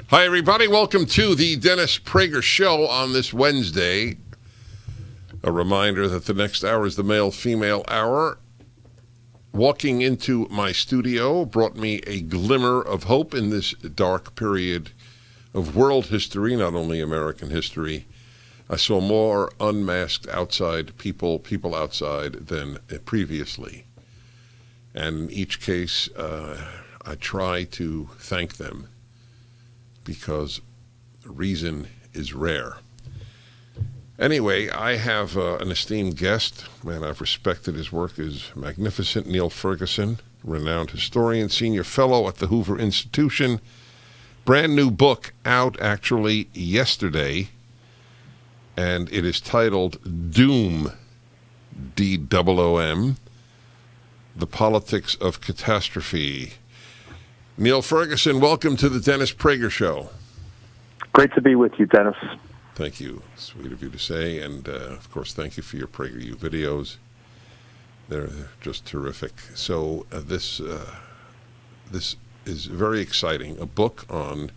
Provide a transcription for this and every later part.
Hi, everybody. Welcome to the Dennis Prager Show on this Wednesday. A reminder that the next hour is the male-female hour. Walking into my studio brought me a glimmer of hope in this dark period of world history, not only American history. I saw more unmasked outside people outside than previously. And in each case, I try to thank them because reason is rare. Anyway, I have an esteemed guest. Man, I've respected his work, is magnificent. Neil Ferguson, renowned historian, senior fellow at the Hoover Institution. Brand new book out actually yesterday, and it is titled Doom, D-O-O-M, The Politics of Catastrophe. Neil Ferguson, welcome to the Dennis Prager Show. Great to be with you, Dennis. Thank you. Sweet of you to say. And, of course, thank you for your PragerU videos. They're just terrific. So this is very exciting. A book on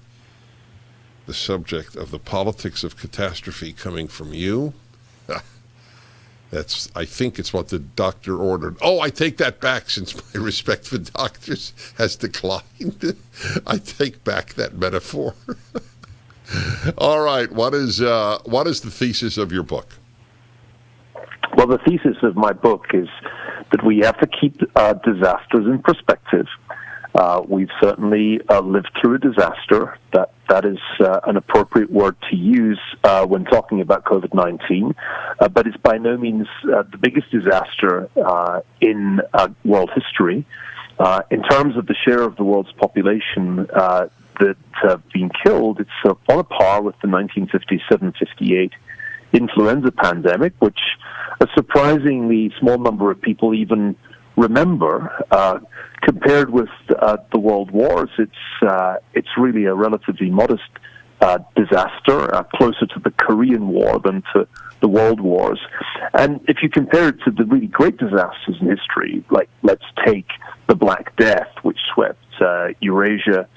the subject of the politics of catastrophe coming from you. I think it's what the doctor ordered. Oh, I take that back since my respect for doctors has declined. I take back that metaphor. All right. What is the thesis of your book? Well, the thesis of my book is that we have to keep disasters in perspective. We've certainly lived through a disaster. That is an appropriate word to use when talking about COVID-19, but it's by no means the biggest disaster in world history. In terms of the share of the world's population that have been killed, it's on a par with the 1957-58 influenza pandemic, which a surprisingly small number of people even remember. Compared with the world wars, it's really a relatively modest disaster, closer to the Korean War than to the world wars. And if you compare it to the really great disasters in history, like let's take the Black Death, which swept Eurasia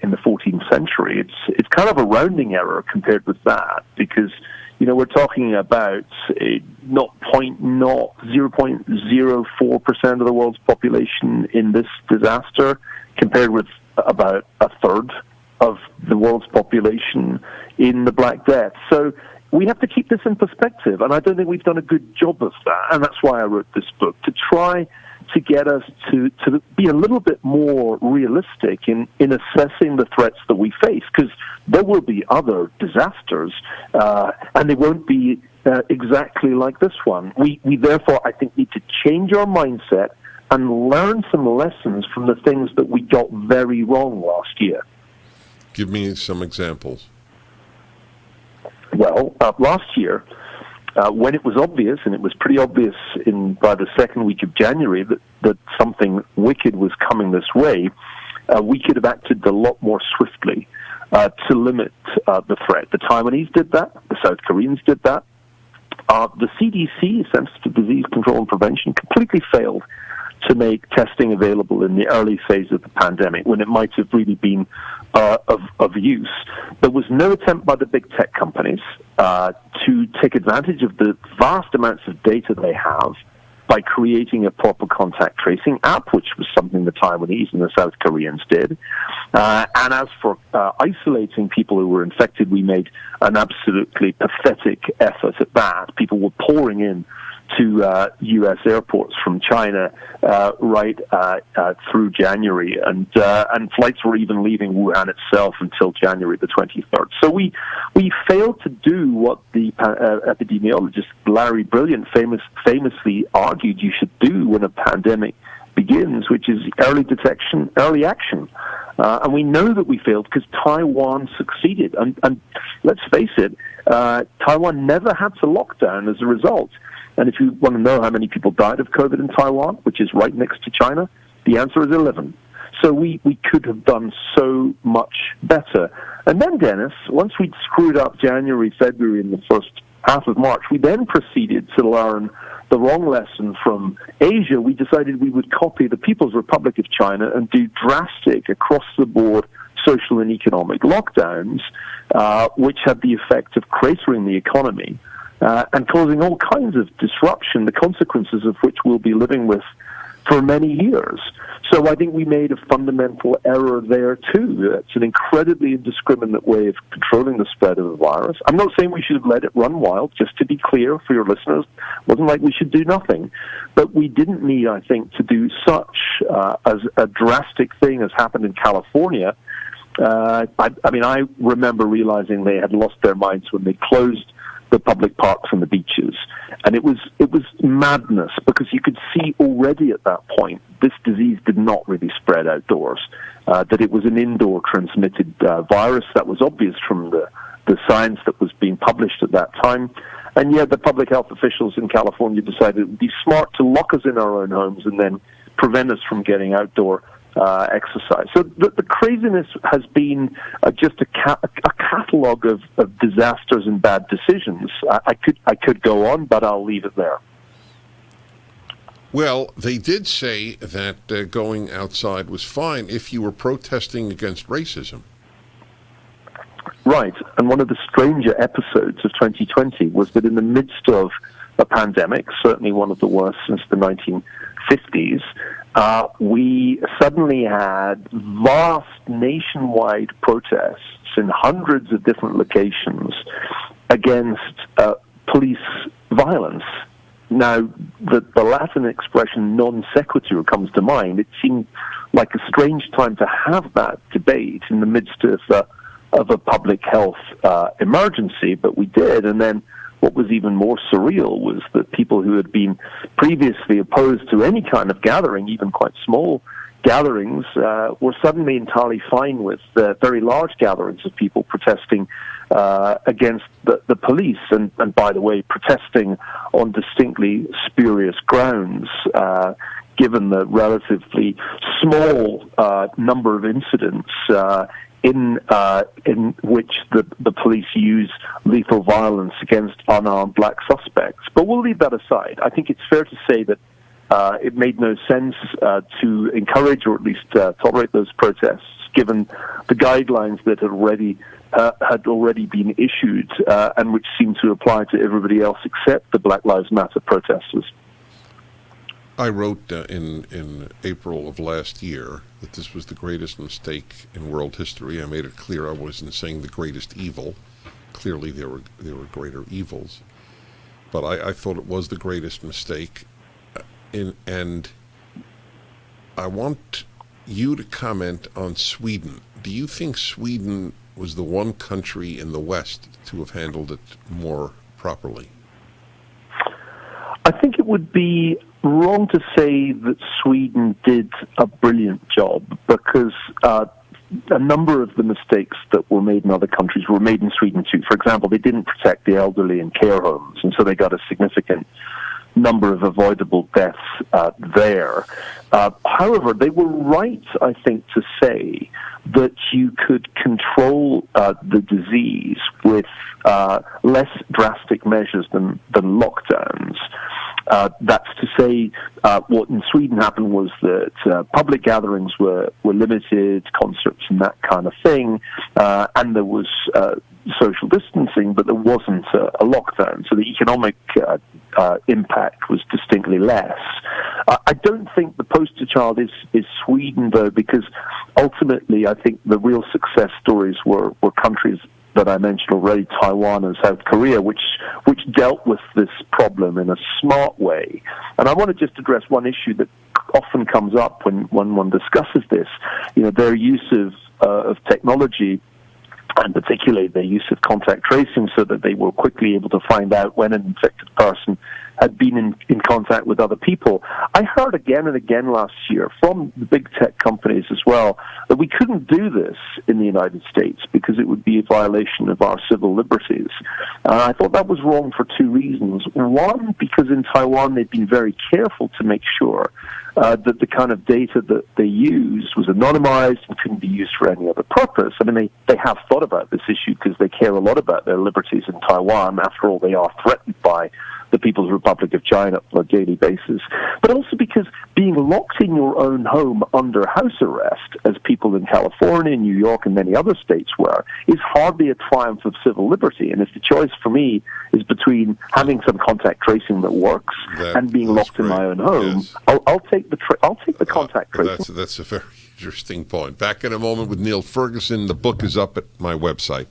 in the 14th century, it's kind of a rounding error compared with that, because we're talking about 0.04% of the world's population in this disaster, compared with about a third of the world's population in the Black Death. So we have to keep this in perspective, and I don't think we've done a good job of that, and that's why I wrote this book, to try to get us to be a little bit more realistic in assessing the threats that we face, because there will be other disasters, and they won't be exactly like this one. We therefore, I think, need to change our mindset and learn some lessons from the things that we got very wrong last year. Give me some examples. Well, last year, when it was obvious, and it was pretty obvious by the second week of January, that something wicked was coming this way, we could have acted a lot more swiftly to limit the threat. The Taiwanese did that. The South Koreans did that. The CDC, Centers for Disease Control and Prevention, completely failed to make testing available in the early phase of the pandemic, when it might have really been of use. There was no attempt by the big tech companies to take advantage of the vast amounts of data they have by creating a proper contact tracing app, which was something the Taiwanese and the South Koreans did. And as for isolating people who were infected, we made an absolutely pathetic effort at that. People were pouring in to U.S. airports from China right through January, and flights were even leaving Wuhan itself until January the 23rd. So we failed to do what the epidemiologist Larry Brilliant famously argued you should do when a pandemic begins, which is early detection, early action. And we know that we failed because Taiwan succeeded. And let's face it, Taiwan never had to lock down as a result. And if you want to know how many people died of COVID in Taiwan, which is right next to China, the answer is 11. So we could have done so much better. And then, Dennis, once we'd screwed up January, February, and the first half of March, we then proceeded to learn the wrong lesson from Asia. We decided we would copy the People's Republic of China and do drastic, across-the-board social and economic lockdowns, which had the effect of cratering the economy and causing all kinds of disruption, the consequences of which we'll be living with for many years. So I think we made a fundamental error there too. It's an incredibly indiscriminate way of controlling the spread of the virus. I'm not saying we should have let it run wild, just to be clear for your listeners. It wasn't like we should do nothing. But we didn't need, I think, to do such as a drastic thing as happened in California. I remember realizing they had lost their minds when they closed the public parks and the beaches. And it was madness, because you could see already at that point this disease did not really spread outdoors, that it was an indoor transmitted virus. That was obvious from the science that was being published at that time. And yet the public health officials in California decided it would be smart to lock us in our own homes and then prevent us from getting outdoor exercise. So the craziness has been just a catalogue of disasters and bad decisions. I could go on, but I'll leave it there. Well, they did say that going outside was fine if you were protesting against racism. Right, and one of the stranger episodes of 2020 was that in the midst of a pandemic, certainly one of the worst since the 1950s, we suddenly had vast nationwide protests in hundreds of different locations against police violence. Now, the Latin expression non sequitur comes to mind. It seemed like a strange time to have that debate in the midst of a public health emergency, but we did. And then what was even more surreal was that people who had been previously opposed to any kind of gathering, even quite small gatherings, were suddenly entirely fine with very large gatherings of people protesting against the police, and by the way, protesting on distinctly spurious grounds, given the relatively small number of incidents in which the police use lethal violence against unarmed black suspects. But we'll leave that aside. I think it's fair to say that it made no sense to encourage or at least tolerate those protests, given the guidelines that had already been issued and which seem to apply to everybody else except the Black Lives Matter protesters. I wrote in April of last year that this was the greatest mistake in world history. I made it clear I wasn't saying the greatest evil. Clearly there were greater evils. But I thought it was the greatest mistake. And I want you to comment on Sweden. Do you think Sweden was the one country in the West to have handled it more properly? I think it would be wrong to say that Sweden did a brilliant job, because a number of the mistakes that were made in other countries were made in Sweden too. For example, they didn't protect the elderly in care homes, and so they got a significant number of avoidable deaths there. However, they were right, I think, to say that you could control the disease with less drastic measures than lockdowns. That's to say, what in Sweden happened was that public gatherings were limited, concerts and that kind of thing, and there was social distancing, but there wasn't a lockdown, so the economic impact was distinctly less. I don't think the poster child is Sweden, though, because ultimately I think the real success stories were countries that I mentioned already, Taiwan and South Korea, which dealt with this problem in a smart way. And I want to just address one issue that often comes up when one discusses this. You know, their use of technology, and particularly their use of contact tracing, so that they were quickly able to find out when an infected person had been in contact with other people. I heard again and again last year from the big tech companies as well that we couldn't do this in the United States because it would be a violation of our civil liberties. I thought that was wrong for two reasons. One, because in Taiwan they've been very careful to make sure that the kind of data that they used was anonymized and couldn't be used for any other purpose. I mean, they have thought about this issue because they care a lot about their liberties in Taiwan. After all, they are threatened by the People's Republic of China on a daily basis, but also because being locked in your own home under house arrest, as people in California, New York, and many other states were, is hardly a triumph of civil liberty. And if the choice for me is between having some contact tracing that works and being locked in my own home, yes. I'll take the contact tracing. That's a very interesting point. Back in a moment with Neil Ferguson. The book is up at my website.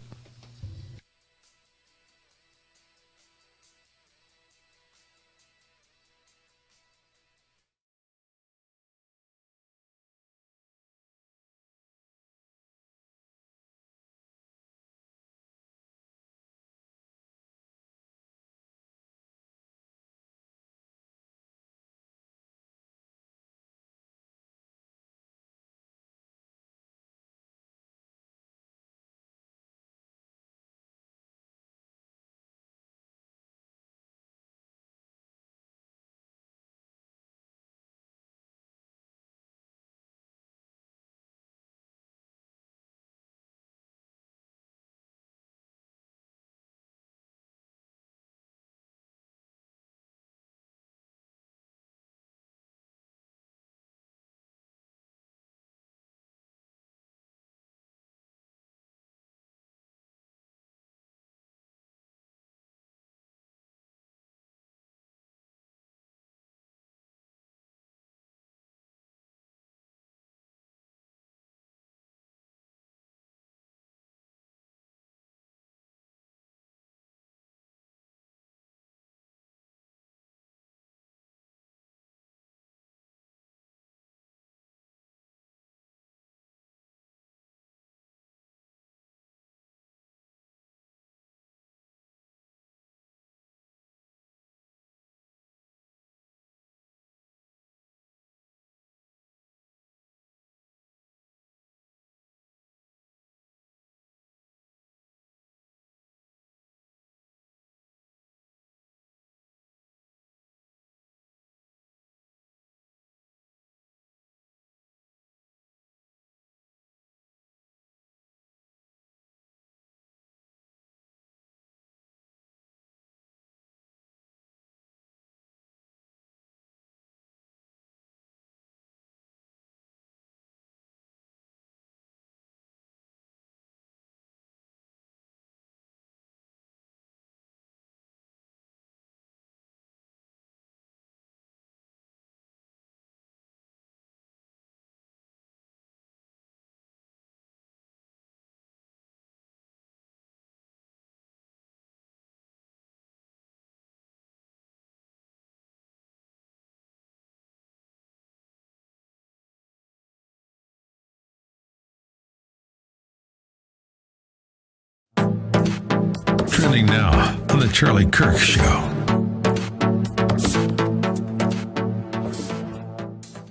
Trending now on The Charlie Kirk Show.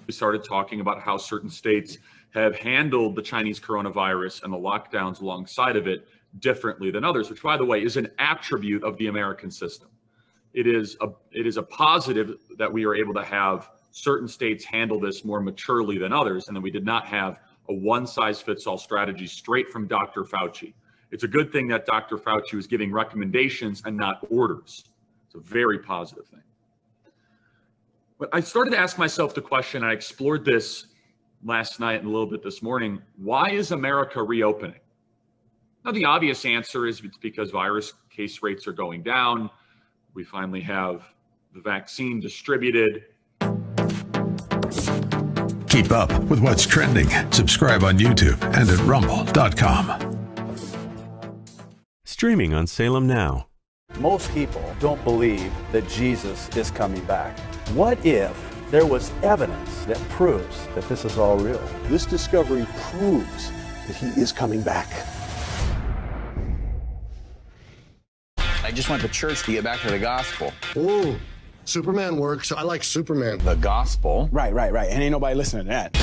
We started talking about how certain states have handled the Chinese coronavirus and the lockdowns alongside of it differently than others, which, by the way, is an attribute of the American system. It is a positive that we are able to have certain states handle this more maturely than others, and that we did not have a one-size-fits-all strategy straight from Dr. Fauci. It's a good thing that Dr. Fauci was giving recommendations and not orders. It's a very positive thing. But I started to ask myself the question, I explored this last night and a little bit this morning, why is America reopening? Now, the obvious answer is it's because virus case rates are going down. We finally have the vaccine distributed. Keep up with what's trending. Subscribe on YouTube and at rumble.com. Streaming on Salem Now. Most people don't believe that Jesus is coming back. What if there was evidence that proves that this is all real? This discovery proves that he is coming back. I just went to church to get back to the gospel. Ooh, Superman works. I like Superman. The gospel? Right. And ain't nobody listening to that.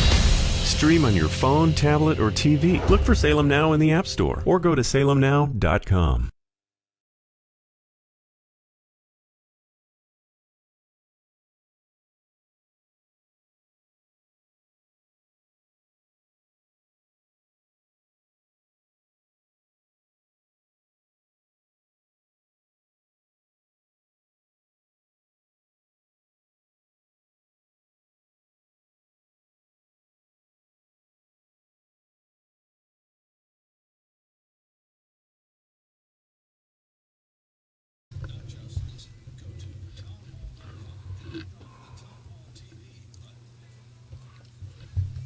Stream on your phone, tablet, or TV. Look for Salem Now in the App Store or go to salemnow.com.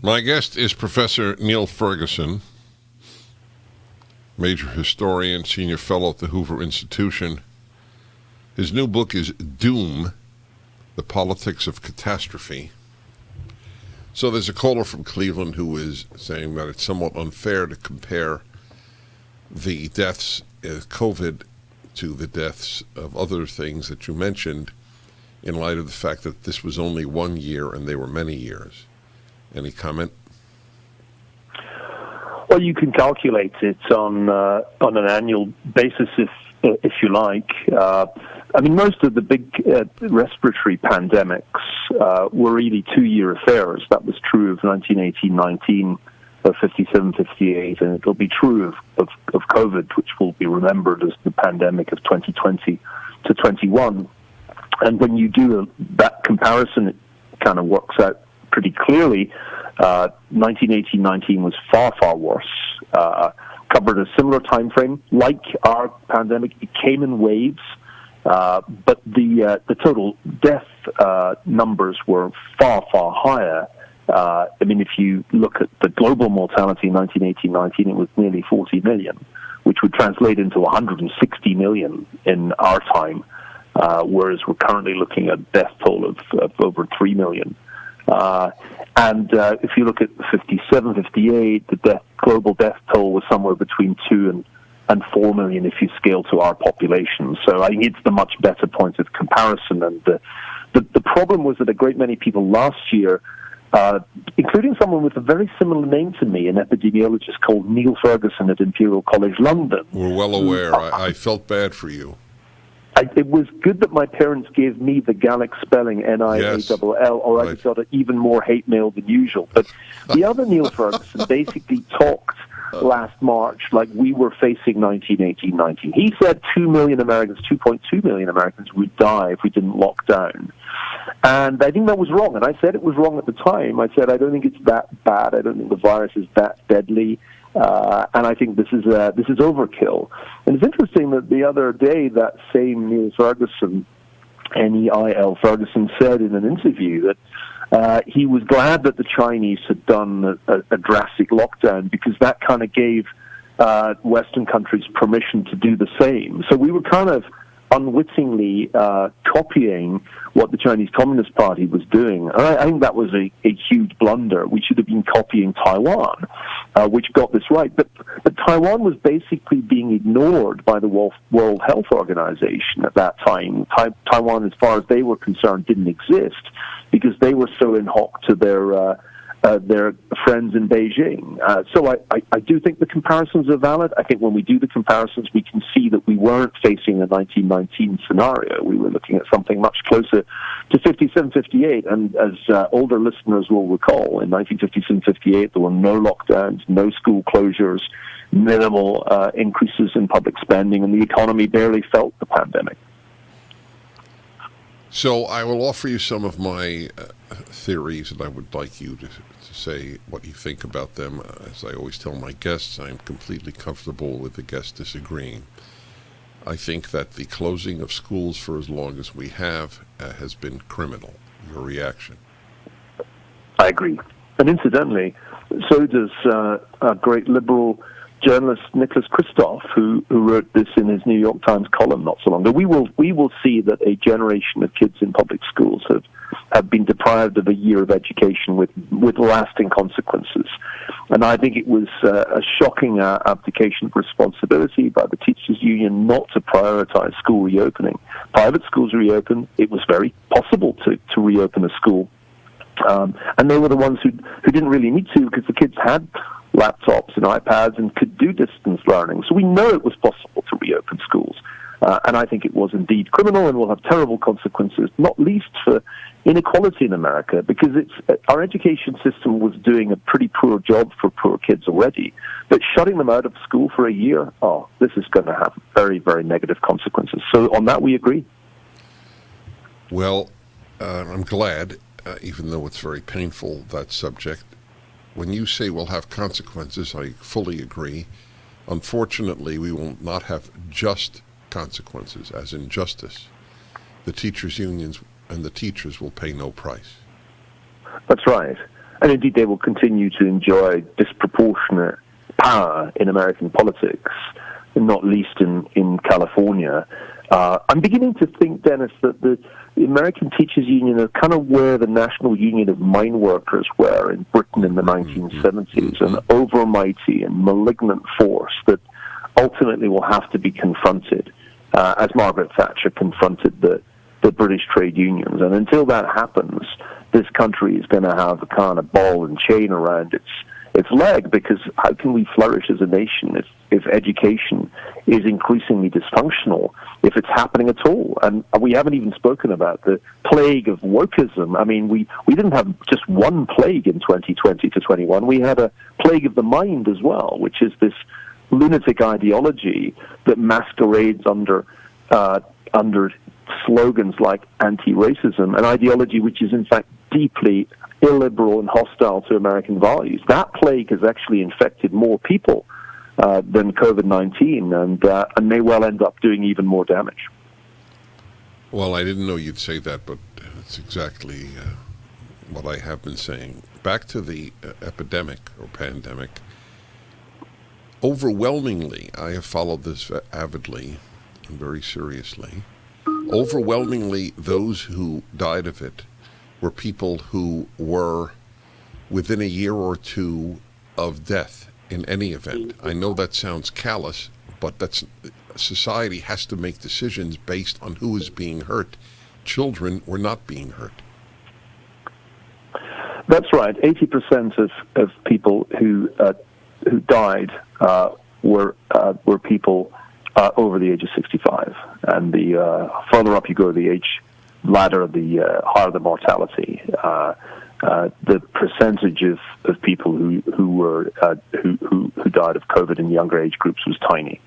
My guest is Professor Neil Ferguson, major historian, senior fellow at the Hoover Institution. His new book is Doom, The Politics of Catastrophe. So there's a caller from Cleveland who is saying that it's somewhat unfair to compare the deaths of COVID to the deaths of other things that you mentioned in light of the fact that this was only 1 year and they were many years. Any comment? Well, you can calculate it on an annual basis if you like. I mean, most of the big respiratory pandemics were really 2-year affairs. That was true of 1918-19, 57-58, and it'll be true of COVID, which will be remembered as the pandemic of 2020 to 21. And when you do that comparison, it kind of works out pretty clearly. 1918-19 was far, far worse. Covered a similar time frame. Like our pandemic, it came in waves, but the total death numbers were far, far higher. I mean, if you look at the global mortality in 1918-19, it was nearly 40 million, which would translate into 160 million in our time, whereas we're currently looking at death toll of over 3 million. And if you look at 57, 58, the global death toll was somewhere between 2 and 4 million if you scale to our population. So I think it's the much better point of comparison. And the problem was that a great many people last year, including someone with a very similar name to me, an epidemiologist called Neil Ferguson at Imperial College London. We're well aware. I felt bad for you. It was good that my parents gave me the Gaelic spelling, Niall, or I got an even more hate mail than usual. But the other Neil Ferguson basically talked last March like we were facing 1918-19. He said 2 million Americans, 2.2 million Americans would die if we didn't lock down. And I think that was wrong. And I said it was wrong at the time. I said, I don't think it's that bad. I don't think the virus is that deadly. And I think this is overkill. And it's interesting that the other day that same Neil Ferguson, Neil Ferguson, said in an interview that he was glad that the Chinese had done a drastic lockdown because that kind of gave Western countries permission to do the same. So we were kind of unwittingly copying what the Chinese Communist Party was doing. And I think that was a huge blunder. We should have been copying Taiwan, which got this right. But Taiwan was basically being ignored by the World Health Organization at that time. Taiwan, as far as they were concerned, didn't exist because they were so in hock to their friends in Beijing. So I do think the comparisons are valid. I think when we do the comparisons, we can see that we weren't facing a 1919 scenario. We were looking at something much closer to 57, 58. And as older listeners will recall, in 1957, 58, there were no lockdowns, no school closures, minimal increases in public spending, and the economy barely felt the pandemic. So I will offer you some of my theories, and I would like you to say what you think about them. As I always tell my guests, I am completely comfortable with the guests disagreeing. I think that the closing of schools for as long as we have has been criminal. Your reaction? I agree. And incidentally, so does a great liberal journalist Nicholas Kristof, who wrote this in his New York Times column not so long ago. We will see that a generation of kids in public schools have been deprived of a year of education with lasting consequences. And I think it was a shocking abdication of responsibility by the teachers' union not to prioritize school reopening. Private schools reopened. It was very possible to reopen a school. And they were the ones who didn't really need to because the kids had laptops and iPads and could do distance learning. So we know it was possible to reopen schools. And I think it was indeed criminal and will have terrible consequences, not least for inequality in America, because our education system was doing a pretty poor job for poor kids already. But shutting them out of school for a year, this is going to have very, very negative consequences. So on that, we agree. Well, I'm glad, even though it's very painful, that subject. When you say we'll have consequences, I fully agree. Unfortunately, we will not have just consequences, as in justice. The teachers' unions and the teachers will pay no price. That's right. And indeed, they will continue to enjoy disproportionate power in American politics, not least in California. I'm beginning to think, Dennis, that the American Teachers Union is kind of where the National Union of Mine Workers were in Britain in the 1970s, an overmighty and malignant force that ultimately will have to be confronted, as Margaret Thatcher confronted the British trade unions. And until that happens, this country is going to have a kind of ball and chain around its leg, because how can we flourish as a nation if education is increasingly dysfunctional, if it's happening at all? And we haven't even spoken about the plague of wokeism. I mean, we didn't have just one plague in 2020 to 21. We had a plague of the mind as well, which is this lunatic ideology that masquerades under slogans like anti-racism, an ideology which is in fact deeply illiberal and hostile to American values. That plague has actually infected more people than COVID-19, and may well end up doing even more damage. Well, I didn't know you'd say that, but it's exactly what I have been saying. Back to the epidemic or pandemic. Overwhelmingly, I have followed this avidly and very seriously. Overwhelmingly, those who died of it were people who were within a year or two of death in any event. I know that sounds callous, but society has to make decisions based on who is being hurt. Children were not being hurt. That's right. 80% of people who died were people over the age of 65, and the further up you go the age ladder, the higher the mortality. The percentage of people who died of COVID in younger age groups was tiny.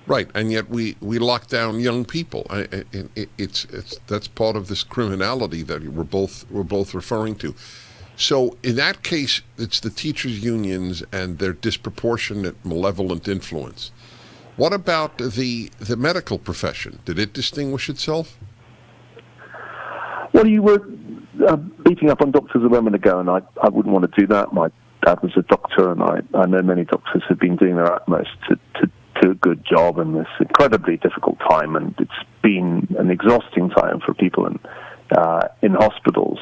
Right, and yet we lock down young people. It's that's part of this criminality that we're both referring to. So in that case, it's the teachers' unions and their disproportionate malevolent influence. What about the medical profession? Did it distinguish itself? Well, you were beating up on doctors a moment ago, and I wouldn't want to do that. My dad was a doctor, and I know many doctors have been doing their utmost to do a good job in this incredibly difficult time, and it's been an exhausting time for people in hospitals,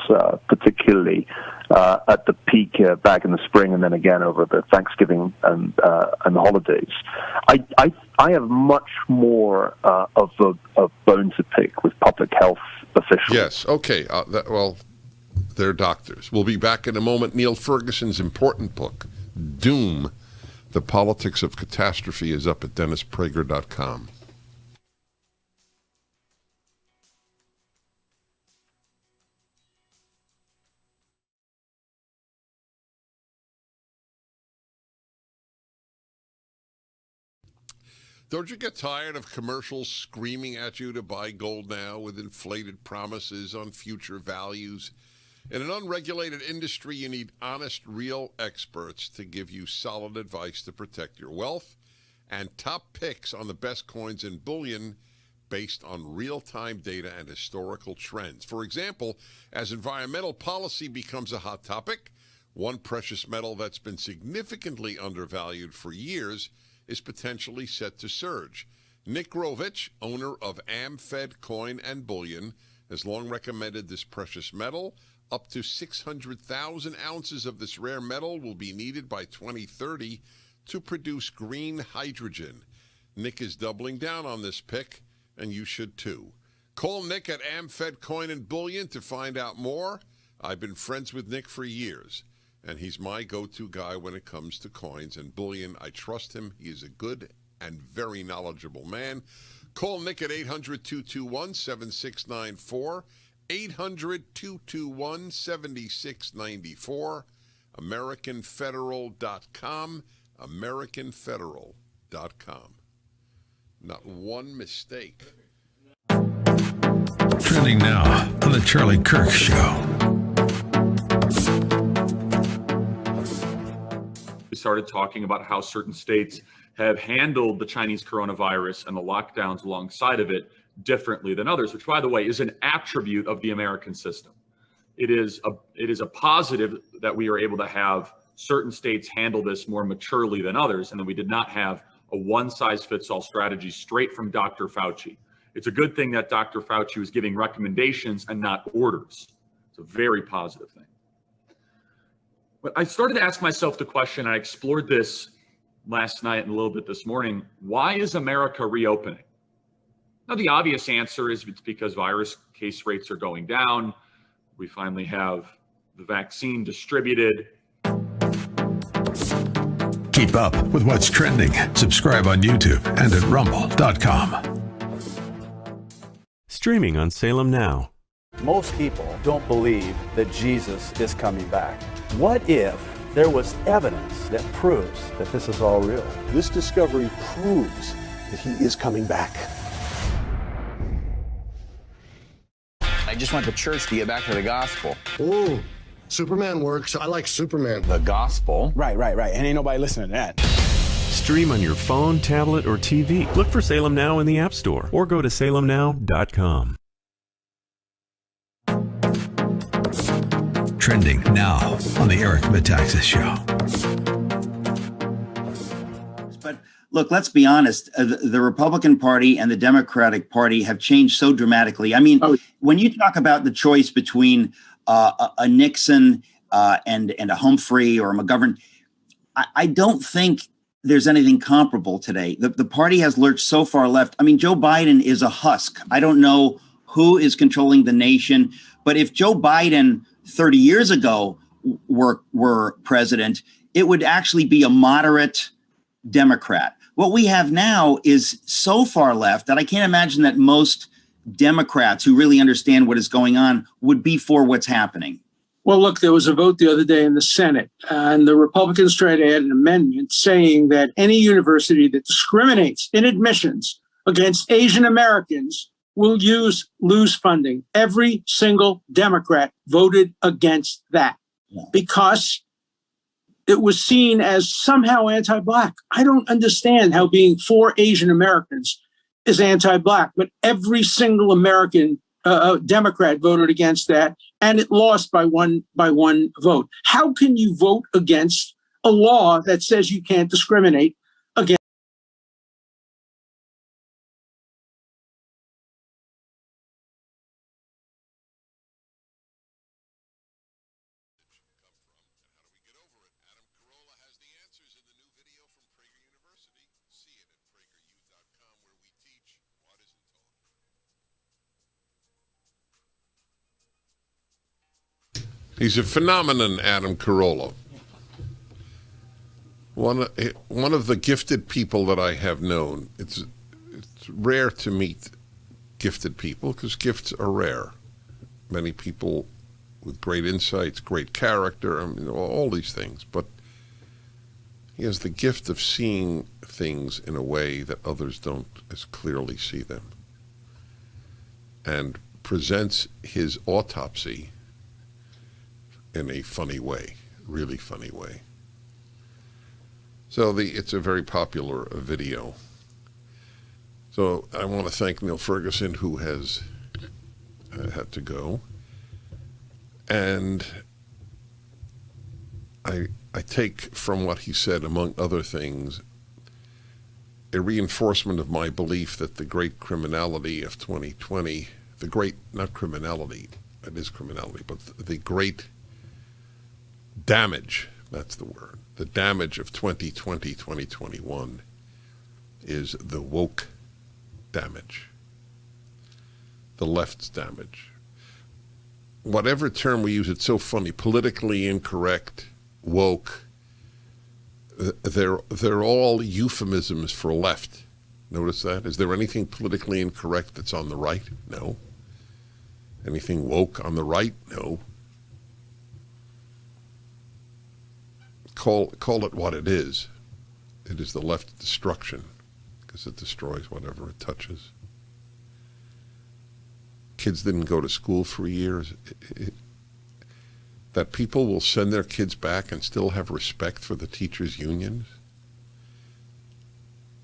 particularly at the peak back in the spring, and then again over the Thanksgiving and the holidays. I have much more of a bone to pick with public health officials. Yes. Okay. They're doctors. We'll be back in a moment. Neil Ferguson's important book, Doom: The Politics of Catastrophe, is up at DennisPrager.com. Don't you get tired of commercials screaming at you to buy gold now with inflated promises on future values? In an unregulated industry, you need honest, real experts to give you solid advice to protect your wealth and top picks on the best coins and bullion based on real-time data and historical trends. For example, as environmental policy becomes a hot topic, one precious metal that's been significantly undervalued for years is potentially set to surge. Nick Grovich, owner of AmFed Coin and Bullion, has long recommended this precious metal. Up to 600,000 ounces of this rare metal will be needed by 2030 to produce green hydrogen. Nick is doubling down on this pick, and you should too. Call Nick at AmFed Coin and Bullion to find out more. I've been friends with Nick for years, and he's my go-to guy when it comes to coins and bullion. I trust him. He is a good and very knowledgeable man. Call Nick at 800-221-7694, 800-221-7694, AmericanFederal.com, AmericanFederal.com. Not one mistake. Trending now on The Charlie Kirk Show. We started talking about how certain states have handled the Chinese coronavirus and the lockdowns alongside of it differently than others, which, by the way, is an attribute of the American system. it is a positive that we are able to have certain states handle this more maturely than others, and that we did not have a one-size-fits-all strategy straight from Dr. Fauci. It's a good thing that Dr. Fauci was giving recommendations and not orders. It's a very positive thing. But I started to ask myself the question, I explored this last night and a little bit this morning, why is America reopening? Now, the obvious answer is it's because virus case rates are going down. We finally have the vaccine distributed. Keep up with what's trending. Subscribe on YouTube and at rumble.com. Streaming on Salem Now. Most people don't believe that Jesus is coming back. What if there was evidence that proves that this is all real? This discovery proves that he is coming back. I just went to church to get back to the gospel. Ooh, Superman works. I like Superman. The gospel? Right. And ain't nobody listening to that. Stream on your phone, tablet, or TV. Look for Salem Now in the App Store or go to salemnow.com. Trending now on the Eric Metaxas Show. But look, let's be honest. The Republican Party and the Democratic Party have changed so dramatically. I mean, when you talk about the choice between a Nixon and a Humphrey or a McGovern, I don't think there's anything comparable today. The party has lurched so far left. I mean, Joe Biden is a husk. I don't know who is controlling the nation, but if Joe Biden 30 years ago were president, it would actually be a moderate Democrat. What we have now is so far left that I can't imagine that most Democrats who really understand what is going on would be for what's happening. Well, look, there was a vote the other day in the Senate, and the Republicans tried to add an amendment saying that any university that discriminates in admissions against Asian Americans will lose funding. Every single Democrat voted against that because it was seen as somehow anti-Black. I don't understand how being for Asian Americans is anti-Black, but every single American Democrat voted against that, and it lost by one vote. How can you vote against a law that says you can't discriminate against? He's a phenomenon, Adam Carolla. One of the gifted people that I have known. It's rare to meet gifted people because gifts are rare. Many people with great insights, great character, I mean, all these things. But he has the gift of seeing things in a way that others don't as clearly see them, and presents his autopsy in a funny way, really funny way. So it's a very popular video. So I want to thank Neil Ferguson, who has had to go. And I take from what he said, among other things, a reinforcement of my belief that the great criminality of 2020, not criminality, it is criminality, but the great damage, that's the word, the damage of 2020, 2021 is the woke damage, the left's damage. Whatever term we use, it's so funny, politically incorrect, woke, they're all euphemisms for left. Notice that? Is there anything politically incorrect that's on the right? No. Anything woke on the right? No. Call it what it is. It is the left's destruction because it destroys whatever it touches. Kids didn't go to school for years. That people will send their kids back and still have respect for the teachers' unions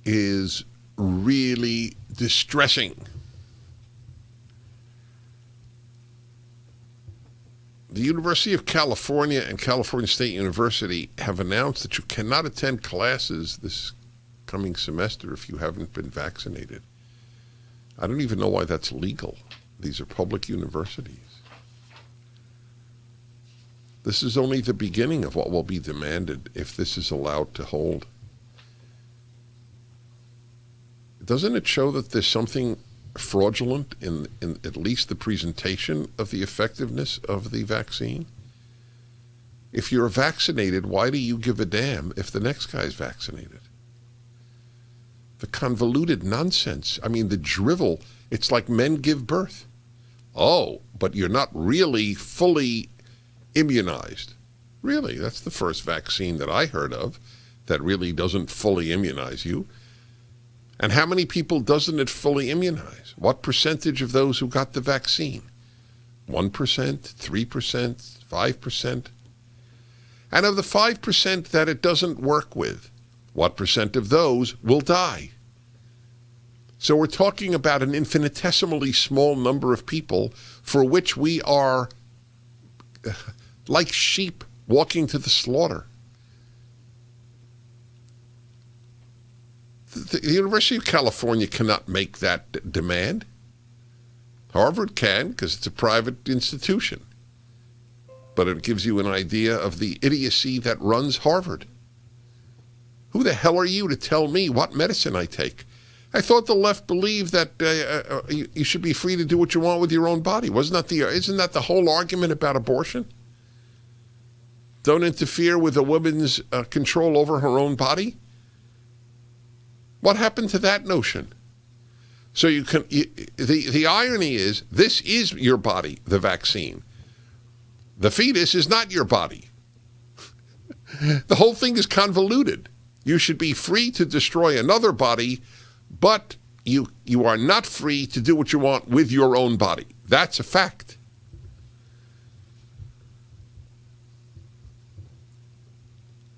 is really distressing. The University of California and California State University have announced that you cannot attend classes this coming semester if you haven't been vaccinated. I don't even know why that's legal. These are public universities. This is only the beginning of what will be demanded if this is allowed to hold. Doesn't it show that there's something fraudulent in at least the presentation of the effectiveness of the vaccine? If you're vaccinated, why do you give a damn if the next guy's vaccinated? The convoluted nonsense. I mean, the drivel. It's like men give birth. Oh, but you're not really fully immunized. Really, that's the first vaccine that I heard of that really doesn't fully immunize you. And how many people doesn't it fully immunize? What percentage of those who got the vaccine? 1%, 3%, 5%? And of the 5% that it doesn't work with, what percent of those will die? So we're talking about an infinitesimally small number of people for which we are like sheep walking to the slaughter. The University of California cannot make that demand. Harvard can, because it's a private institution. But it gives you an idea of the idiocy that runs Harvard. Who the hell are you to tell me what medicine I take? I thought the left believed that you should be free to do what you want with your own body. Isn't that the whole argument about abortion? Don't interfere with a woman's control over her own body? What happened to that notion? So the irony is, this is your body, the vaccine. The fetus is not your body. The whole thing is convoluted. You should be free to destroy another body, but you are not free to do what you want with your own body. That's a fact.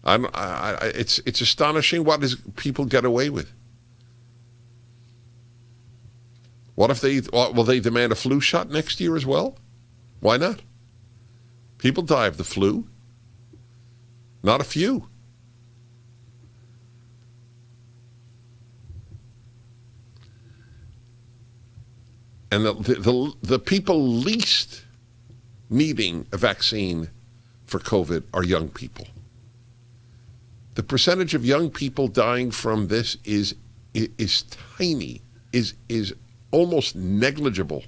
It's astonishing what people get away with. What if will they demand a flu shot next year as well? Why not? People die of the flu. Not a few. And the people least needing a vaccine for COVID are young people. The percentage of young people dying from this is tiny, is almost negligible.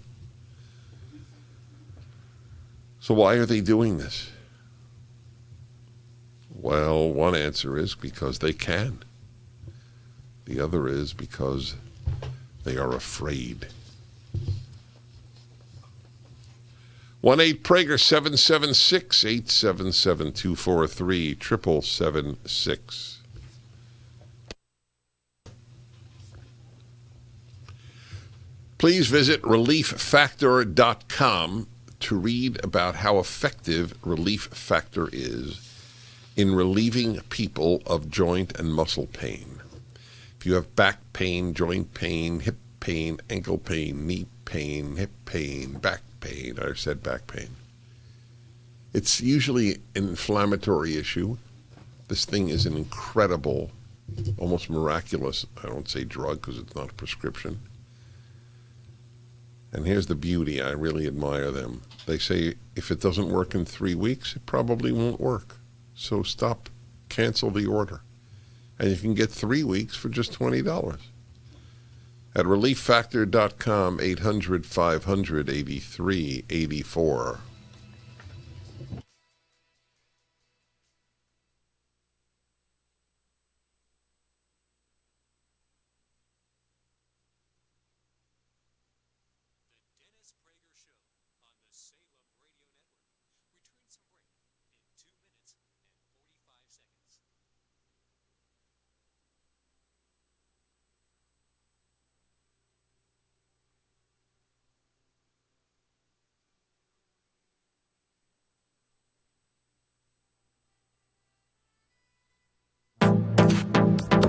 So why are they doing this? Well, one answer is because they can. The other is because they are afraid. 1-8-PRAGER 776-877-243 776. Please visit ReliefFactor.com to read about how effective Relief Factor is in relieving people of joint and muscle pain. If you have back pain, joint pain, hip pain, ankle pain, knee pain, hip pain, back pain, I said back pain. It's usually an inflammatory issue. This thing is an incredible, almost miraculous, I don't say drug because it's not a prescription. And here's the beauty, I really admire them. They say if it doesn't work in 3 weeks, it probably won't work. So cancel the order. And you can get 3 weeks for just $20. At ReliefFactor.com, 800-500-8384.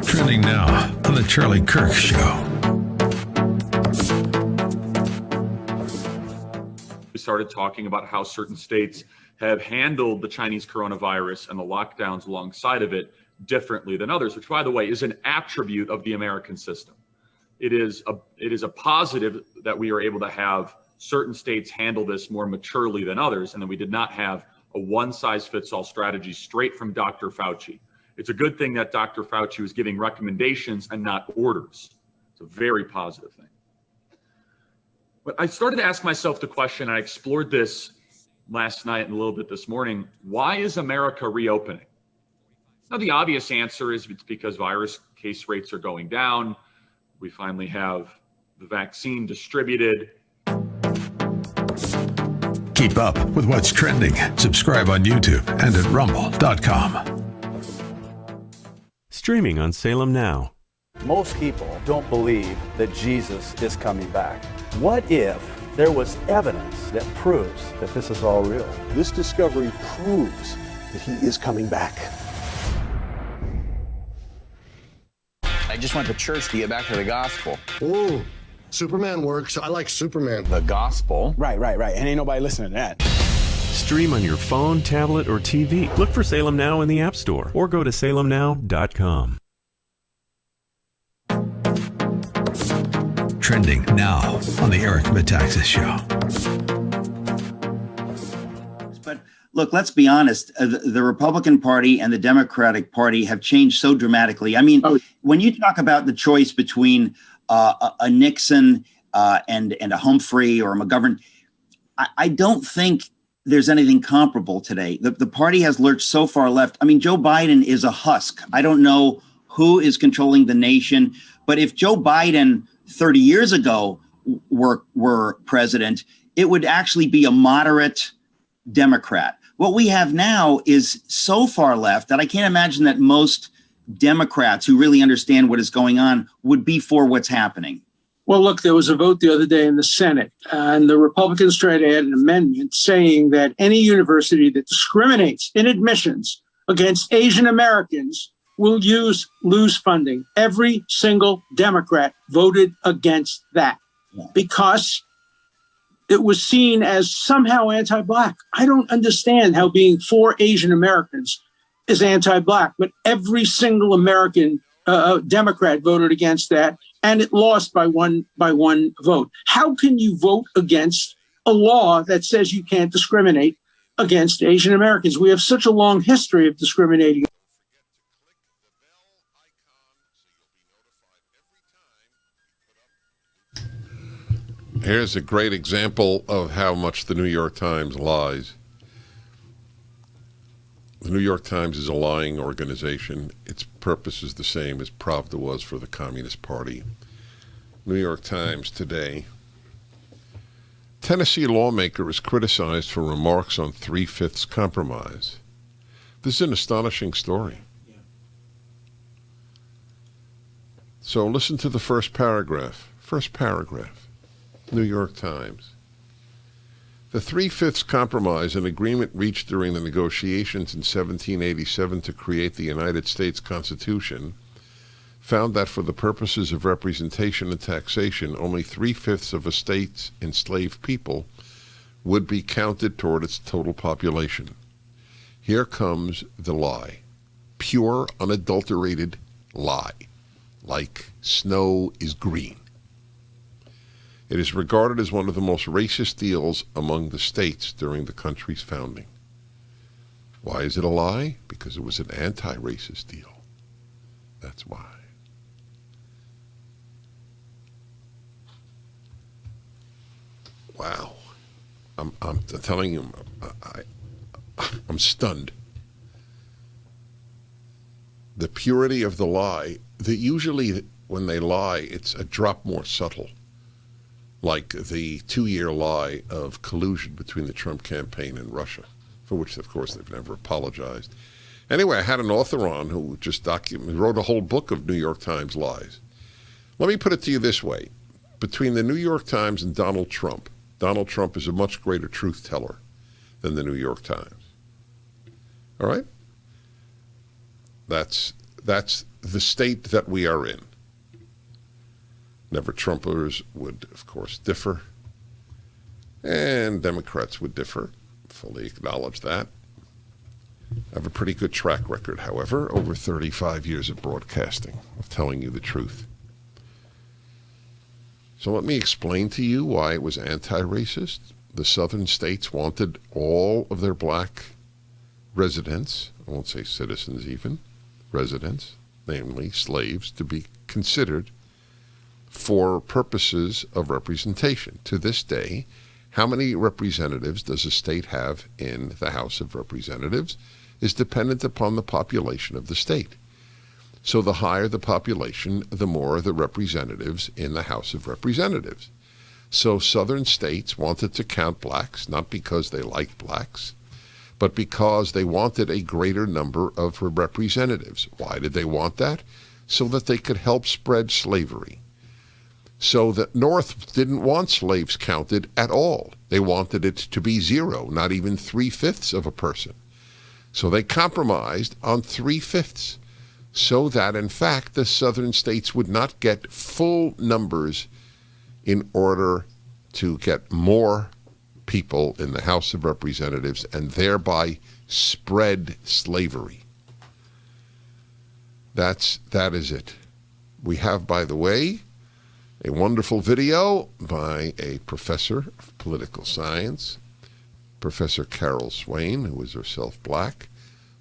Trending now on The Charlie Kirk Show. We started talking about how certain states have handled the Chinese coronavirus and the lockdowns alongside of it differently than others, which, by the way, is an attribute of the American system. It is a positive that we are able to have certain states handle this more maturely than others, and that we did not have a one-size-fits-all strategy straight from Dr. Fauci. It's a good thing that Dr. Fauci was giving recommendations and not orders. It's a very positive thing. But I started to ask myself the question, I explored this last night and a little bit this morning, why is America reopening? Now, the obvious answer is it's because virus case rates are going down. We finally have the vaccine distributed. Keep up with what's trending. Subscribe on YouTube and at rumble.com. Streaming on Salem Now. Most people don't believe that Jesus is coming back. What if there was evidence that proves that this is all real? This discovery proves that he is coming back. I just went to church to get back to the gospel. Ooh, Superman works. I like Superman. The gospel? Right. And ain't nobody listening to that. Stream on your phone, tablet, or TV. Look for Salem Now in the App Store or go to salemnow.com. Trending now on the Eric Metaxas Show. But look, let's be honest. The Republican Party and the Democratic Party have changed so dramatically. I mean, when you talk about the choice between a Nixon and a Humphrey or a McGovern, I don't think there's anything comparable today. The party has lurched so far left. I mean, Joe Biden is a husk. I don't know who is controlling the nation, but if Joe Biden 30 years ago were president, it would actually be a moderate Democrat. What we have now is so far left that I can't imagine that most Democrats who really understand what is going on would be for what's happening. Well, look, there was a vote the other day in the Senate, and the Republicans tried to add an amendment saying that any university that discriminates in admissions against Asian Americans will lose funding. Every single Democrat voted against that because it was seen as somehow anti-Black. I don't understand how being for Asian Americans is anti-Black, but every single American Democrat voted against that, and it lost by one vote. How can you vote against a law that says you can't discriminate against Asian Americans? We have such a long history of discriminating. Here's a great example of how much the New York Times lies. The New York Times is a lying organization. Its purpose is the same as Pravda was for the Communist Party. New York Times today. Tennessee lawmaker is criticized for remarks on 3/5 compromise. This is an astonishing story. So listen to the first paragraph. New York Times. The 3/5 compromise, an agreement reached during the negotiations in 1787 to create the United States Constitution, found that for the purposes of representation and taxation, only 3/5 of a state's enslaved people would be counted toward its total population. Here comes the lie. Pure, unadulterated lie. Like snow is green. It is regarded as one of the most racist deals among the states during the country's founding. Why is it a lie? Because it was an anti-racist deal. That's why. Wow. I'm telling you, I'm stunned. The purity of the lie, that usually when they lie, it's a drop more subtle. Like the 2-year lie of collusion between the Trump campaign and Russia, for which, of course, they've never apologized. Anyway, I had an author on who just wrote a whole book of New York Times lies. Let me put it to you this way. Between the New York Times and Donald Trump is a much greater truth teller than the New York Times. All right? That's the state that we are in. Never-Trumpers would, of course, differ, and Democrats would differ fully acknowledge that. I have a pretty good track record, however, over 35 years of broadcasting, of telling you the truth. So let me explain to you why it was anti-racist. The southern states wanted all of their black residents, I won't say citizens even, residents, namely slaves, to be considered for purposes of representation. To this day, how many representatives does a state have in the House of Representatives is dependent upon the population of the state. So the higher the population, the more the representatives in the House of Representatives. So southern states wanted to count blacks, not because they liked blacks, but because they wanted a greater number of representatives. Why did they want that? So that they could help spread slavery. So the North didn't want slaves counted at all. They wanted it to be zero, not even 3/5 of a person. So they compromised on 3/5, so that, in fact, the southern states would not get full numbers in order to get more people in the House of Representatives and thereby spread slavery. That is it. We have, by the way, a wonderful video by a professor of political science, Professor Carol Swain, who is herself black,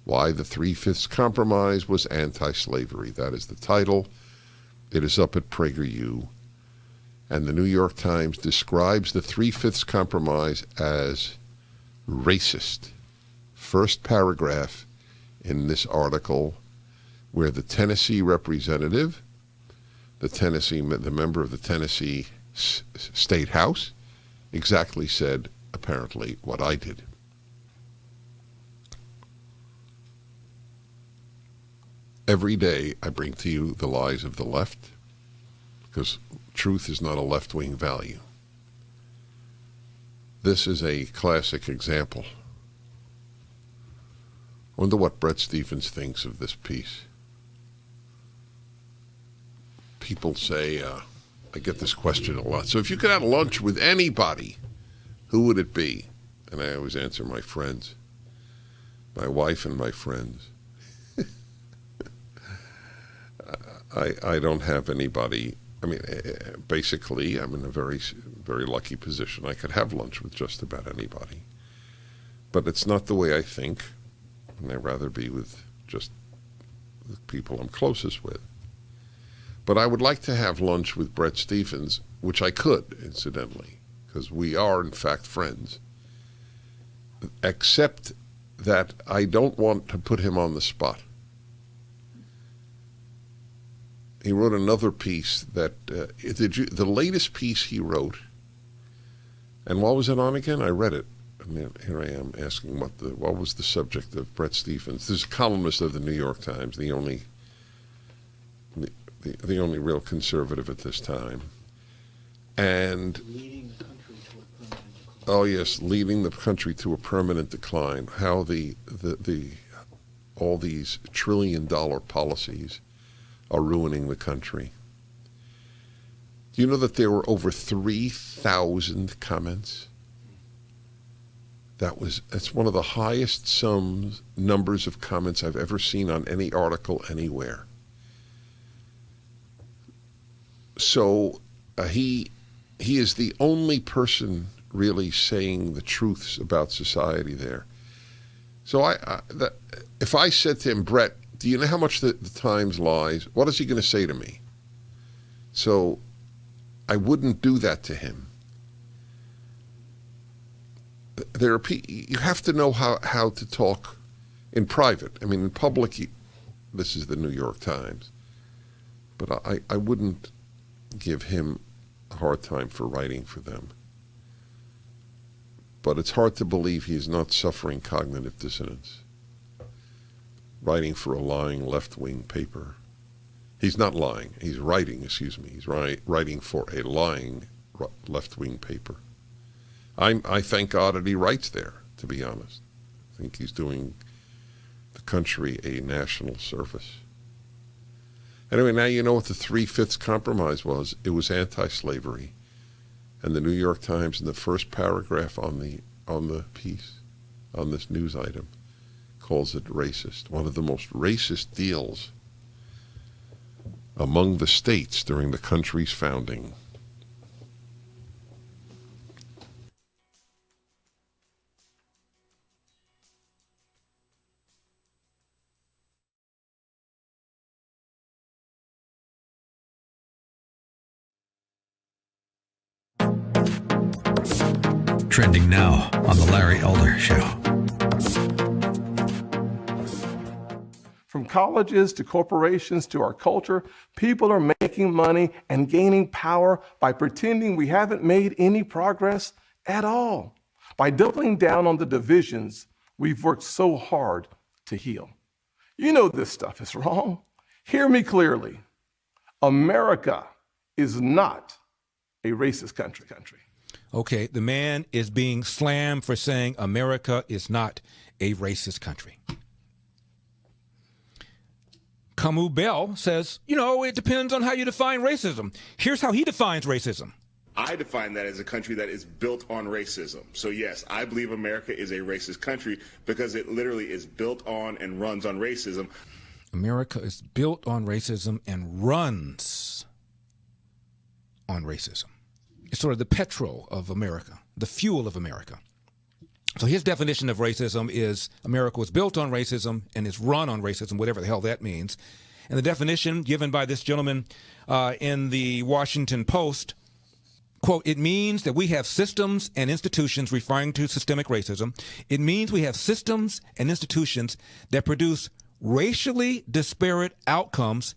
Why the 3/5 Compromise Was Anti-Slavery. That is the title. It is up at PragerU. And the New York Times describes the 3/5 Compromise as racist. First paragraph in this article, where the Tennessee representative, the member of the Tennessee State House, exactly said, apparently, what I did. Every day I bring to you the lies of the left, because truth is not a left-wing value. This is a classic example. I wonder what Bret Stephens thinks of this piece. People say, I get this question a lot. So if you could have lunch with anybody, who would it be? And I always answer my friends, my wife and my friends. I don't have anybody. I mean, basically, I'm in a very, very lucky position. I could have lunch with just about anybody. But it's not the way I think, and I'd rather be with just the people I'm closest with. But I would like to have lunch with Bret Stephens, which I could, incidentally, because we are, in fact, friends. Except that I don't want to put him on the spot. He wrote another piece that, the latest piece he wrote, and what was it on again? I read it. And here I am asking what was the subject of Bret Stephens. This is a columnist of the New York Times, the only real conservative at this time. And leading the country to a permanent decline. Oh yes, leading the country to a permanent decline. How all these $1 trillion policies are ruining the country. Do you know that there were over 3,000 comments? That's one of the highest numbers of comments I've ever seen on any article anywhere. So he is the only person really saying the truths about society there. So if I said to him, Bret, do you know how much the Times lies? What is he going to say to me? So I wouldn't do that to him. You have to know how to talk in private. I mean, in public, this is the New York Times. But I wouldn't give him a hard time for writing for them. But it's hard to believe he's not suffering cognitive dissonance, writing for a lying left-wing paper. He's not lying. He's writing, He's writing for a lying left-wing paper. I thank God that he writes there, to be honest. I think he's doing the country a national service. Anyway, now you know what the 3/5 Compromise was. It was anti-slavery. And the New York Times, in the first paragraph on the piece, on this news item, calls it racist. One of the most racist deals among the states during the country's founding. Trending now on The Larry Elder Show. From colleges to corporations to our culture, people are making money and gaining power by pretending we haven't made any progress at all, by doubling down on the divisions we've worked so hard to heal. You know this stuff is wrong. Hear me clearly. America is not a racist country. Okay, the man is being slammed for saying America is not a racist country. Camus Bell says, it depends on how you define racism. Here's how he defines racism. I define that as a country that is built on racism. So yes, I believe America is a racist country because it literally is built on and runs on racism. America is built on racism and runs on racism. It's sort of the petrol of America, the fuel of America. So his definition of racism is America was built on racism and is run on racism, whatever the hell that means. And the definition given by this gentleman in the Washington Post, quote, it means that we have systems and institutions, referring to systemic racism. It means we have systems and institutions that produce racially disparate outcomes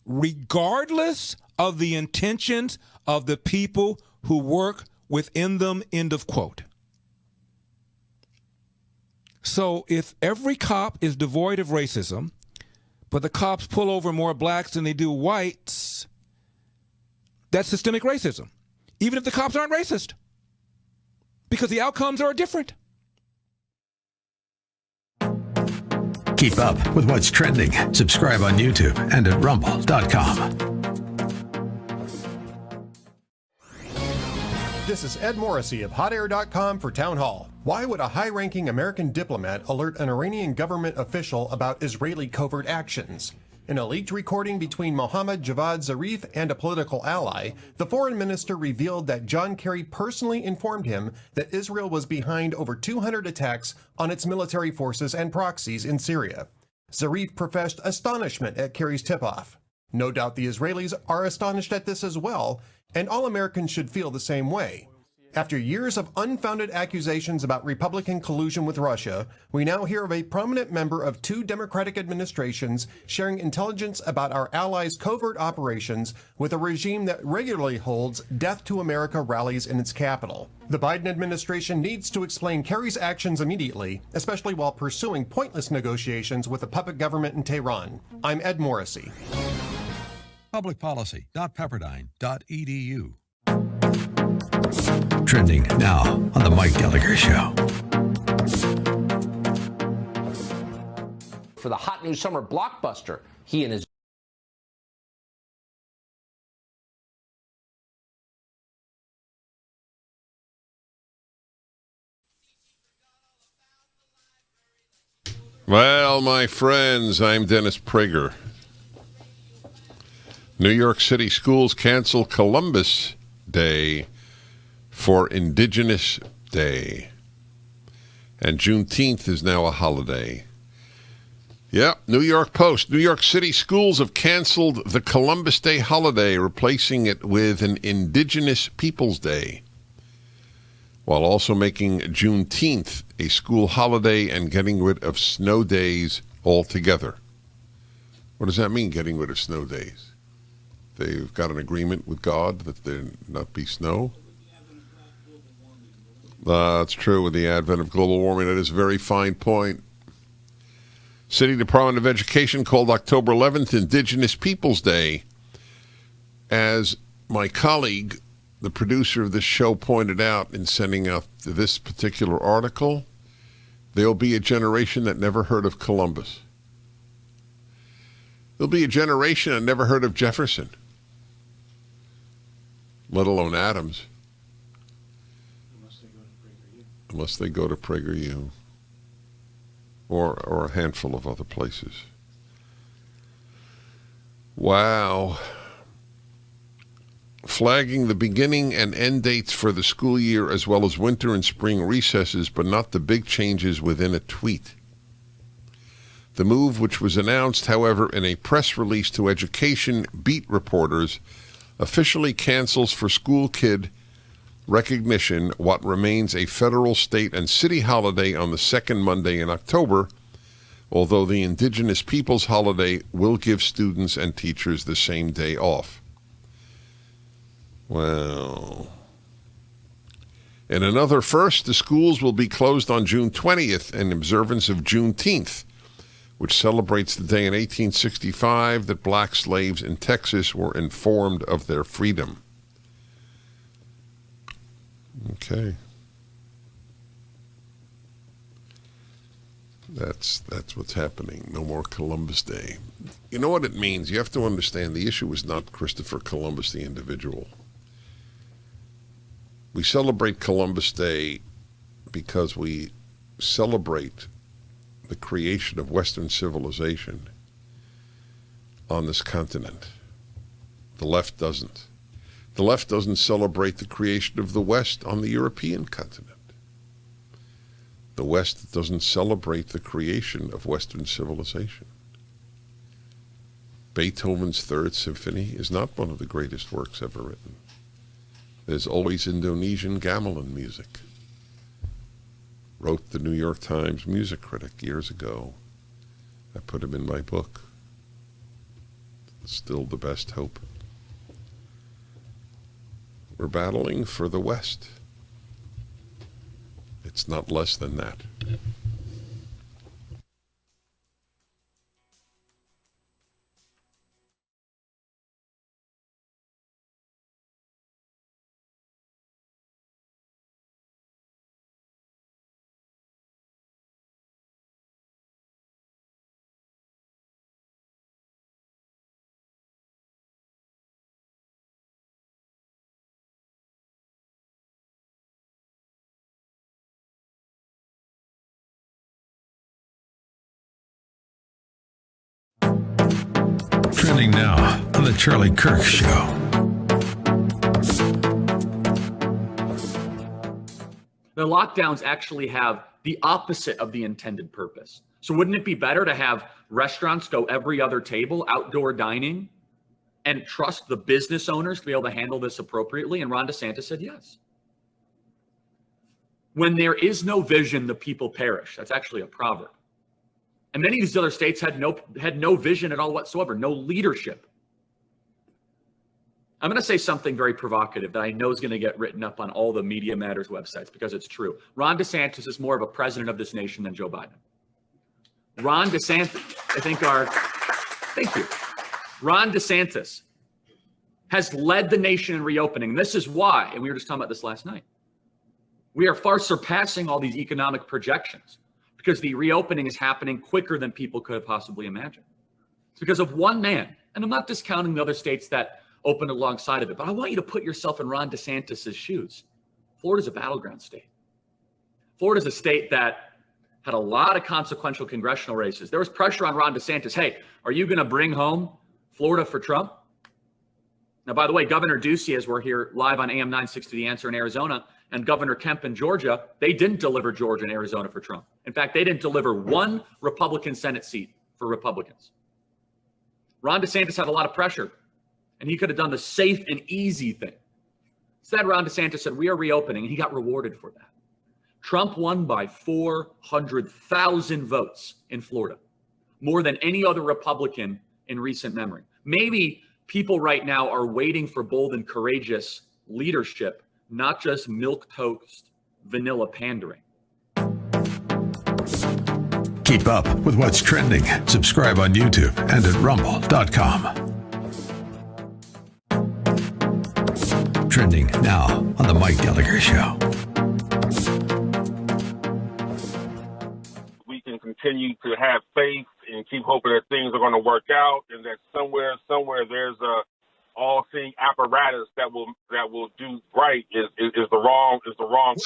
regardless of the intentions of the people who work within them, end of quote. So if every cop is devoid of racism, but the cops pull over more blacks than they do whites, that's systemic racism, even if the cops aren't racist, because the outcomes are different. Keep up with what's trending. Subscribe on YouTube and at rumble.com. This is Ed Morrissey of HotAir.com for Town Hall. Why would a high-ranking American diplomat alert an Iranian government official about Israeli covert actions? In a leaked recording between Mohammad Javad Zarif and a political ally, the foreign minister revealed that John Kerry personally informed him that Israel was behind over 200 attacks on its military forces and proxies in Syria. Zarif professed astonishment at Kerry's tip-off. No doubt the Israelis are astonished at this as well, and all Americans should feel the same way. After years of unfounded accusations about Republican collusion with Russia, we now hear of a prominent member of two Democratic administrations sharing intelligence about our allies' covert operations with a regime that regularly holds Death to America rallies in its capital. The Biden administration needs to explain Kerry's actions immediately, especially while pursuing pointless negotiations with a puppet government in Tehran. I'm Ed Morrissey. Publicpolicy.pepperdine.edu. Trending now on The Mike Gallagher Show. For the hot new summer blockbuster, he and his Well, my friends, I'm Dennis Prager. New York City schools cancel Columbus Day for Indigenous Day. And Juneteenth is now a holiday. Yep, New York Post. New York City schools have canceled the Columbus Day holiday, replacing it with an Indigenous Peoples Day, while also making Juneteenth a school holiday and getting rid of snow days altogether. What does that mean, getting rid of snow days? They've got an agreement with God that there not be snow? That's true with the advent of global warming. That is a very fine point. City Department of Education called October 11th Indigenous Peoples Day. As my colleague, the producer of this show, pointed out in sending out this particular article, there'll be a generation that never heard of Columbus. There'll be a generation that never heard of Jefferson, let alone Adams. Unless they go to PragerU. or a handful of other places. Wow. Flagging the beginning and end dates for the school year as well as winter and spring recesses, but not the big changes within a tweet. The move, which was announced, however, in a press release to education beat reporters, officially cancels for school kid recognition what remains a federal, state, and city holiday on the second Monday in October, although the Indigenous Peoples holiday will give students and teachers the same day off. Well, in another first, the schools will be closed on June 20th in observance of Juneteenth, which celebrates the day in 1865 that black slaves in Texas were informed of their freedom. Okay. That's what's happening. No more Columbus Day. You know what it means? You have to understand the issue is not Christopher Columbus, the individual. We celebrate Columbus Day because we celebrate the creation of Western civilization on this continent. The left doesn't. The left doesn't celebrate the creation of the West on the European continent. The West doesn't celebrate the creation of Western civilization. Beethoven's Third Symphony is not one of the greatest works ever written. There's always Indonesian gamelan music. Wrote the New York Times music critic years ago. I put him in my book. Still the best hope. We're battling for the West. It's not less than that. Trending now on The Charlie Kirk Show. The lockdowns actually have the opposite of the intended purpose. So wouldn't it be better to have restaurants go every other table, outdoor dining, and trust the business owners to be able to handle this appropriately? And Ron DeSantis said yes. When there is no vision, the people perish. That's actually a proverb. And many of these other states had no vision at all whatsoever, no leadership. I'm going to say something very provocative that I know is going to get written up on all the Media Matters websites because it's true. Ron DeSantis is more of a president of this nation than Joe Biden. Ron DeSantis, thank you. Ron DeSantis has led the nation in reopening. This is why, and we were just talking about this last night, we are far surpassing all these economic projections because the reopening is happening quicker than people could have possibly imagined. It's because of one man, and I'm not discounting the other states that opened alongside of it, but I want you to put yourself in Ron DeSantis' shoes. Florida's a battleground state. Florida's a state that had a lot of consequential congressional races. There was pressure on Ron DeSantis. Hey, are you going to bring home Florida for Trump? Now, by the way, Governor Ducey, as we're here live on AM 960 The Answer in Arizona, and Governor Kemp in Georgia, they didn't deliver Georgia and Arizona for Trump. In fact, they didn't deliver one Republican Senate seat for Republicans. Ron DeSantis had a lot of pressure, and he could have done the safe and easy thing. Instead, Ron DeSantis said, we are reopening, and he got rewarded for that. Trump won by 400,000 votes in Florida, more than any other Republican in recent memory. Maybe people right now are waiting for bold and courageous leadership, not just milquetoast vanilla pandering. Keep up with what's trending. Subscribe on YouTube and at rumble.com. Trending now on the Mike Gallagher Show. We can continue to have faith and keep hoping that things are going to work out, and that somewhere there's all-seeing apparatus that will do right is the wrong approach.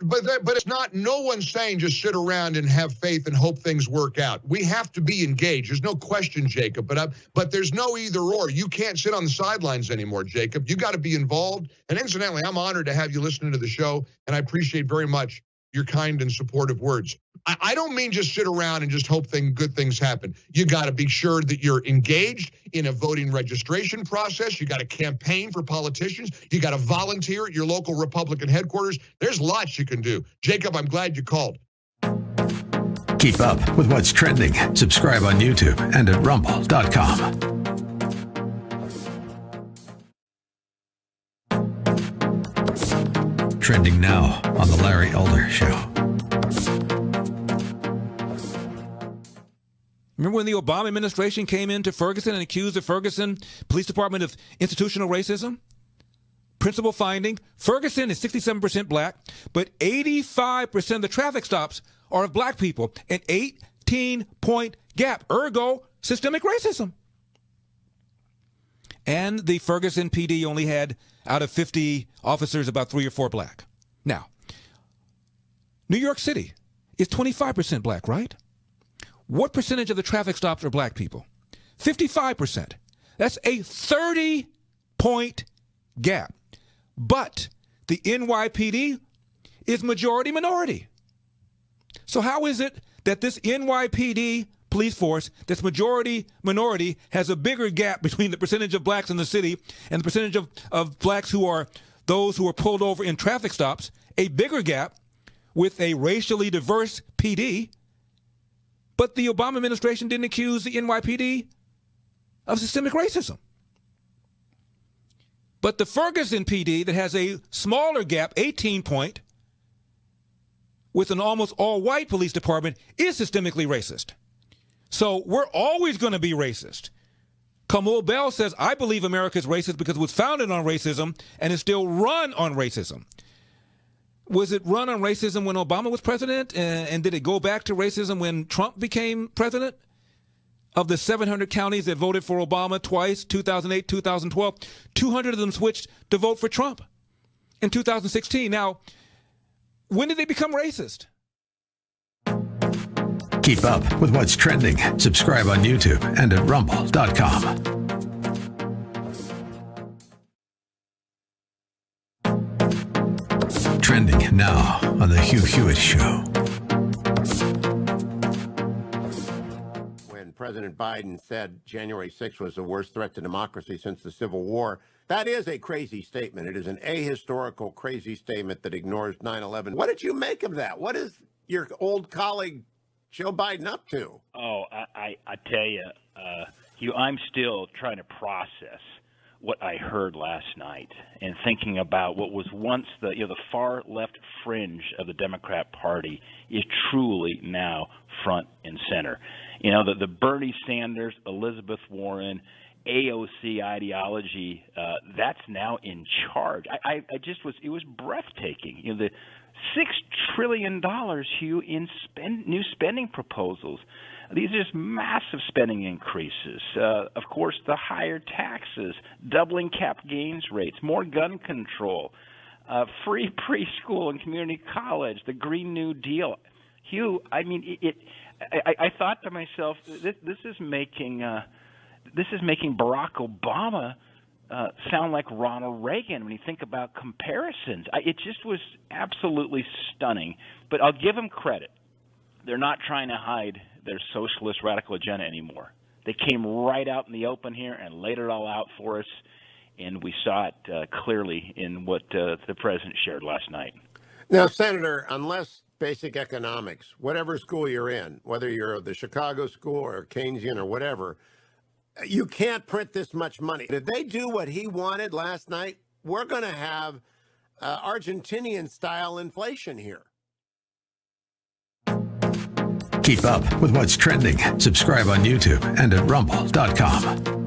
But it's not. No one's saying just sit around and have faith and hope things work out. We have to be engaged. There's no question, Jacob. But there's no either or. You can't sit on the sidelines anymore, Jacob. You got to be involved. And incidentally, I'm honored to have you listening to the show, and I appreciate very much your kind and supportive words. I don't mean just sit around and just hope good things happen. You got to be sure that you're engaged in a voting registration process. You got to campaign for politicians. You got to volunteer at your local Republican headquarters. There's lots you can do. Jacob, I'm glad you called. Keep up with what's trending. Subscribe on YouTube and at rumble.com. Trending now on The Larry Elder Show. Remember when the Obama administration came into Ferguson and accused the Ferguson Police Department of institutional racism? Principal finding, Ferguson is 67% black, but 85% of the traffic stops are of black people, an 18-point gap, ergo systemic racism. And the Ferguson PD only had, out of 50 officers, about 3 or 4 black. Now, New York City is 25% black, right? What percentage of the traffic stops are black people? 55%. That's a 30-point gap. But the NYPD is majority minority. So how is it that this NYPD police force that's majority minority has a bigger gap between the percentage of blacks in the city and the percentage of blacks who are those who are pulled over in traffic stops, a bigger gap with a racially diverse PD? But the Obama administration didn't accuse the NYPD of systemic racism. But the Ferguson PD that has a smaller gap, 18-point, with an almost all-white police department, is systemically racist. So we're always going to be racist. Kamau Bell says, I believe America is racist because it was founded on racism and is still run on racism. Was it run on racism when Obama was president? And did it go back to racism when Trump became president? Of the 700 counties that voted for Obama twice, 2008, 2012, 200 of them switched to vote for Trump in 2016. Now, when did they become racist? Keep up with what's trending. Subscribe on YouTube and at rumble.com. Trending now on The Hugh Hewitt Show. When President Biden said January 6th was the worst threat to democracy since the Civil War, that is a crazy statement. It is an ahistorical, crazy statement that ignores 9/11. What did you make of that? What is your old colleague Joe Biden up to? Oh, I tell you, Hugh, I'm still trying to process what I heard last night and thinking about what was once the far left fringe of the Democrat Party is truly now front and center. The Bernie Sanders, Elizabeth Warren, AOC ideology, that's now in charge. It was breathtaking. The $6 trillion, Hugh, in new spending proposals. These are just massive spending increases. Of course, the higher taxes, doubling cap gains rates, more gun control, free preschool and community college, the Green New Deal. Hugh, I mean, I thought to myself, this is making Barack Obama sound like Ronald Reagan when you think about comparisons. It just was absolutely stunning. But I'll give them credit. They're not trying to hide their socialist radical agenda anymore. They came right out in the open here and laid it all out for us, and we saw it clearly in what the president shared last night. Now, Senator, unless basic economics, whatever school you're in, whether you're the Chicago school or Keynesian or whatever, you can't print this much money. Did they do what he wanted last night? We're going to have Argentinian-style inflation here. Keep up with what's trending. Subscribe on YouTube and at rumble.com.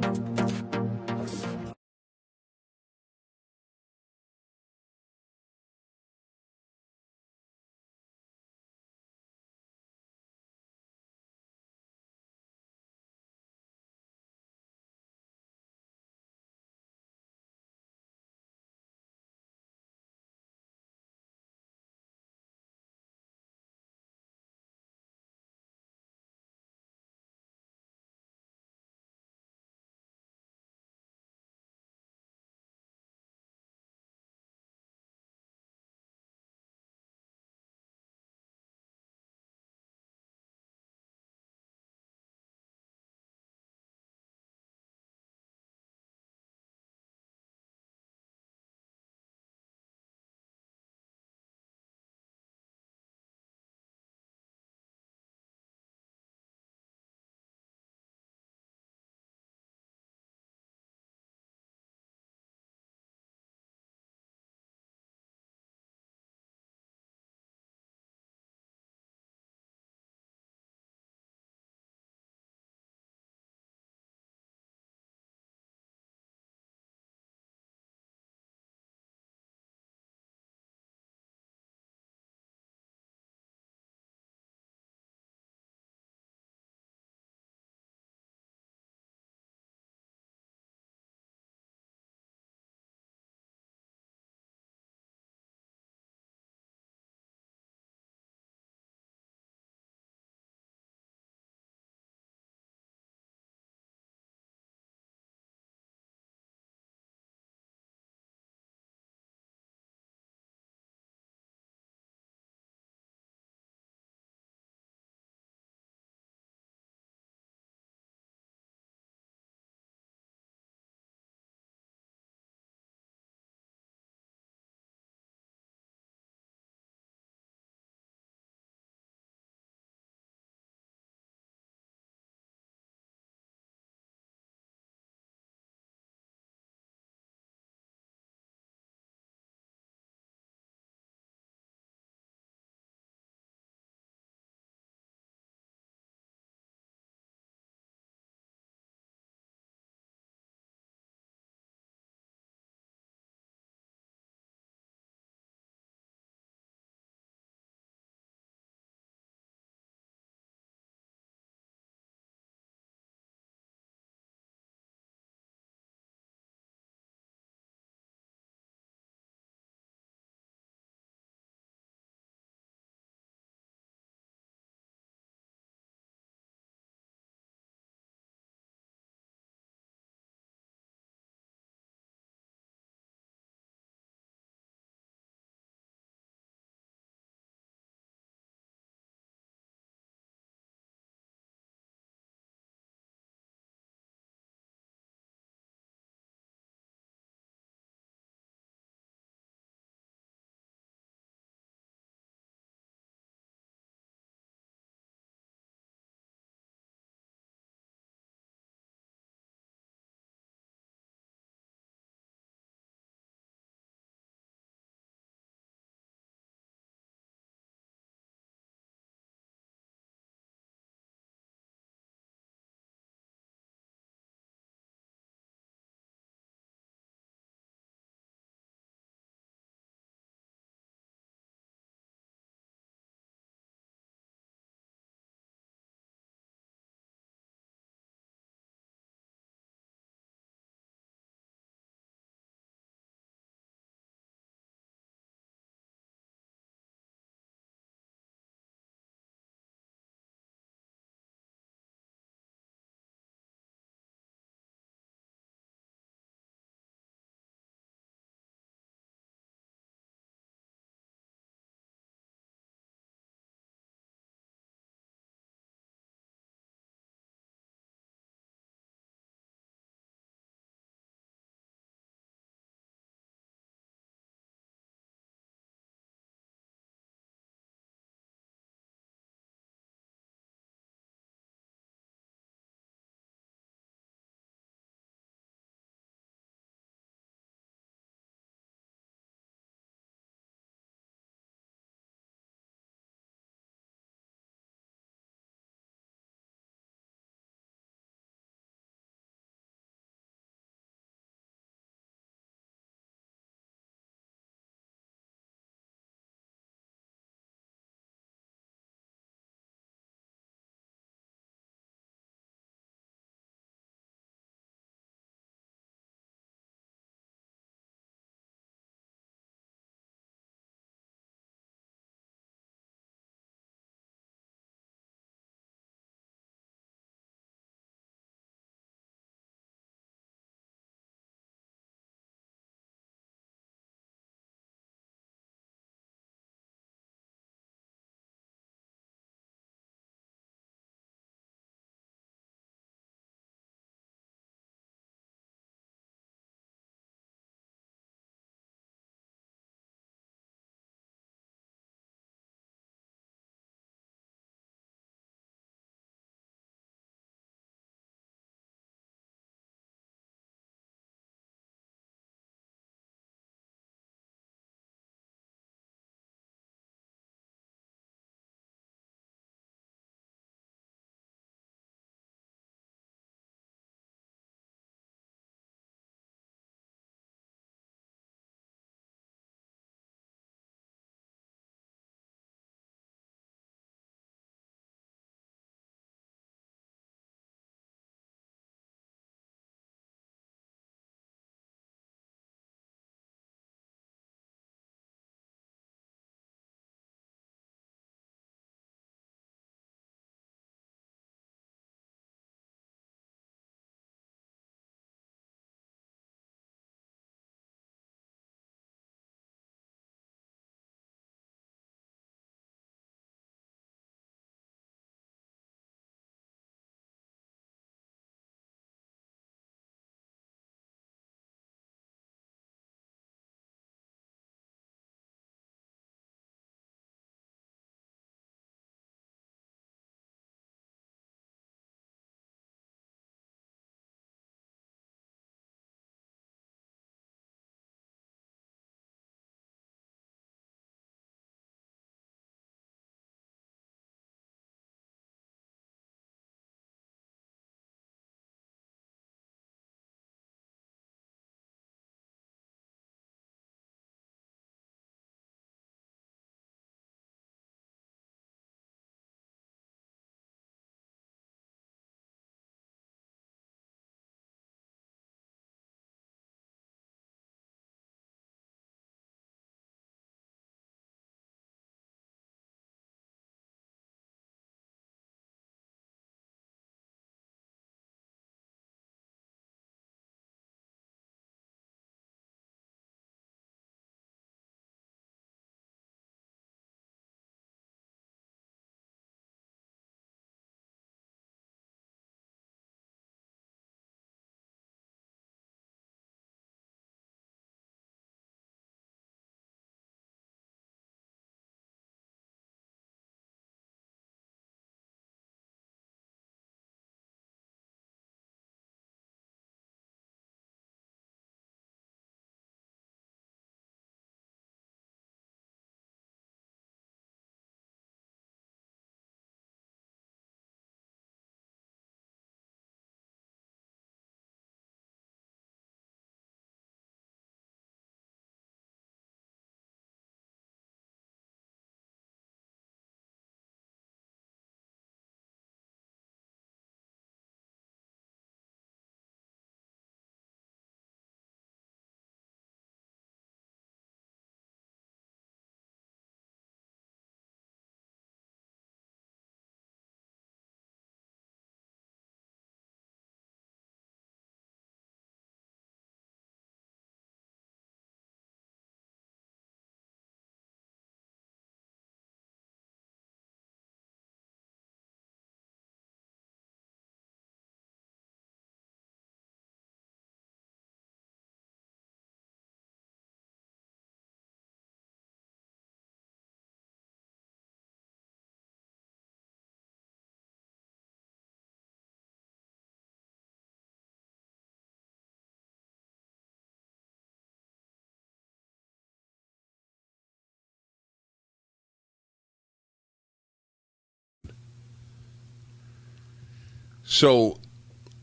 So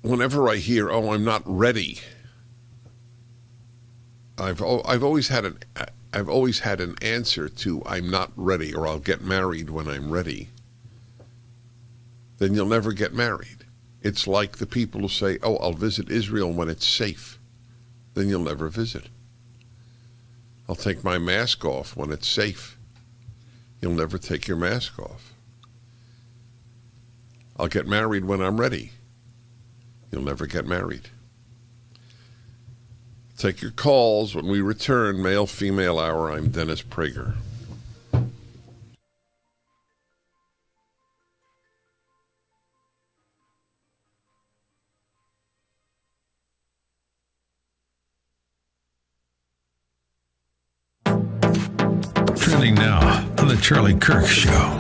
whenever I hear, "Oh, I'm not ready," I've always had an answer to "I'm not ready," or "I'll get married when I'm ready." Then you'll never get married. It's like the people who say, "Oh, I'll visit Israel when it's safe." Then you'll never visit. "I'll take my mask off when it's safe." You'll never take your mask off. "I'll get married when I'm ready." You'll never get married. Take your calls when we return. Male, female hour. I'm Dennis Prager. Trending now on the Charlie Kirk Show.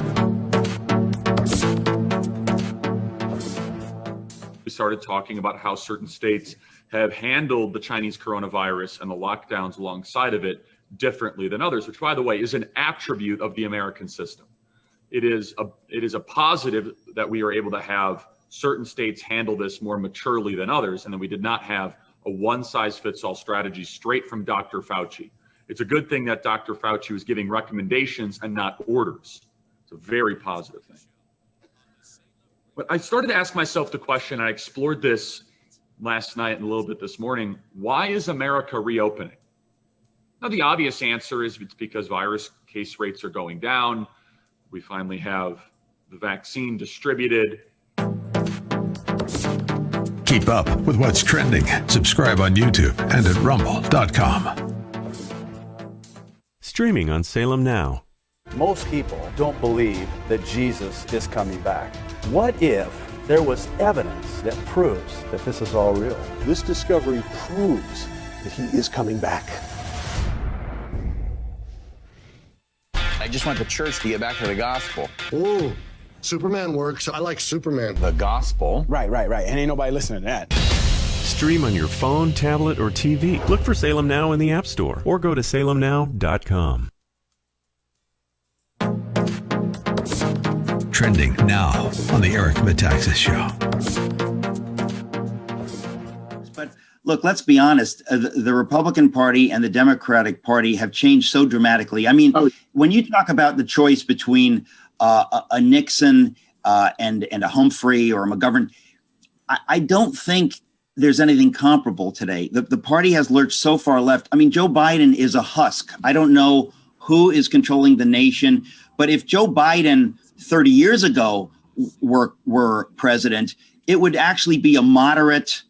We started talking about how certain states have handled the Chinese coronavirus and the lockdowns alongside of it differently than others, which, by the way, is an attribute of the American system. It is a positive that we are able to have certain states handle this more maturely than others, and that we did not have a one-size-fits-all strategy straight from Dr. Fauci. It's a good thing that Dr. Fauci was giving recommendations and not orders. It's a very positive thing. But I started to ask myself the question, I explored this last night and a little bit this morning, why is America reopening? Now, the obvious answer is it's because virus case rates are going down. We finally have the vaccine distributed. Keep up with what's trending. Subscribe on YouTube and at rumble.com. Streaming on Salem Now. Most people don't believe that Jesus is coming back. What if there was evidence that proves that this is all real? This discovery proves that he is coming back. I just want the church to get back to the gospel. Ooh, Superman works. I like Superman. The gospel? Right. And ain't nobody listening to that. Stream on your phone, tablet, or TV. Look for Salem Now in the App Store or go to salemnow.com. Trending now on the Eric Metaxas Show. But look, let's be honest. The Republican Party and the Democratic Party have changed so dramatically. I mean, when you talk about the choice between a Nixon and a Humphrey or a McGovern, I don't think there's anything comparable today. The party has lurched so far left. I mean, Joe Biden is a husk. I don't know who is controlling the nation, but if Joe Biden 30 years ago were president, it would actually be a moderate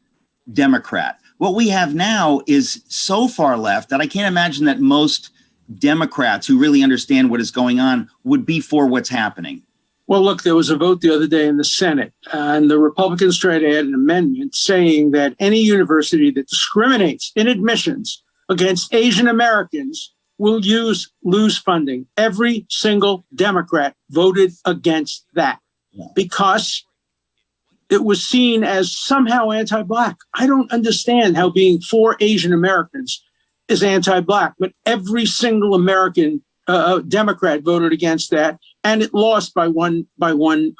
Democrat. What we have now is so far left that I can't imagine that most Democrats who really understand what is going on would be for what's happening. Well, look, there was a vote the other day in the Senate, and the Republicans tried to add an amendment saying that any university that discriminates in admissions against Asian Americans will lose funding. Every single Democrat voted against that because it was seen as somehow anti-Black. I don't understand how being for Asian Americans is anti-Black, but every single American Democrat voted against that, and it lost by one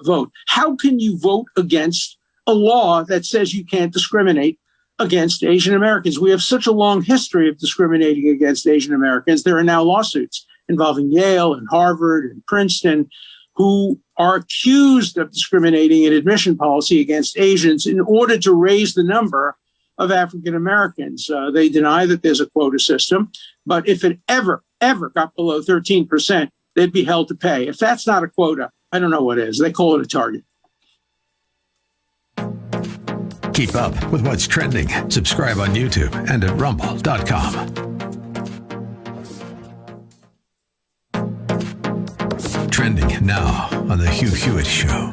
vote. How can you vote against a law that says you can't discriminate against Asian Americans? We have such a long history of discriminating against Asian Americans. There are now lawsuits involving Yale and Harvard and Princeton who are accused of discriminating in admission policy against Asians in order to raise the number of African Americans. They deny that there's a quota system, but if it ever got below 13%, they'd be held to pay. If that's not a quota, I don't know what is. They call it a target. Keep up with what's trending. Subscribe on YouTube and at rumble.com. Trending now on the Hugh Hewitt Show.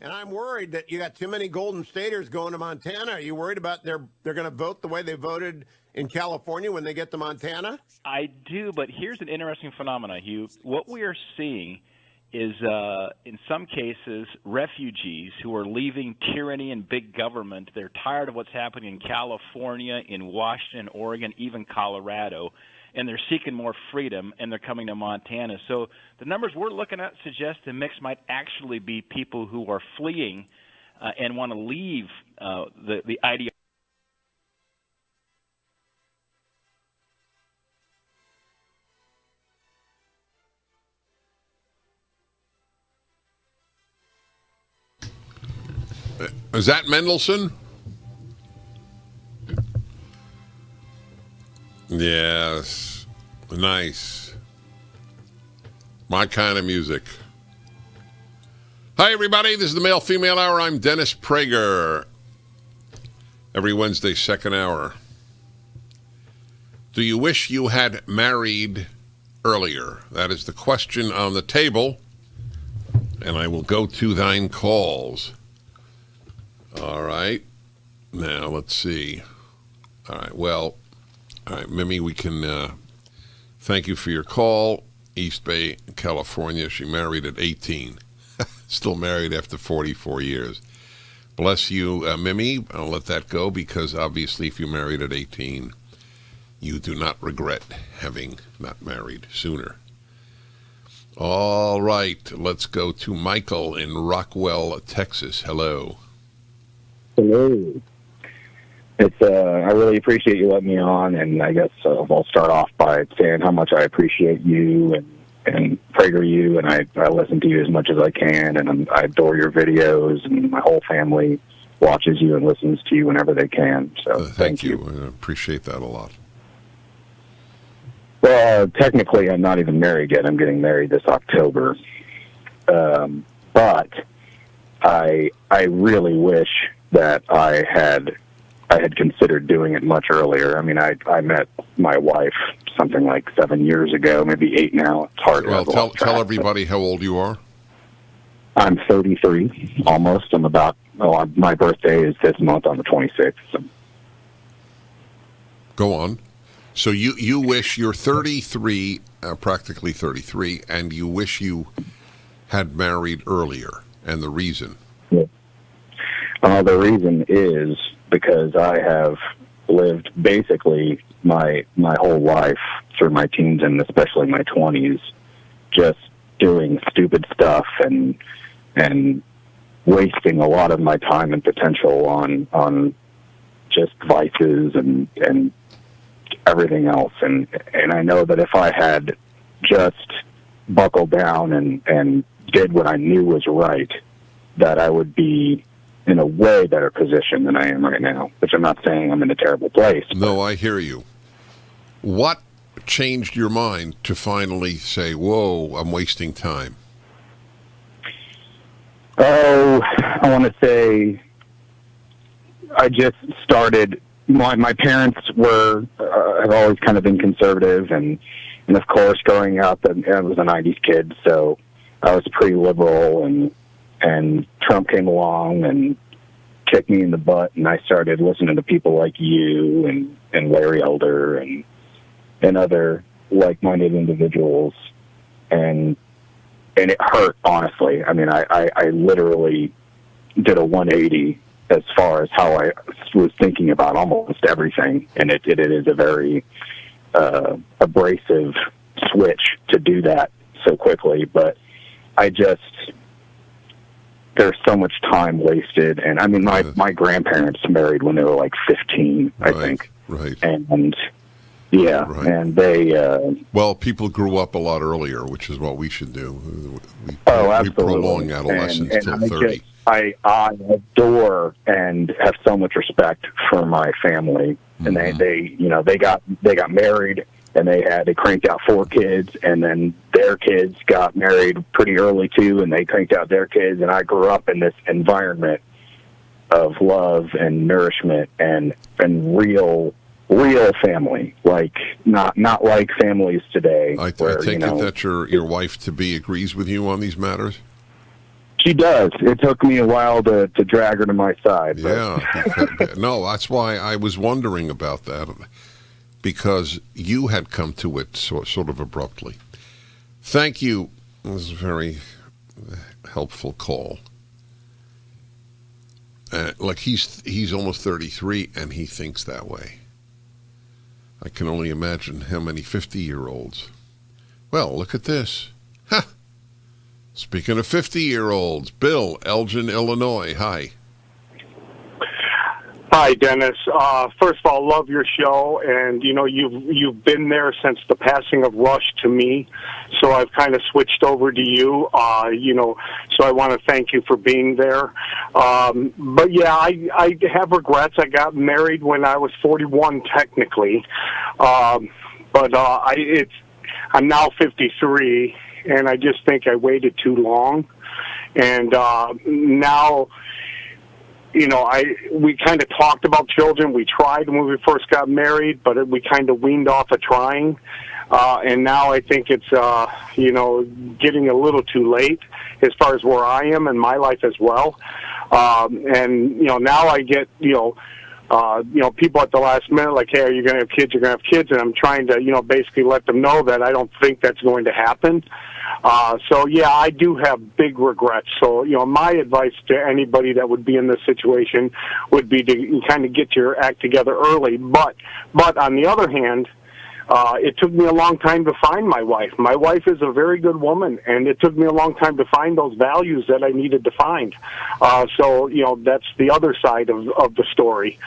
And I'm worried that you got too many Golden Staters going to Montana. Are you worried about they're going to vote the way they voted in California when they get to Montana? I do, but here's an interesting phenomenon, Hugh. What we are seeing is, in some cases, refugees who are leaving tyranny and big government. They're tired of what's happening in California, in Washington, Oregon, even Colorado, and they're seeking more freedom, and they're coming to Montana. So the numbers we're looking at suggest the mix might actually be people who are fleeing and want to leave the ideology. Is that Mendelssohn? Yes. Nice. My kind of music. Hi, everybody. This is the Male-Female Hour. I'm Dennis Prager. Every Wednesday, second hour. Do you wish you had married earlier? That is the question on the table. And I will go to thine calls. All right. Now, let's see. All right. Well, all right, Mimi, we can thank you for your call. East Bay, California. She married at 18. Still married after 44 years. Bless you, Mimi. I'll let that go because obviously if you married at 18, you do not regret having not married sooner. All right. Let's go to Michael in Rockwell, Texas. Hello. Hello. It's I really appreciate you letting me on, and I guess I'll start off by saying how much I appreciate you and Prager you, and I listen to you as much as I can, and I adore your videos, and my whole family watches you and listens to you whenever they can. So thank you. I appreciate that a lot. Well, technically, I'm not even married yet. I'm getting married this October, but I really wish that I had considered doing it much earlier. I mean, I met my wife something like 7 years ago, maybe 8 now. It's hard. Well, tell everybody how old you are. I'm 33, almost. My birthday is this month on the 26th. So. Go on. So you wish you're 33, practically 33, and you wish you had married earlier, and the reason? Yeah. The reason is because I have lived basically my whole life through my teens and especially my 20s just doing stupid stuff and wasting a lot of my time and potential on just vices and everything else. And I know that if I had just buckled down and did what I knew was right, that I would be in a way better position than I am right now, which I'm not saying I'm in a terrible place. No, I hear you. What changed your mind to finally say, whoa, I'm wasting time? Oh, I want to say I just started. My parents have always kind of been conservative, and of course, growing up, I was a 90s kid, so I was pretty liberal, and Trump came along and kicked me in the butt, and I started listening to people like you and Larry Elder and other like-minded individuals, and it hurt, honestly. I mean, I literally did a 180 as far as how I was thinking about almost everything, and it is a very abrasive switch to do that so quickly, but there's so much time wasted. And I mean, my grandparents married when they were like 15, I think. Right. And yeah, right. And they... well, people grew up a lot earlier, which is what we should do. We prolong adolescence till 30. I adore and have so much respect for my family. And they got married, and they cranked out 4 kids, and then their kids got married pretty early too, and they cranked out their kids, and I grew up in this environment of love and nourishment and real family, like not like families today. I take it that your wife-to-be agrees with you on these matters? She does. It took me a while to drag her to my side. Yeah. No, that's why I was wondering about that, because you had come to it sort of abruptly. Thank you. It was a very helpful call. Like he's almost 33 and he thinks that way. I can only imagine how many 50-year-olds. Well, look at this. Ha! Speaking of 50-year-olds, Bill, Elgin, Illinois. Hi. Hi, Dennis. First of all, love your show, and you've been there since the passing of Rush to me, so I've kind of switched over to you. So I want to thank you for being there. But yeah, I have regrets. I got married when I was 41, technically, but I'm now 53, and I just think I waited too long, and now. We kind of talked about children. We tried when we first got married, but we kind of weaned off of trying. And now I think it's, getting a little too late as far as where I am in my life as well. Now I get, people at the last minute like, hey, are you going to have kids? You're going to have kids. And I'm trying to, basically let them know that I don't think that's going to happen. So yeah, I do have big regrets. So, my advice to anybody that would be in this situation would be to kind of get your act together early. But on the other hand, it took me a long time to find my wife. My wife is a very good woman, and it took me a long time to find those values that I needed to find. So, that's the other side of the story.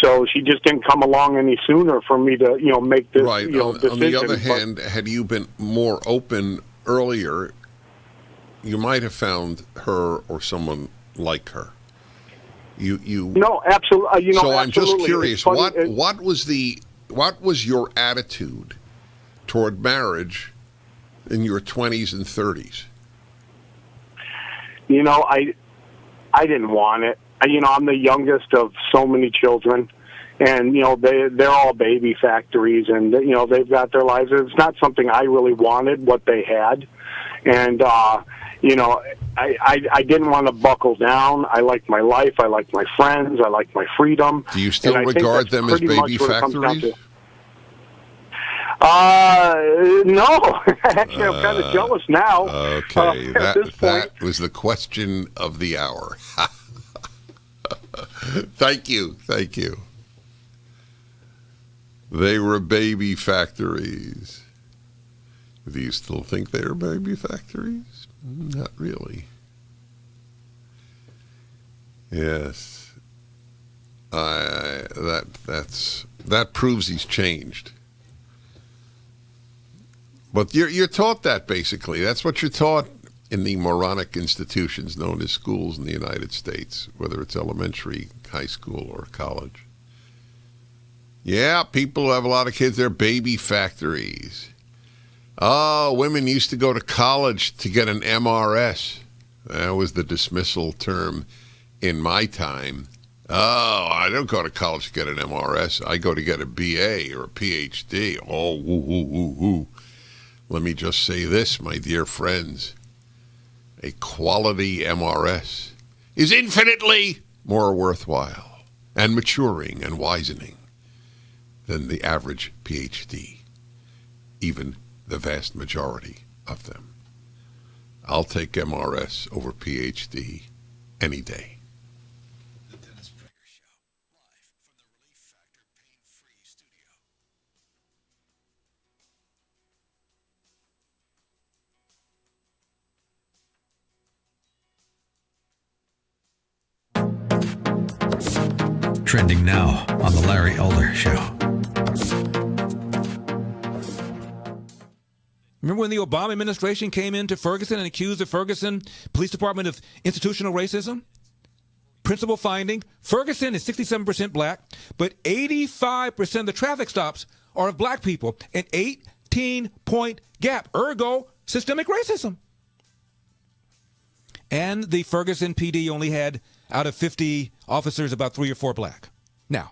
So she just didn't come along any sooner for me to, make this, right. decision. On the other hand, had you been more open earlier, you might have found her or someone like her. No, absolutely. So I'm absolutely. just curious, what was your attitude toward marriage in your 20s and 30s? I didn't want it. I'm the youngest of so many children, and they're all baby factories, and they've got their lives. It's not something I really wanted what they had, and I didn't want to buckle down. I like my life. I like my friends. I like my freedom. Do you still regard them as baby factories? No. Actually, I'm kind of jealous now. Okay, that was the question of the hour. Thank you. They were baby factories. Do you still think they are baby factories? Not really. Yes. That proves he's changed. But you're taught that, basically. That's what you're taught in the moronic institutions known as schools in the United States, whether it's elementary, high school, or college. Yeah, people who have a lot of kids, they're baby factories. Oh, women used to go to college to get an MRS. That was the dismissal term in my time. Oh, I don't go to college to get an MRS. I go to get a BA or a PhD. Oh, woo, woo, woo, woo. Let me just say this, my dear friends. A quality MRS is infinitely more worthwhile and maturing and wisening than the average PhD, even the vast majority of them. I'll take MRS over PhD any day. The Dennis Prager Show, live from the Relief Factor Pain-Free Studio. Trending now on The Larry Elder Show. Remember when the Obama administration came into Ferguson and accused the Ferguson Police Department of institutional racism? Principal finding, Ferguson is 67% black, but 85% of the traffic stops are of black people, an 18-point gap, ergo systemic racism. And the Ferguson PD only had, out of 50 officers, about 3 or 4 black. Now,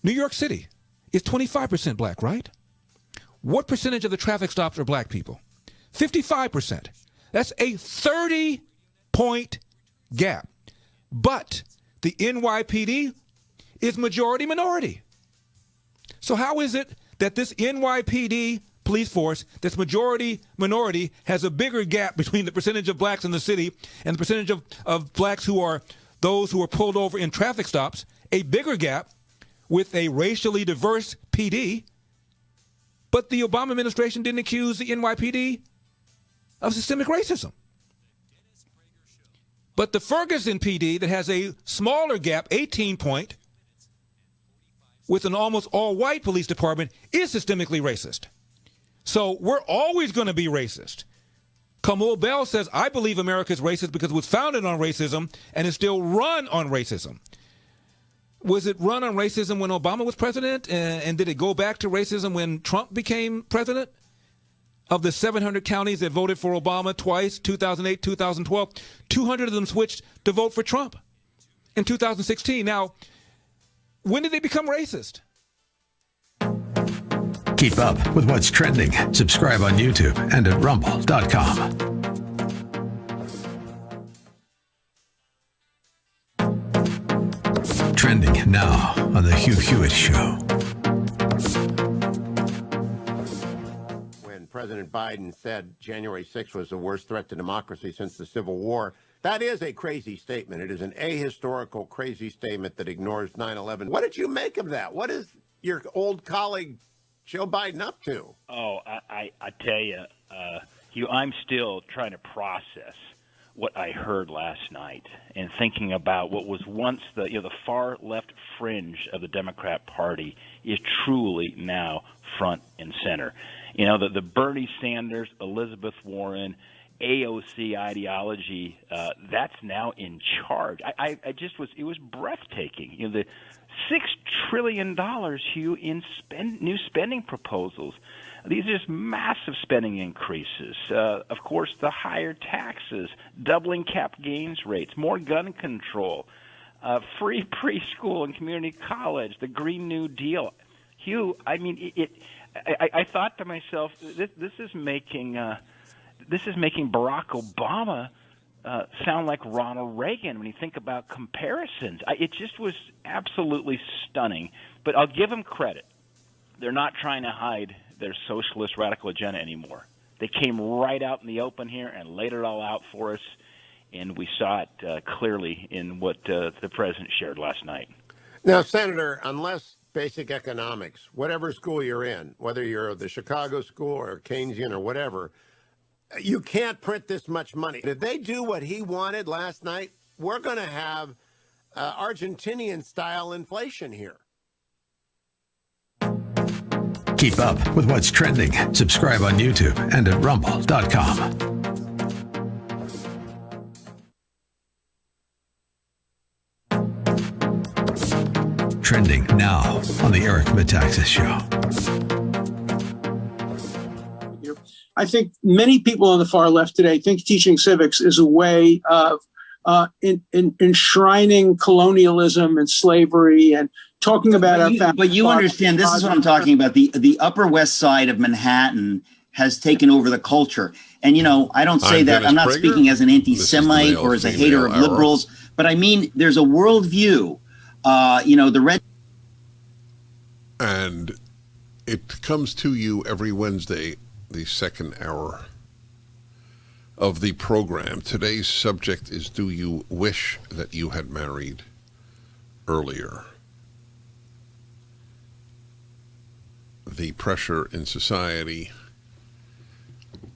New York City is 25% black, right? What percentage of the traffic stops are black people? 55%. That's a 30-point gap. But the NYPD is majority minority. So how is it that this NYPD police force that's majority minority has a bigger gap between the percentage of blacks in the city and the percentage of blacks who are those who are pulled over in traffic stops, a bigger gap, with a racially diverse PD, but the Obama administration didn't accuse the NYPD of systemic racism. But the Ferguson PD that has a smaller gap, 18-point, with an almost all-white police department is systemically racist. So we're always going to be racist. Kamau Bell says, I believe America is racist because it was founded on racism and is still run on racism. Was it run on racism when Obama was president? And did it go back to racism when Trump became president? Of the 700 counties that voted for Obama twice, 2008, 2012, 200 of them switched to vote for Trump in 2016. Now, when did they become racist? Keep up with what's trending. Subscribe on YouTube and at rumble.com. Trending now on The Hugh Hewitt Show. When President Biden said January 6th was the worst threat to democracy since the Civil War, that is a crazy statement. It is an ahistorical, crazy statement that ignores 9/11. What did you make of that? What is your old colleague Joe Biden up to? Oh, I tell you, Hugh, I'm still trying to process what I heard last night and thinking about what was once the far left fringe of the Democrat Party is truly now front and center. You know, the Bernie Sanders, Elizabeth Warren, AOC ideology, that's now in charge. It was breathtaking. You know, the $6 trillion, Hugh, in new spending proposals. These are just massive spending increases. Of course, the higher taxes, doubling cap gains rates, more gun control, free preschool and community college, the Green New Deal. Hugh, I mean, I thought to myself, this is making Barack Obama sound like Ronald Reagan when you think about comparisons. It just was absolutely stunning. But I'll give them credit. They're not trying to hide their socialist radical agenda anymore. They came right out in the open here and laid it all out for us, and we saw it clearly in what the president shared last night. Now, Senator, unless basic economics, whatever school you're in, whether you're the Chicago school or Keynesian or whatever, you can't print this much money. If they do what he wanted last night, we're going to have Argentinian-style inflation here. Keep up with what's trending. Subscribe on YouTube and at rumble.com. Trending now on the Eric Metaxas Show. I think many people on the far left today think teaching civics is a way of enshrining colonialism and slavery and talking about our family. But you understand, this is what I'm talking about. The Upper West Side of Manhattan has taken over the culture. And, you know, I don't say that. I'm not speaking as an anti-Semite or as a hater of liberals, but I mean, there's a worldview. The red. And it comes to you every Wednesday, the second hour of the program. Today's subject is, do you wish that you had married earlier? The pressure in society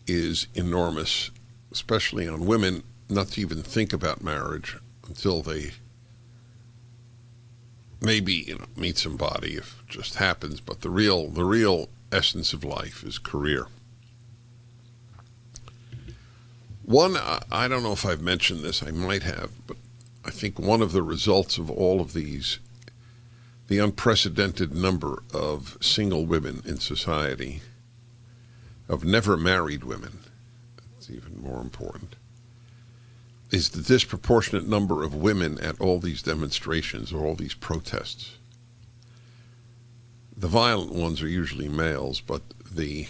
is enormous, especially on women, not to even think about marriage until they maybe meet somebody, if it just happens. But the real essence of life is career. One, I don't know if I've mentioned this, I might have, but I think one of the results of all of these, the unprecedented number of single women in society, of never married women, it's even more important, is the disproportionate number of women at all these demonstrations or all these protests. The violent ones are usually males, but the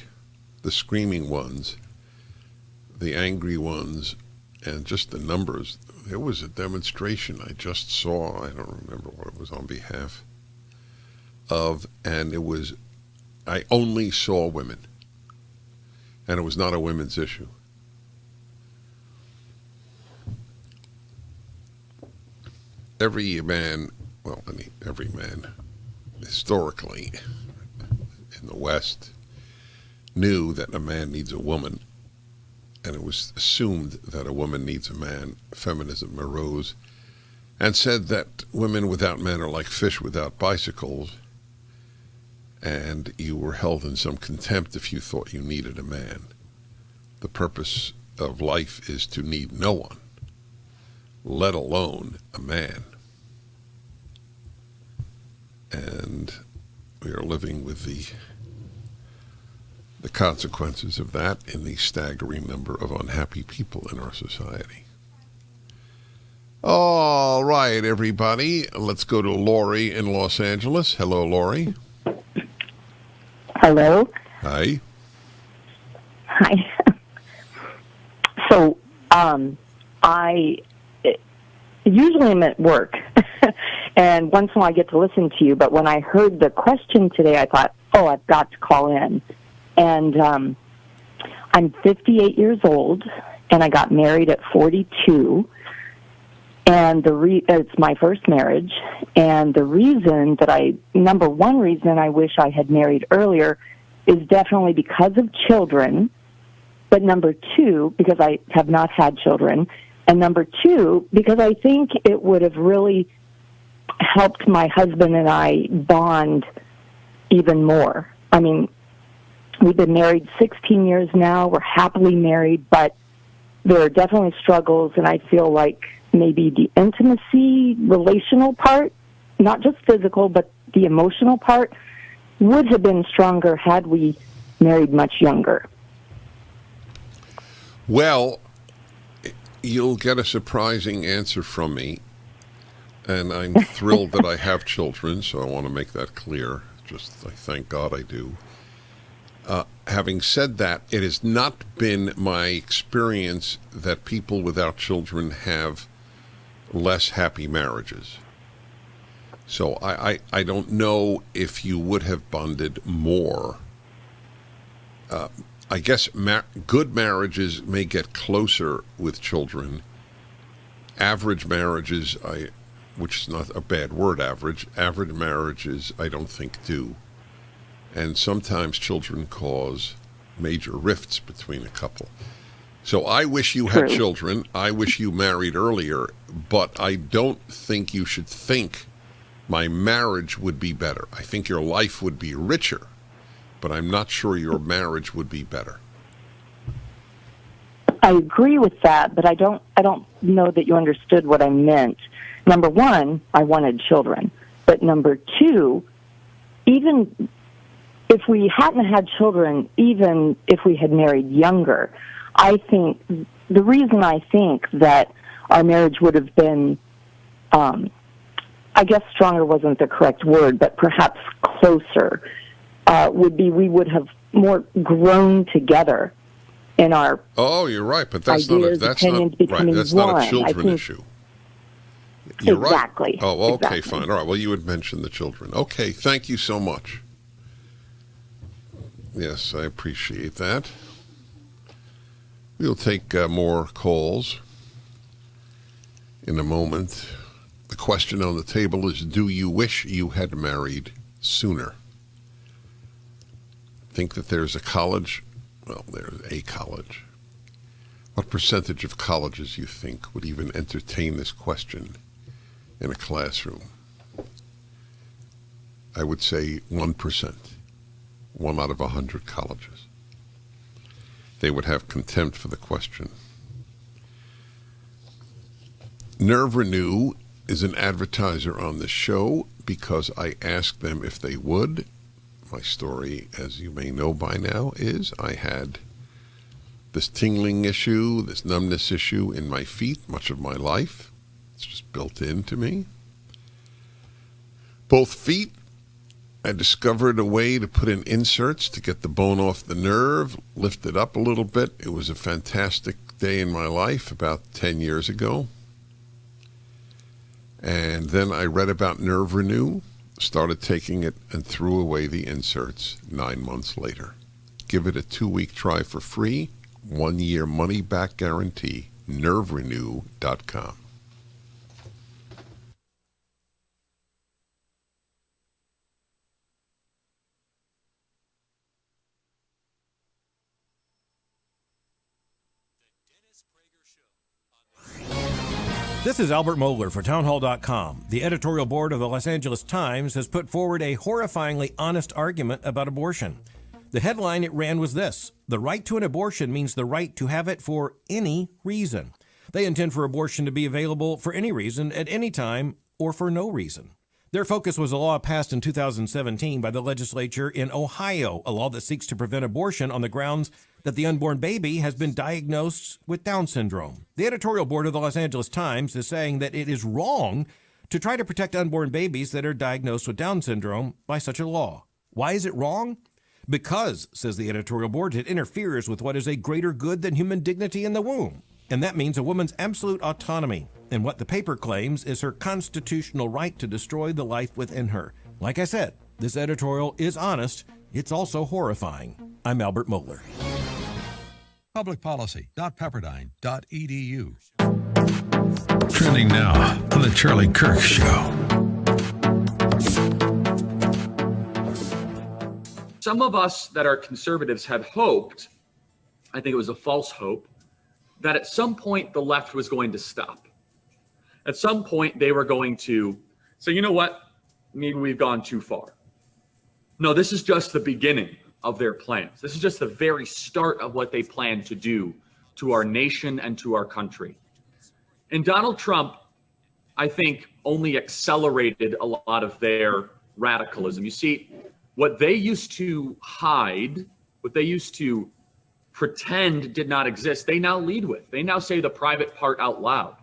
screaming ones, the angry ones, and just the numbers. There was a demonstration I just saw, I don't remember what it was on behalf of, and I only saw women, and it was not a women's issue. Every man, historically in the West knew that a man needs a woman, and it was assumed that a woman needs a man. Feminism arose and said that women without men are like fish without bicycles, and you were held in some contempt if you thought you needed a man. The purpose of life is to need no one, let alone a man. And we are living with the consequences of that in the staggering number of unhappy people in our society. All right, everybody, let's go to Lori in Los Angeles. Hello, Lori. Hello. Hi. Hi. So, I usually am at work, and once in a while I get to listen to you, but when I heard the question today, I thought, oh, I've got to call in. And I'm 58 years old, and I got married at 42. And it's my first marriage, and the reason that number one reason I wish I had married earlier is definitely because of children, but number two, because I have not had children, and number two, because I think it would have really helped my husband and I bond even more. I mean, we've been married 16 years now, we're happily married, but there are definitely struggles, and I feel like maybe the intimacy, relational part, not just physical, but the emotional part, would have been stronger had we married much younger. Well, you'll get a surprising answer from me, and I'm thrilled that I have children, so I want to make that clear. I thank God I do. Having said that, it has not been my experience that people without children have less happy marriages. So I don't know if you would have bonded more. I guess good marriages may get closer with children. Average marriages, which is not a bad word, average marriages I don't think do. And sometimes children cause major rifts between a couple. So I wish you had children. I wish you married earlier, but I don't think you should think my marriage would be better. I think your life would be richer, but I'm not sure your marriage would be better. I agree with that, but I don't know that you understood what I meant. Number one, I wanted children. But number two, even if we hadn't had children, even if we had married younger, I think the reason I think that our marriage would have been, I guess stronger wasn't the correct word, but perhaps closer, would be we would have more grown together in our you're right, but that's ideas, not a children issue. You're exactly. Right. Oh, okay, exactly. Fine. All right. Well, you had mentioned the children. Okay, thank you so much. Yes, I appreciate that. We'll take more calls in a moment. The question on the table is, do you wish you had married sooner? Think that there's a college? Well, there's a college. What percentage of colleges you think would even entertain this question in a classroom? I would say 1%. 1 out of 100 colleges. They would have contempt for the question. Nerve Renew is an advertiser on this show because I asked them if they would. My story, as you may know by now, is I had this tingling issue, this numbness issue in my feet much of my life. It's just built into me. Both feet, I discovered a way to put in inserts to get the bone off the nerve, lift it up a little bit. It was a fantastic day in my life about 10 years ago. And then I read about Nerve Renew, started taking it, and threw away the inserts 9 months later. Give it a 2-week try for free, 1-year money-back guarantee, nerverenew.com. This is Albert Mohler for Townhall.com. The editorial board of the Los Angeles Times has put forward a horrifyingly honest argument about abortion. The headline it ran was this: "The right to an abortion means the right to have it for any reason." They intend for abortion to be available for any reason, at any time, or for no reason. Their focus was a law passed in 2017 by the legislature in Ohio, a law that seeks to prevent abortion on the grounds that the unborn baby has been diagnosed with Down syndrome. The editorial board of the Los Angeles Times is saying that it is wrong to try to protect unborn babies that are diagnosed with Down syndrome by such a law. Why is it wrong? Because, says the editorial board, it interferes with what is a greater good than human dignity in the womb. And that means a woman's absolute autonomy, and what the paper claims is her constitutional right to destroy the life within her. Like I said, this editorial is honest. It's also horrifying. I'm Albert Mohler. Publicpolicy.pepperdine.edu. Trending now on the Charlie Kirk Show. Some of us that are conservatives had hoped, I think it was a false hope, that at some point the left was going to stop. At some point they were going to say, you know what, maybe we've gone too far. No, this is just the beginning of their plans. This is just the very start of what they plan to do to our nation and to our country. And Donald Trump, I think, only accelerated a lot of their radicalism. You see, what they used to hide, what they used to pretend did not exist, they now lead with. They now say the private part out loud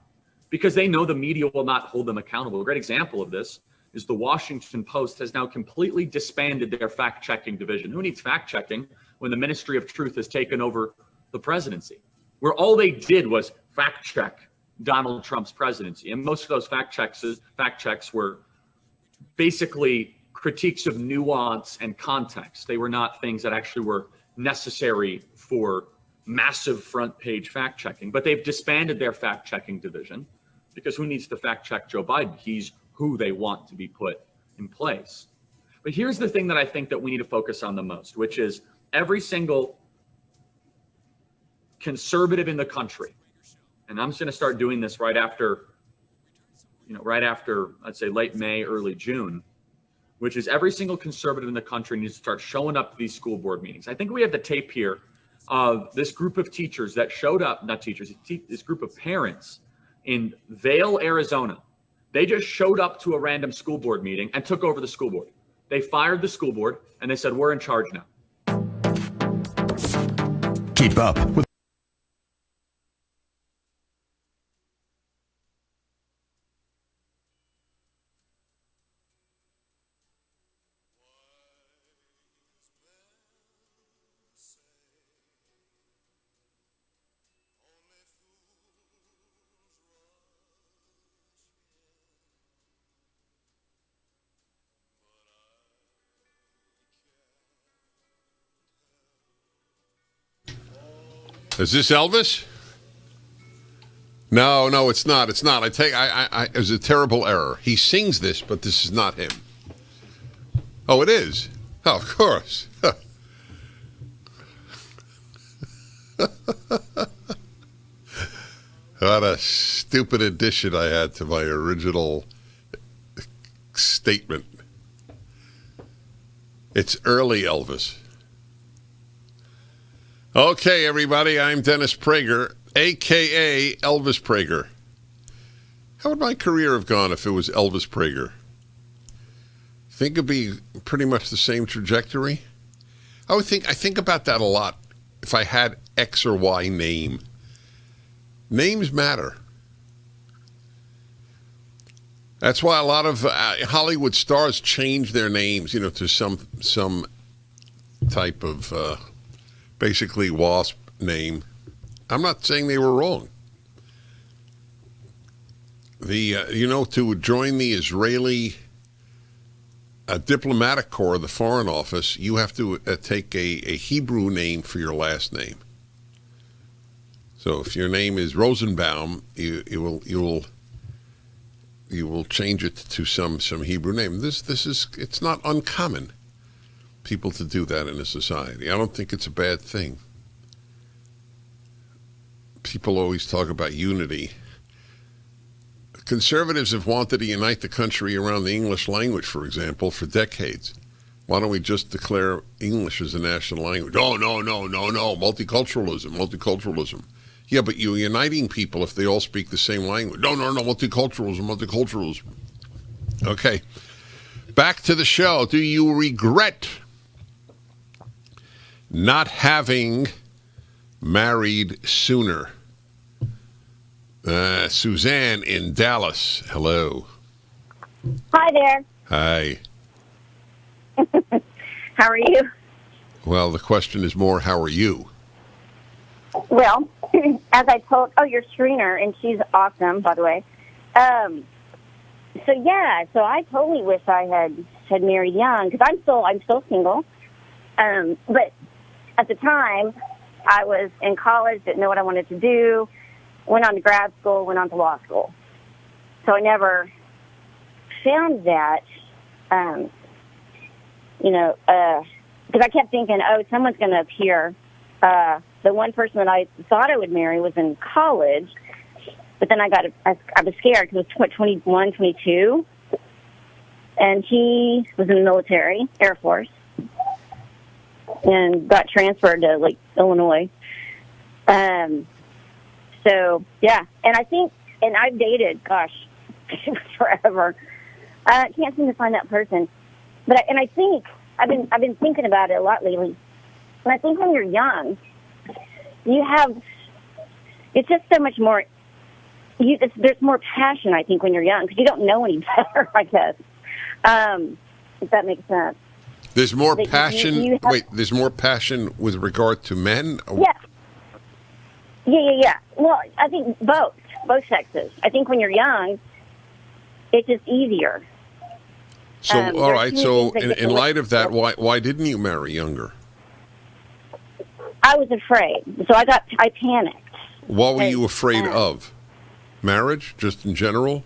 because they know the media will not hold them accountable. A great example of this is the Washington Post has now completely disbanded their fact-checking division. Who needs fact-checking when the Ministry of Truth has taken over the presidency, where all they did was fact-check Donald Trump's presidency? And most of those fact checks were basically critiques of nuance and context. They were not things that actually were necessary for massive front page fact checking, but they've disbanded their fact checking division because who needs to fact check Joe Biden? He's who they want to be put in place. But here's the thing that I think that we need to focus on the most, which is every single conservative in the country, and I'm just going to start doing this right after, I'd say late May, early June, which is every single conservative in the country needs to start showing up to these school board meetings. I think we have the tape here of this group of teachers that showed up, not teachers, this group of parents in Vail, Arizona. They just showed up to a random school board meeting and took over the school board. They fired the school board and they said, we're in charge now. Keep up with Is this Elvis? No, it's not. It's not. It was a terrible error. He sings this, but this is not him. Oh, it is? Oh, of course. What a stupid addition I had to my original statement. It's early Elvis. Okay, everybody, I'm Dennis Prager, a.k.a. Elvis Prager. How would my career have gone if it was Elvis Prager? Think it'd be pretty much the same trajectory? I think about that a lot if I had X or Y name. Names matter. That's why a lot of Hollywood stars change their names, to some type of... basically WASP name. I'm not saying they were wrong. To join the Israeli diplomatic corps, the Foreign Office, you have to take a Hebrew name for your last name. So if your name is Rosenbaum, you will change it to some Hebrew name. It's not uncommon people to do that in a society. I don't think it's a bad thing. people always talk about unity. Conservatives have wanted to unite the country around the English language, for example, for decades. Why don't we just declare English as a national language? Oh, no. Multiculturalism. Yeah, but you're uniting people if they all speak the same language. No, multiculturalism. Okay. Back to the show. Do you regret not having married sooner? Suzanne in Dallas. Hello. Hi there. Hi. How are you? Well, the question is more, how are you? Well, as I told, you're Shreener, and she's awesome, by the way. So I totally wish I had married young, because I'm still single. But at the time, I was in college, didn't know what I wanted to do, went on to grad school, went on to law school. So I never found that, because I kept thinking, someone's going to appear. The one person that I thought I would marry was in college, but then I was scared because I was 21, 22, and he was in the military, Air Force, and got transferred to, Illinois. And I think, and I've dated, forever. I can't seem to find that person. But I think, I've been thinking about it a lot lately. And I think when you're young, it's just so much more, there's more passion, I think, when you're young, because you don't know any better, I guess. If that makes sense. There's more passion. There's more passion with regard to men? Yeah. Well, I think both sexes. I think when you're young, it's just easier. So, all right. So, in light of that, why didn't you marry younger? I was afraid. So I panicked. What were you afraid of? Marriage, just in general?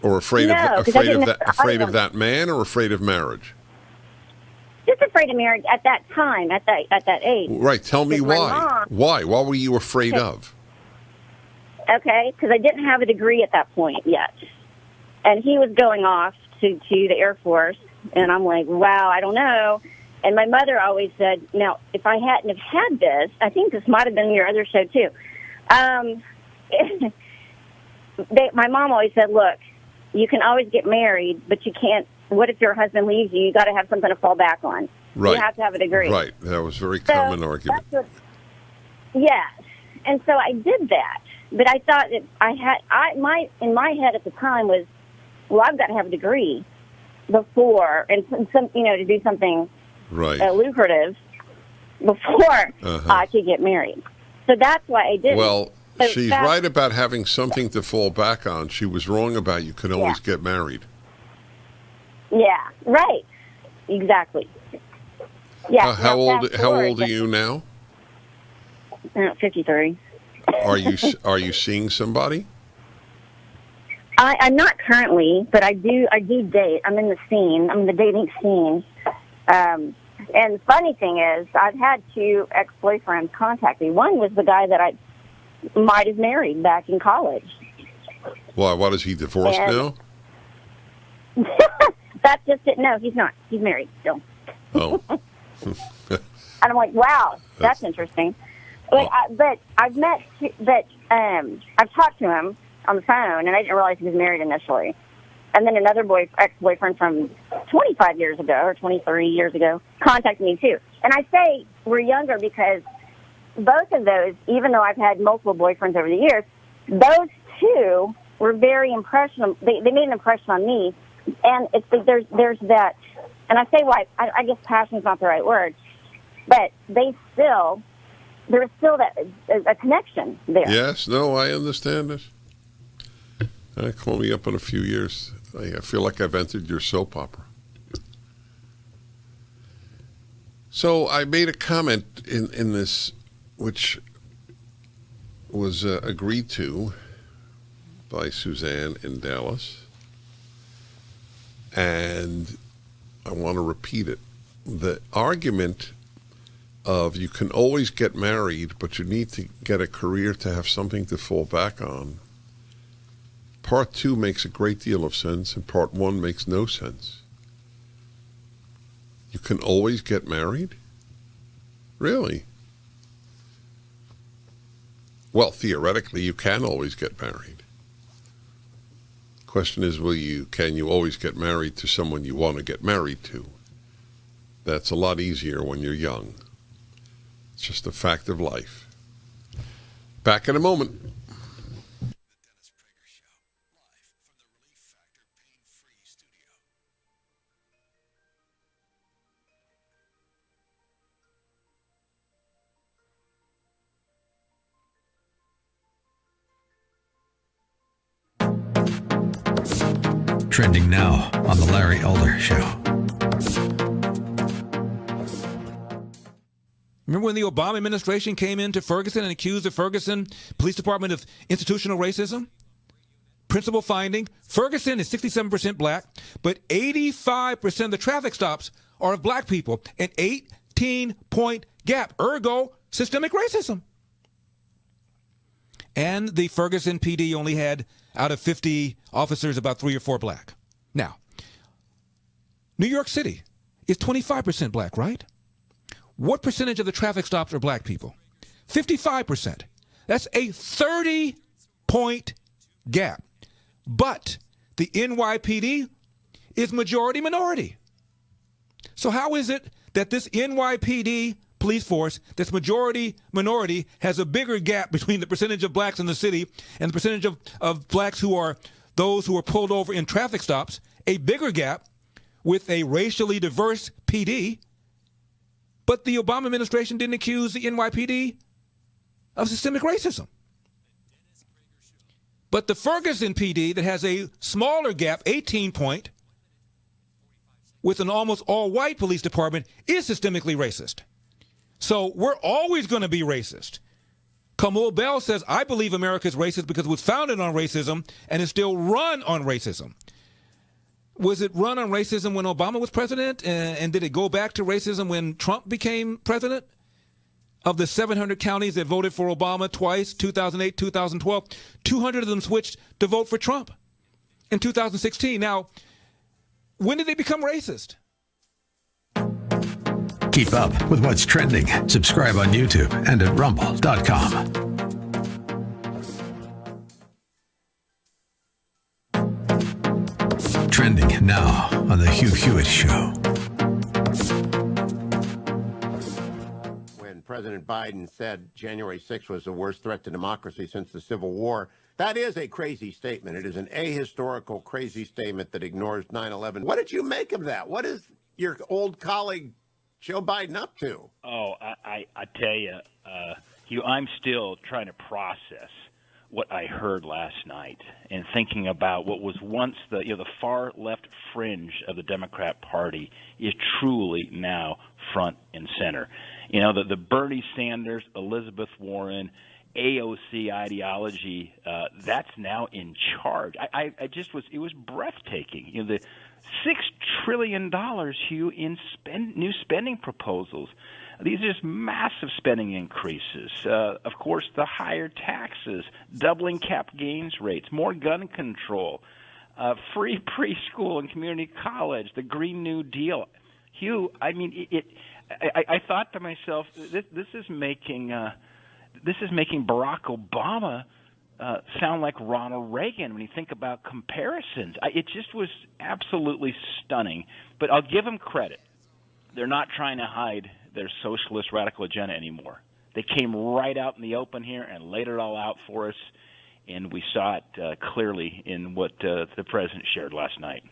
Or afraid of that man, or afraid of marriage? Just afraid of marriage at that time, at that age. Right. Tell me why. Why? What were you afraid of? Okay, because I didn't have a degree at that point yet. And he was going off to the Air Force, and I'm like, wow, I don't know. And my mother always said, now, if I hadn't have had this, I think this might have been your other show too. My mom always said, look, you can always get married, but you can't. What if your husband leaves you? You got to have something to fall back on. Right. You have to have a degree. Right. That was a very common argument. Yes. And so I did that. But I thought that in my head at the time was, well, I've got to have a degree before, and some, to do something lucrative before I could get married. So that's why I did. Well, she's right about having something to fall back on. She was wrong about you could always get married. Yeah, right. Exactly. Yeah. How old are you now? 53. Are you seeing somebody? I'm not currently, but I do date. I'm in the scene. I'm in the dating scene. And the funny thing is, I've had 2 ex-boyfriends contact me. One was the guy that I might have married back in college. Why? What, is he divorced now? That's just it. No, he's not. He's married still. Oh. And I'm like, wow, that's interesting. But I've talked to him on the phone, and I didn't realize he was married initially. And then another ex-boyfriend from 25 years ago or 23 years ago contacted me too. And I say we're younger because both of those, even though I've had multiple boyfriends over the years, those 2 were very impressionable. They made an impression on me. And it's there's that, and I say why, I guess passion is not the right word, but there's still that a connection there. Yes, no, I understand it. Call me up in a few years. I feel like I've entered your soap opera. So I made a comment in this, which was agreed to by Suzanne in Dallas. And I want to repeat it. The argument of you can always get married, but you need to get a career to have something to fall back on. Part 2 makes a great deal of sense, and part 1 makes no sense. You can always get married? Really? Well, theoretically, you can always get married. Question is, can you always get married to someone you want to get married to? That's a lot easier when you're young. It's just a fact of life. Back in a moment. Trending now on The Larry Elder Show. Remember when the Obama administration came into Ferguson and accused the Ferguson Police Department of institutional racism? Principal finding, Ferguson is 67% black, but 85% of the traffic stops are of black people, an 18-point gap, ergo systemic racism. And the Ferguson PD only had, out of 50 officers, about 3 or 4 black. Now, New York City is 25% black, right? What percentage of the traffic stops are black people? 55%. That's a 30-point gap. But the NYPD is majority minority. So how is it that this NYPD police force that's majority minority has a bigger gap between the percentage of blacks in the city and the percentage of blacks who are those who are pulled over in traffic stops, a bigger gap with a racially diverse PD? But the Obama administration didn't accuse the NYPD of systemic racism. But the Ferguson PD that has a smaller gap, 18-point, with an almost all-white police department, is systemically racist. So we're always going to be racist. Kamau Bell says, I believe America is racist because it was founded on racism and is still run on racism. Was it run on racism when Obama was president? And did it go back to racism when Trump became president? Of the 700 counties that voted for Obama twice, 2008, 2012, 200 of them switched to vote for Trump in 2016. Now, when did they become racist? Keep up with what's trending. Subscribe on YouTube and at rumble.com. Trending now on The Hugh Hewitt Show. When President Biden said January 6th was the worst threat to democracy since the Civil War, that is a crazy statement. It is an ahistorical, crazy statement that ignores 9/11. What did you make of that? What is your old colleague Joe Biden up to? Oh, I tell you, Hugh, I'm still trying to process what I heard last night and thinking about what was once the far left fringe of the Democrat Party is truly now front and center. You know, the Bernie Sanders, Elizabeth Warren, AOC ideology, that's now in charge. It was breathtaking. You know, the $6 trillion, Hugh, in new spending proposals. These are just massive spending increases. Of course, the higher taxes, doubling cap gains rates, more gun control, free preschool and community college, the Green New Deal. Hugh, I mean, I thought to myself, this is making Barack Obama sound like Ronald Reagan when you think about comparisons. It just was absolutely stunning. But I'll give them credit. They're not trying to hide their socialist radical agenda anymore. They came right out in the open here and laid it all out for us, and we saw it clearly in what the president shared last night.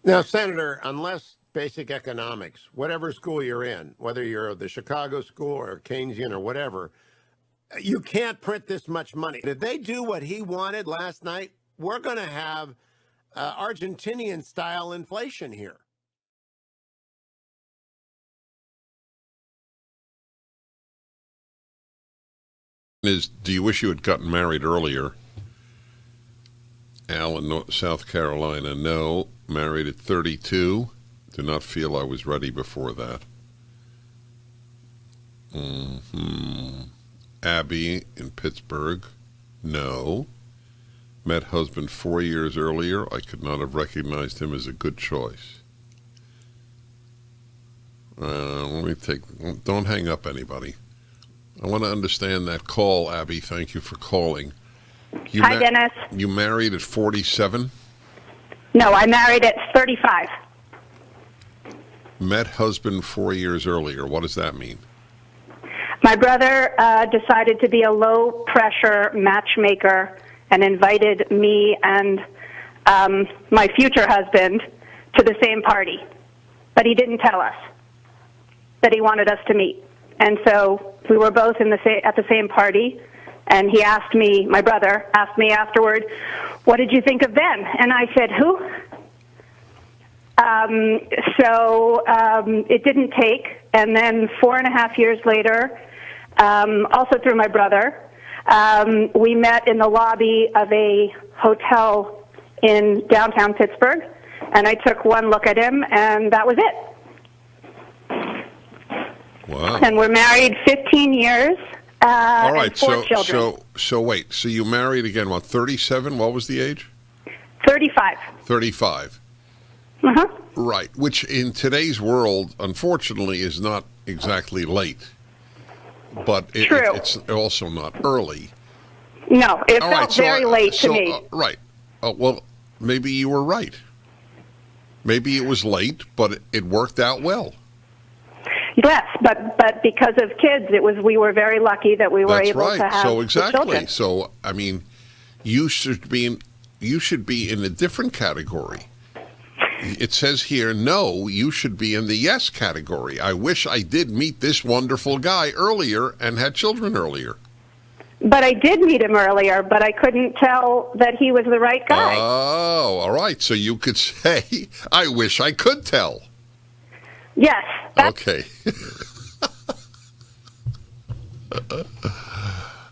Now, Senator, unless basic economics, whatever school you're in, whether you're the Chicago school or Keynesian or whatever, you can't print this much money. Did they do what he wanted last night? We're going to have Argentinian-style inflation here. Do you wish you had gotten married earlier? Al in South Carolina, no. Married at 32. Do not feel I was ready before that. Abby in Pittsburgh. No. Met husband 4 years earlier. I could not have recognized him as a good choice. Don't hang up anybody. I want to understand that call, Abby. Thank you for calling. Hi, Dennis. You married at 47? No, I married at 35. Met husband 4 years earlier. What does that mean? My brother decided to be a low-pressure matchmaker and invited me and my future husband to the same party. But he didn't tell us that he wanted us to meet. And so we were both at the same party, and he asked me, my brother asked me afterward, what did you think of Ben? And I said, who? It didn't take. And then 4.5 years later, also through my brother, we met in the lobby of a hotel in downtown Pittsburgh, and I took one look at him, and that was it. Wow. And we're married 15 years. All right, and 4 children. So wait. So you married again, what, 37? What was the age? 35. 35. Uh-huh. Right, which in today's world, unfortunately, is not exactly late. But it's also not early. No, it felt very late to me. Right. Well, maybe you were right. Maybe it was late, but it worked out well. Yes, but because of kids, we were very lucky that we were able to have So exactly. children. So I mean, you should be in a different category. It says here, no, you should be in the yes category. I wish I did meet this wonderful guy earlier and had children earlier. But I did meet him earlier, but I couldn't tell that he was the right guy. Oh, all right. So you could say, I wish I could tell. Yes. Okay.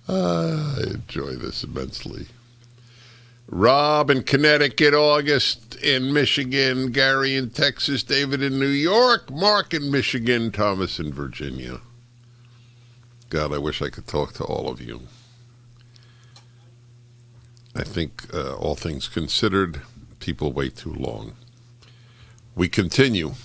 I enjoy this immensely. Rob in Connecticut, August in Michigan, Gary in Texas, David in New York, Mark in Michigan, Thomas in Virginia. God, I wish I could talk to all of you. I think, all things considered, people wait too long. We continue.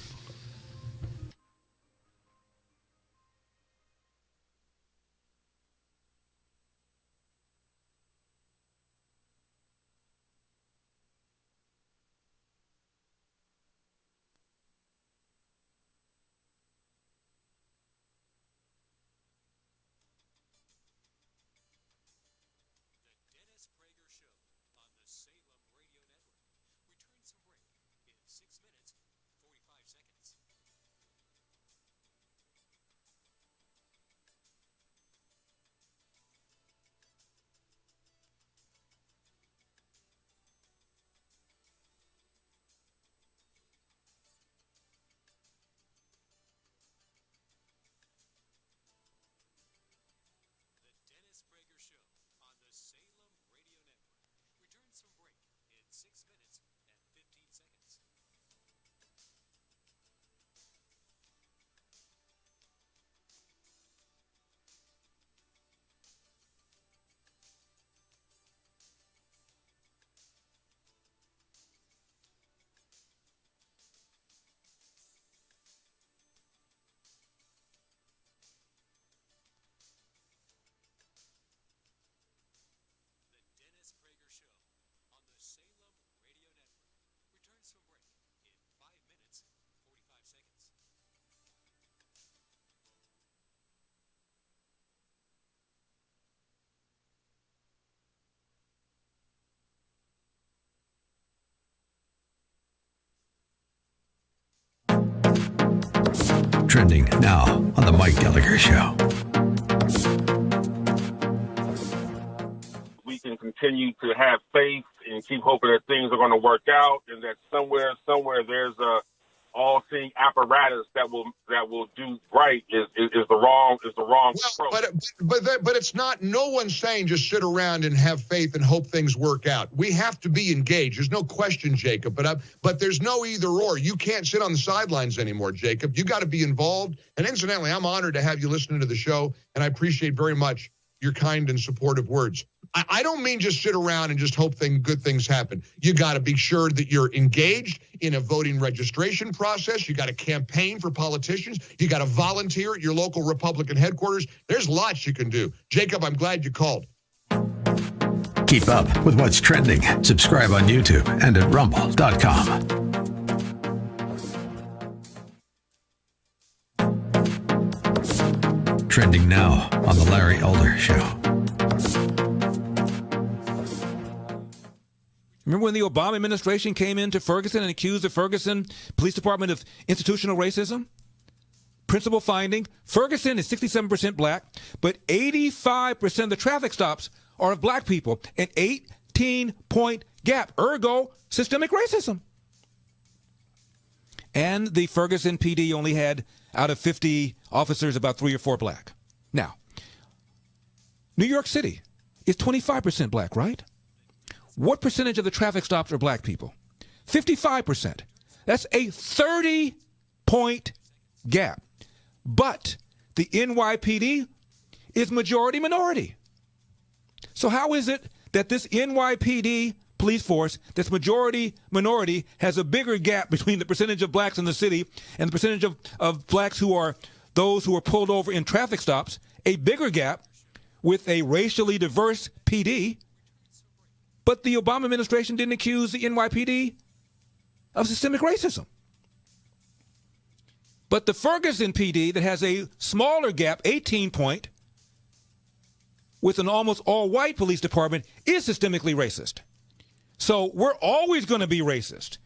Trending now on The Mike Gallagher Show. We can continue to have faith and keep hoping that things are going to work out, and that somewhere there's all-seeing apparatus that will do right is the wrong approach. But it's not. No one's saying just sit around and have faith and hope things work out. We have to be engaged. There's no question, Jacob. But there's no either or. You can't sit on the sidelines anymore, Jacob. You got to be involved. And incidentally, I'm honored to have you listening to the show, and I appreciate very much your kind and supportive words. I don't mean just sit around and just hope good things happen. You got to be sure that you're engaged in a voting registration process. You got to campaign for politicians. You got to volunteer at your local Republican headquarters. There's lots you can do. Jacob, I'm glad you called. Keep up with what's trending. Subscribe on YouTube and at rumble.com. Trending now on The Larry Elder Show. Remember when the Obama administration came into Ferguson and accused the Ferguson Police Department of institutional racism? Principal finding, Ferguson is 67% black, but 85% of the traffic stops are of black people, an 18-point gap, ergo systemic racism. And the Ferguson PD only had, out of 50 officers, about 3 or 4 black. Now, New York City is 25% black, right? What percentage of the traffic stops are black people? 55%. That's a 30-point gap. But the NYPD is majority minority. So how is it that this NYPD police force that's majority minority has a bigger gap between the percentage of blacks in the city and the percentage of blacks who are those who are pulled over in traffic stops, a bigger gap with a racially diverse PD? But the Obama administration didn't accuse the NYPD of systemic racism. But the Ferguson PD that has a smaller gap, 18-point, with an almost all-white police department, is systemically racist. So we're always going to be racist.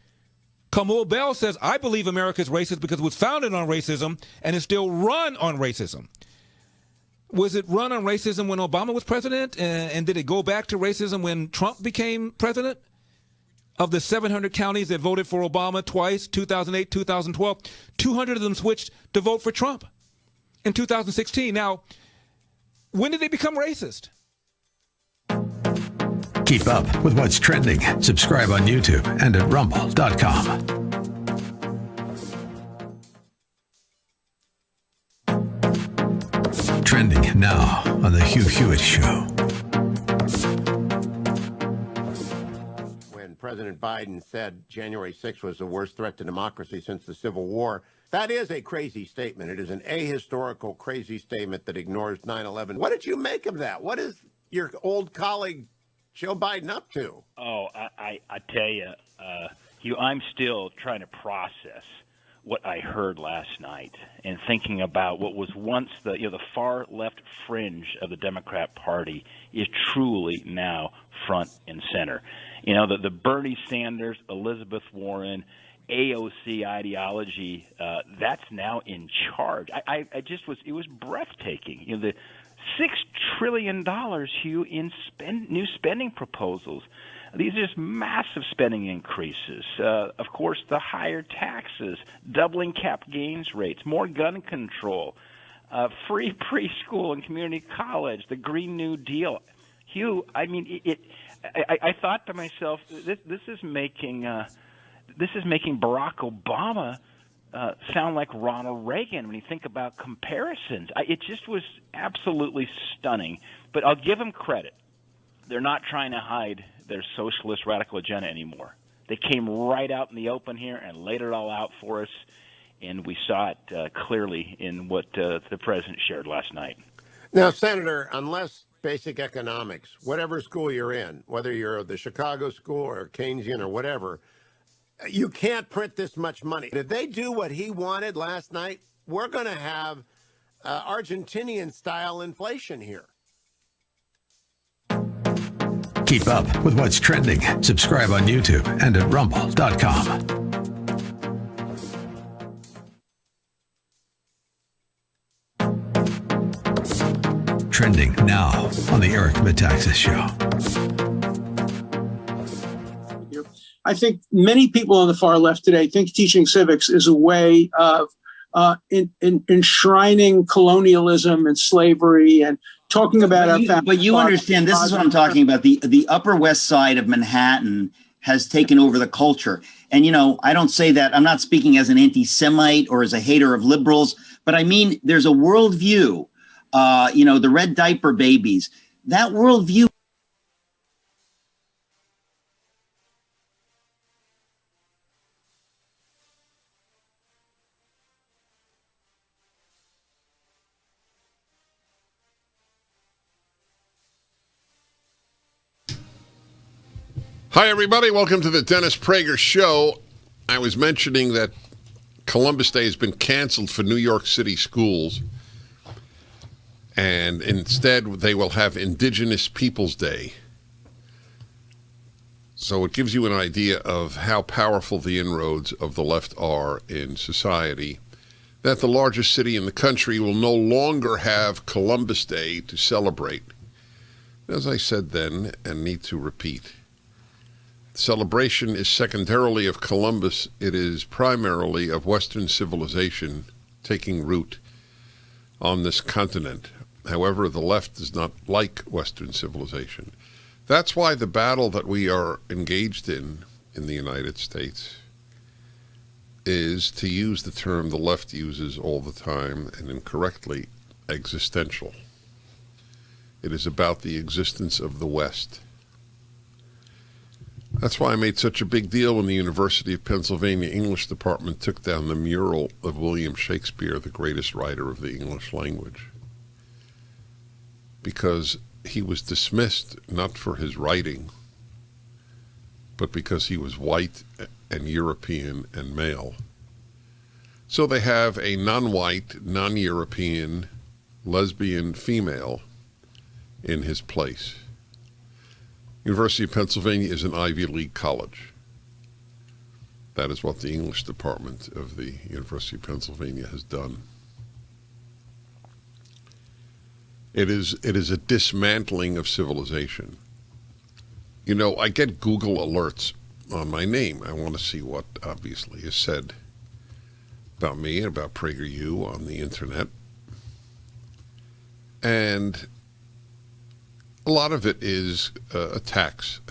Kamau Bell says, I believe America is racist because it was founded on racism and is still run on racism. Was it run on racism when Obama was president? And did it go back to racism when Trump became president? Of the 700 counties that voted for Obama twice, 2008, 2012, 200 of them switched to vote for Trump in 2016. Now, when did they become racist? Keep up with what's trending. Subscribe on YouTube and at rumble.com. Trending now on The Hugh Hewitt Show. When President Biden said January 6th was the worst threat to democracy since the Civil War, that is a crazy statement. It is an ahistorical, crazy statement that ignores 9/11. What did you make of that? What is your old colleague Joe Biden up to? Oh, I tell you, Hugh, I'm still trying to process what I heard last night and thinking about what was once the far left fringe of the Democrat Party is truly now front and center. You know, the Bernie Sanders, Elizabeth Warren, AOC ideology, that's now in charge. It was breathtaking. You know, the $6 trillion, Hugh, in new spending proposals. These are just massive spending increases. Of course, the higher taxes, doubling cap gains rates, more gun control, free preschool and community college, the Green New Deal. Hugh, I mean, I thought to myself, this is making Barack Obama sound like Ronald Reagan when you think about comparisons. It just was absolutely stunning. But I'll give them credit. They're not trying to hide their socialist radical agenda anymore. They came right out in the open here and laid it all out for us, and we saw it clearly in what the president shared last night. Now, Senator, unless basic economics, whatever school you're in, whether you're the Chicago school or Keynesian or whatever, you can't print this much money. If they do what he wanted last night, we're going to have Argentinian-style inflation here. Keep up with what's trending. Subscribe on YouTube and at rumble.com. Trending now on the Eric Metaxas Show. I think many people on the far left today think teaching civics is a way of enshrining colonialism and slavery and talking about our family. But you understand, this is what I'm talking about. The Upper West Side of Manhattan has taken over the culture. And, I don't say that, I'm not speaking as an anti-Semite or as a hater of liberals, but I mean, there's a worldview, the red diaper babies, that worldview. Hi, everybody. Welcome to the Dennis Prager Show. I was mentioning that Columbus Day has been canceled for New York City schools, and instead they will have Indigenous Peoples Day. So it gives you an idea of how powerful the inroads of the left are in society, that the largest city in the country will no longer have Columbus Day to celebrate. As I said then, and need to repeat, celebration is secondarily of Columbus. It is primarily of Western civilization taking root on this continent. However, the left does not like Western civilization. That's why the battle that we are engaged in the United States is, to use the term the left uses all the time and incorrectly, existential. It is about the existence of the West. That's why I made such a big deal when the University of Pennsylvania English Department took down the mural of William Shakespeare, the greatest writer of the English language. Because he was dismissed not for his writing, but because he was white and European and male. So they have a non-white, non-European, lesbian female in his place. University of Pennsylvania is an Ivy League college. That is what the English department of the University of Pennsylvania has done. It is a dismantling of civilization. I get Google alerts on my name. I want to see what obviously is said about me and about PragerU on the internet. And a lot of it is attacks.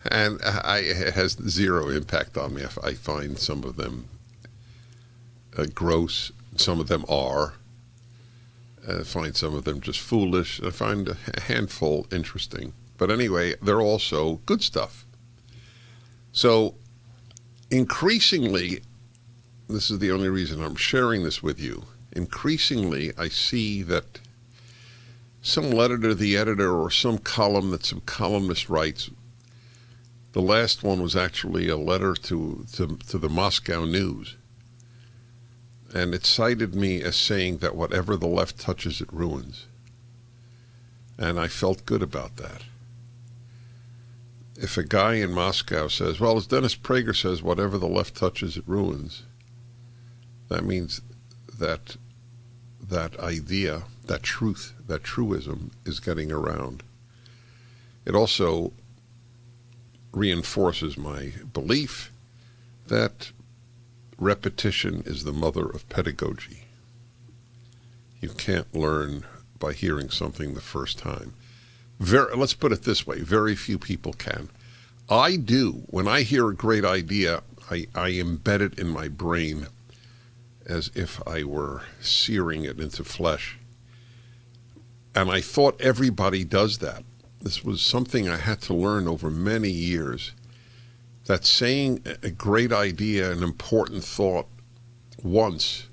And it has zero impact on me. If I find some of them gross, some of them are. I find some of them just foolish. I find a handful interesting. But anyway, they're also good stuff. So increasingly, this is the only reason I'm sharing this with you, increasingly I see that some letter to the editor or some column that some columnist writes, the last one was actually a letter to the Moscow News. And it cited me as saying that whatever the left touches, it ruins. And I felt good about that. If a guy in Moscow says, well, as Dennis Prager says, whatever the left touches, it ruins, that means that idea, that truth, that truism is getting around. It also reinforces my belief that repetition is the mother of pedagogy. You can't learn by hearing something the first time. Let's put it this way, very few people can. I do. When I hear a great idea, I embed it in my brain as if I were searing it into flesh. And I thought everybody does that. This was something I had to learn over many years, that saying a great idea, an important thought once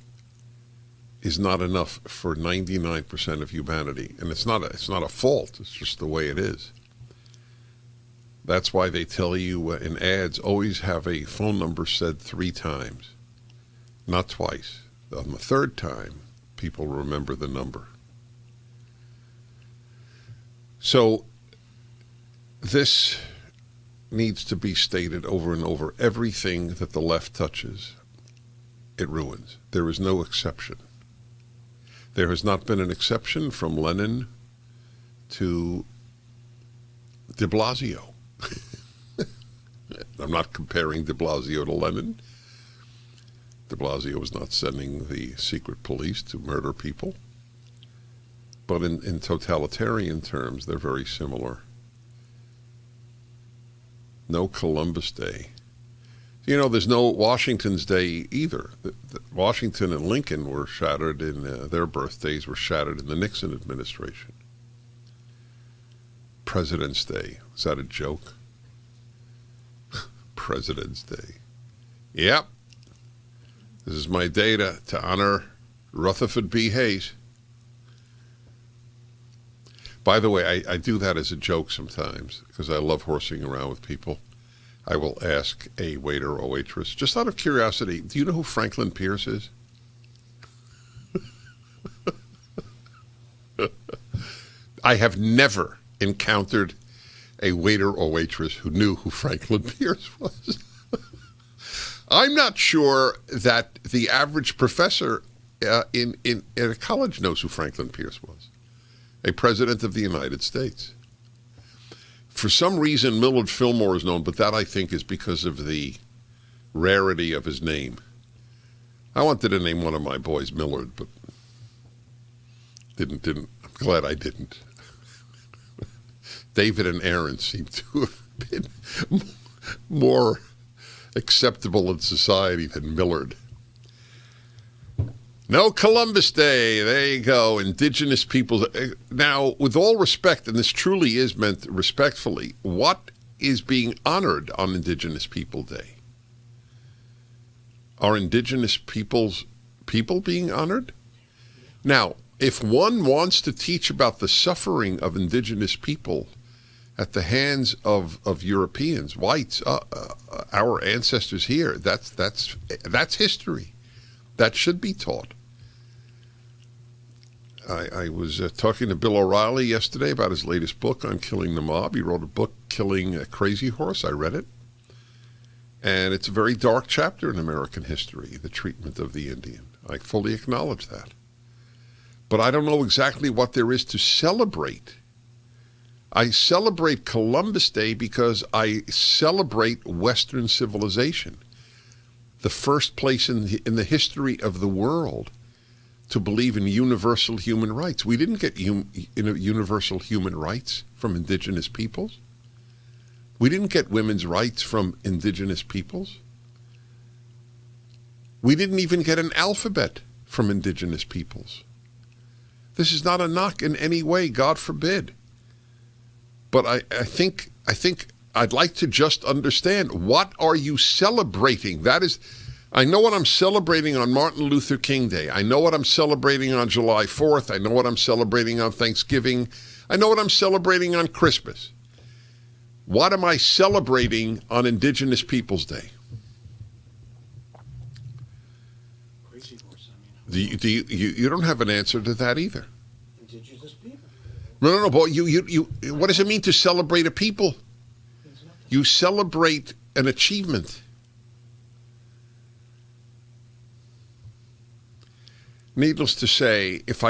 is not enough for 99% of humanity. And it's not a fault. It's just the way it is. That's why they tell you in ads, always have a phone number said 3 times, not twice. On the 3rd time, people remember the number. So this needs to be stated over and over. Everything that the left touches, it ruins. There is no exception. There has not been an exception from Lenin to de Blasio. I'm not comparing de Blasio to Lenin. De Blasio was not sending the secret police to murder people. But in totalitarian terms, they're very similar. No Columbus Day. You know, there's no Washington's Day either. Washington and Lincoln were shattered in their birthdays were shattered in the Nixon administration. President's Day. Is that a joke? President's Day. Yep. This is my day to honor Rutherford B. Hayes. By the way, I do that as a joke sometimes because I love horsing around with people. I will ask a waiter or waitress, just out of curiosity, do you know who Franklin Pierce is? I have never encountered a waiter or waitress who knew who Franklin Pierce was. I'm not sure that the average professor in a college knows who Franklin Pierce was, a president of the United States. For some reason, Millard Fillmore is known, but that, I think, is because of the rarity of his name. I wanted to name one of my boys Millard, but didn't. I'm glad I didn't. David and Aaron seem to have been more acceptable in society than Millard. No Columbus Day. There you go. Indigenous peoples. Now, with all respect, and this truly is meant respectfully, what is being honored on Indigenous People Day? Are Indigenous people being honored? Now, if one wants to teach about the suffering of Indigenous people at the hands of Europeans, whites, our ancestors here, that's history. That should be taught. I was talking to Bill O'Reilly yesterday about his latest book on killing the mob. He wrote a book, Killing a Crazy Horse. I read it. And it's a very dark chapter in American history, the treatment of the Indian. I fully acknowledge that. But I don't know exactly what there is to celebrate. I celebrate Columbus Day because I celebrate Western civilization, the first place in the history of the world to believe in universal human rights. We didn't get universal human rights from indigenous peoples. We didn't get women's rights from indigenous peoples. We didn't even get an alphabet from indigenous peoples. This is not a knock in any way, God forbid. But I think I'd like to just understand, what are you celebrating? That is, I know what I'm celebrating on Martin Luther King Day. I know what I'm celebrating on July 4th. I know what I'm celebrating on Thanksgiving. I know what I'm celebrating on Christmas. What am I celebrating on Indigenous Peoples Day? You don't have an answer to that either. Indigenous people. No. But you. What does it mean to celebrate a people? You celebrate an achievement. Needless to say, if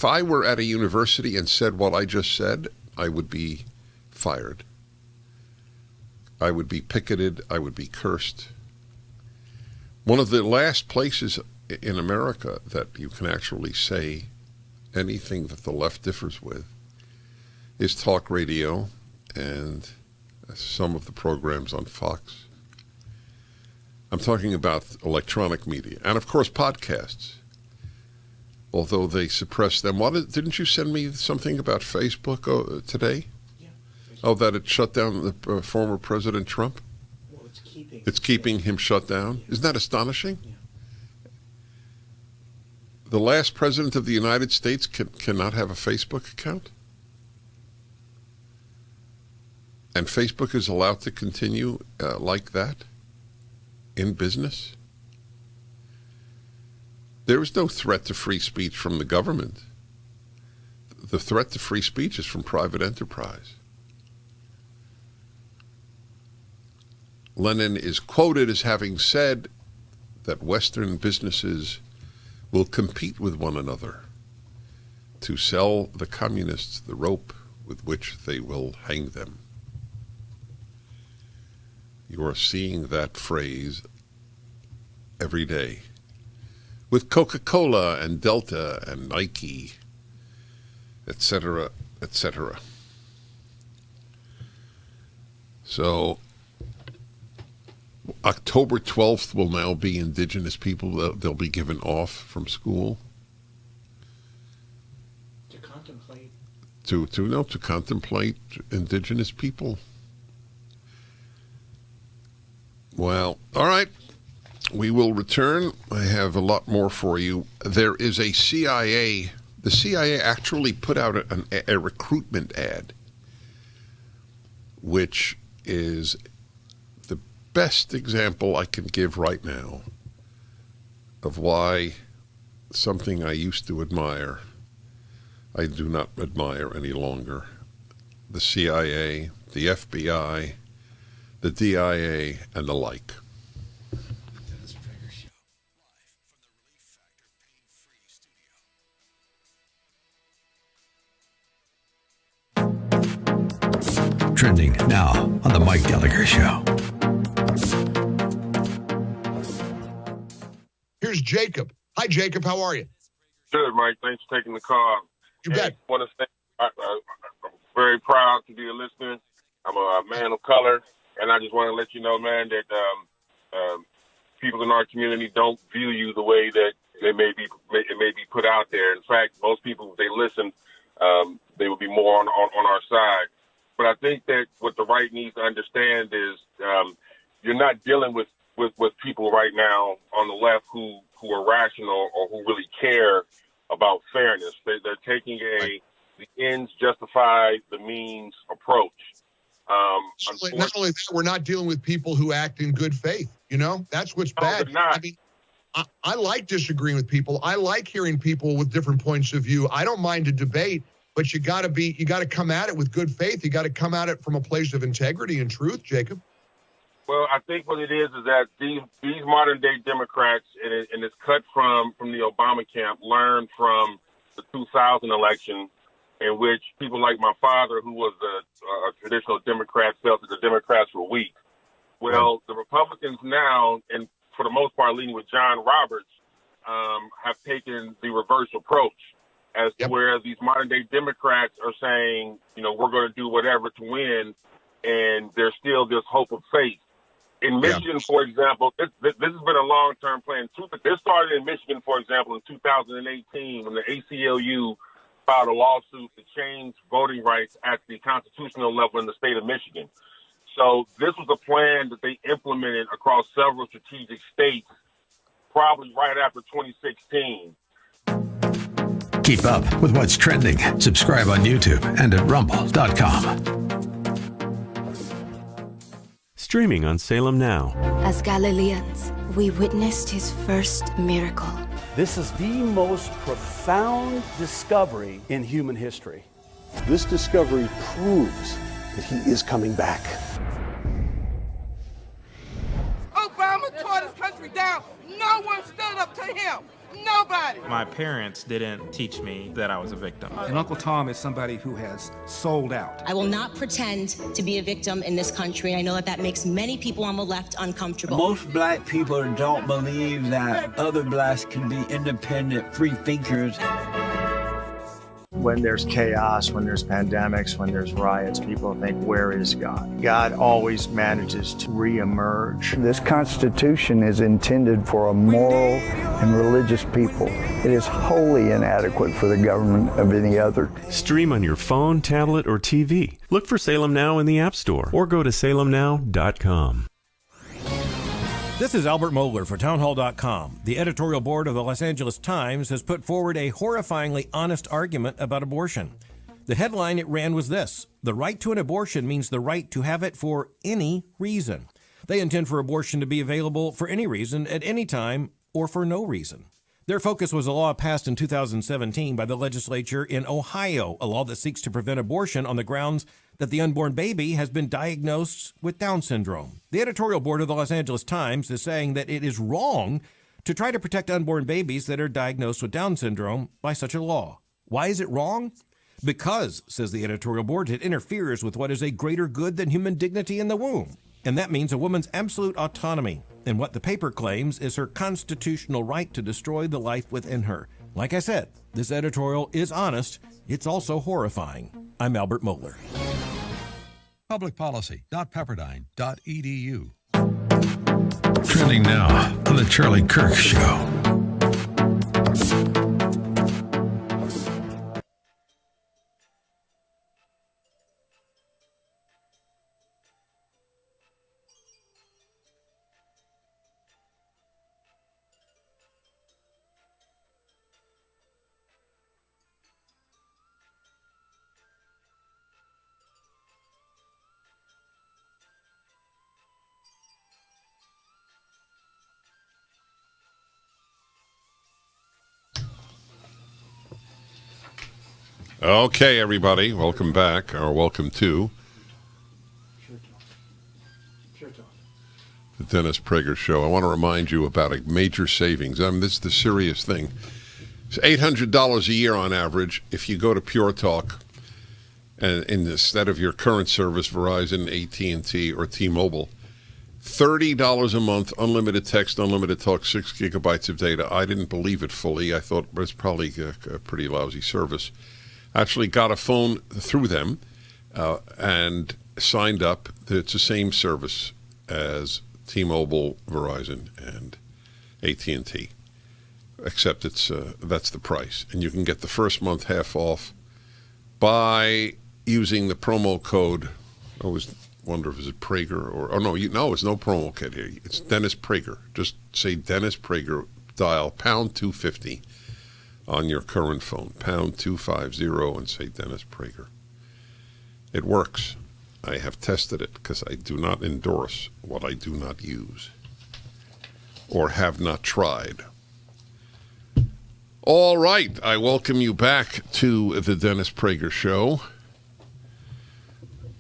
I were at a university and said what I just said, I would be fired. I would be picketed. I would be cursed. One of the last places in America that you can actually say anything that the left differs with is talk radio and some of the programs on Fox. I'm talking about electronic media and, of course, podcasts. Although they suppress them. Didn't you send me something about Facebook today? Yeah. Facebook. That it shut down the former President Trump? Well, it's keeping him shut down? Yeah. Isn't that astonishing? Yeah. The last president of the United States cannot have a Facebook account? And Facebook is allowed to continue like that in business? There is no threat to free speech from the government. The threat to free speech is from private enterprise. Lenin is quoted as having said that Western businesses will compete with one another to sell the communists the rope with which they will hang them. You are seeing that phrase every day with Coca-Cola and Delta and Nike, etc., etc. So October 12th will now be Indigenous people. They'll be given off from school. To contemplate. To contemplate Indigenous people. Well, all right. We will return. I have a lot more for you. There is the CIA actually put out a recruitment ad, which is the best example I can give right now of why something I used to admire, I do not admire any longer. The CIA, the FBI, the DIA, and the like. Trending now on the Mike Gallagher Show. Here's Jacob. Hi, Jacob. How are you? Good, Mike. Thanks for taking the call. You bet. I want to say I'm very proud to be a listener. I'm a man of color, and I just want to let you know, man, that people in our community don't view you the way that it may be put out there. In fact, most people, if they listen, they will be more on our side. But I think that what the right needs to understand is you're not dealing with people right now on the left who are rational or who really care about fairness. They're taking the ends justify the means approach. Not only that, we're not dealing with people who act in good faith. You know, that's what's bad. I mean, I like disagreeing with people. I like hearing people with different points of view. I don't mind a debate. But you got to come at it with good faith. You got to come at it from a place of integrity and truth, Jacob. Well, I think what it is that these modern day Democrats, and it's cut from the Obama camp, learned from the 2000 election, in which people like my father, who was a traditional Democrat, felt that the Democrats were weak. Well, the Republicans now, and for the most part leading with John Roberts, have taken the reverse approach. As to where these modern-day Democrats are saying, you know, we're going to do whatever to win, and there's still this hope of faith. In Michigan, for example, this has been a long-term plan. This started in Michigan, for example, in 2018 when the ACLU filed a lawsuit to change voting rights at the constitutional level in the state of Michigan. So this was a plan that they implemented across several strategic states, probably right after 2016. Keep up with what's trending. Subscribe on YouTube and at rumble.com. Streaming on Salem Now. As Galileans, we witnessed his first miracle. This is the most profound discovery in human history. This discovery proves that he is coming back. Obama tore this country down. No one stood up to him. Nobody. My parents didn't teach me that I was a victim. And Uncle Tom is somebody who has sold out. I will not pretend to be a victim in this country. I know that makes many people on the left uncomfortable. Most black people don't believe that other blacks can be independent, free thinkers. When there's chaos, when there's pandemics, when there's riots, people think, where is God? God always manages to reemerge. This Constitution is intended for a moral and religious people. It is wholly inadequate for the government of any other. Stream on your phone, tablet, or TV. Look for Salem Now in the App Store or go to salemnow.com. This is Albert Mohler for townhall.com. The editorial board of the Los Angeles Times has put forward a horrifyingly honest argument about abortion. The headline it ran was this: the right to an abortion means the right to have it for any reason. They intend for abortion to be available for any reason, at any time, or for no reason. Their focus was a law passed in 2017 by the legislature in Ohio, a law that seeks to prevent abortion on the grounds that the unborn baby has been diagnosed with Down syndrome. The editorial board of the Los Angeles Times is saying that it is wrong to try to protect unborn babies that are diagnosed with Down syndrome by such a law. Why is it wrong? Because, says the editorial board, it interferes with what is a greater good than human dignity in the womb. And that means a woman's absolute autonomy and what the paper claims is her constitutional right to destroy the life within her. Like I said, this editorial is honest. It's also horrifying. I'm Albert Mohler. Publicpolicy.pepperdine.edu. Trending now on The Charlie Kirk Show. Okay, everybody, welcome back, or welcome to the Dennis Prager Show. I want to remind you about a major savings. This is the serious thing. It's $800 a year on average if you go to Pure Talk, and instead of your current service, Verizon, AT&T, or T-Mobile. $30 a month, unlimited text, unlimited talk, 6 gigabytes of data. I didn't believe it fully. I thought it was probably a pretty lousy service. Actually got a phone through them and signed up. It's the same service as T-Mobile, Verizon, and AT&T, except that's the price. And you can get the first month half off by using the promo code. I always wonder if it's Prager or no, it's no promo code here. It's Dennis Prager. Just say Dennis Prager, dial pound 250. On your current phone, pound 250, and say Dennis Prager. It works. I have tested it because I do not endorse what I do not use or have not tried. All right, I welcome you back to the Dennis Prager Show.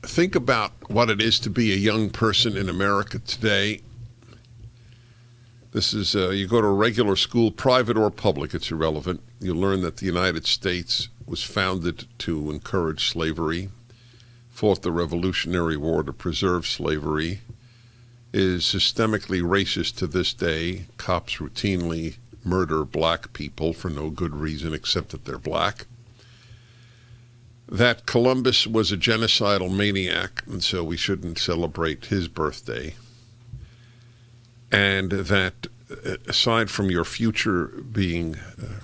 Think about what it is to be a young person in America today. This is, you go to a regular school, private or public, it's irrelevant. You learn that the United States was founded to encourage slavery, fought the Revolutionary War to preserve slavery, is systemically racist to this day. Cops routinely murder black people for no good reason except that they're black. That Columbus was a genocidal maniac, and so we shouldn't celebrate his birthday. And that aside from your future being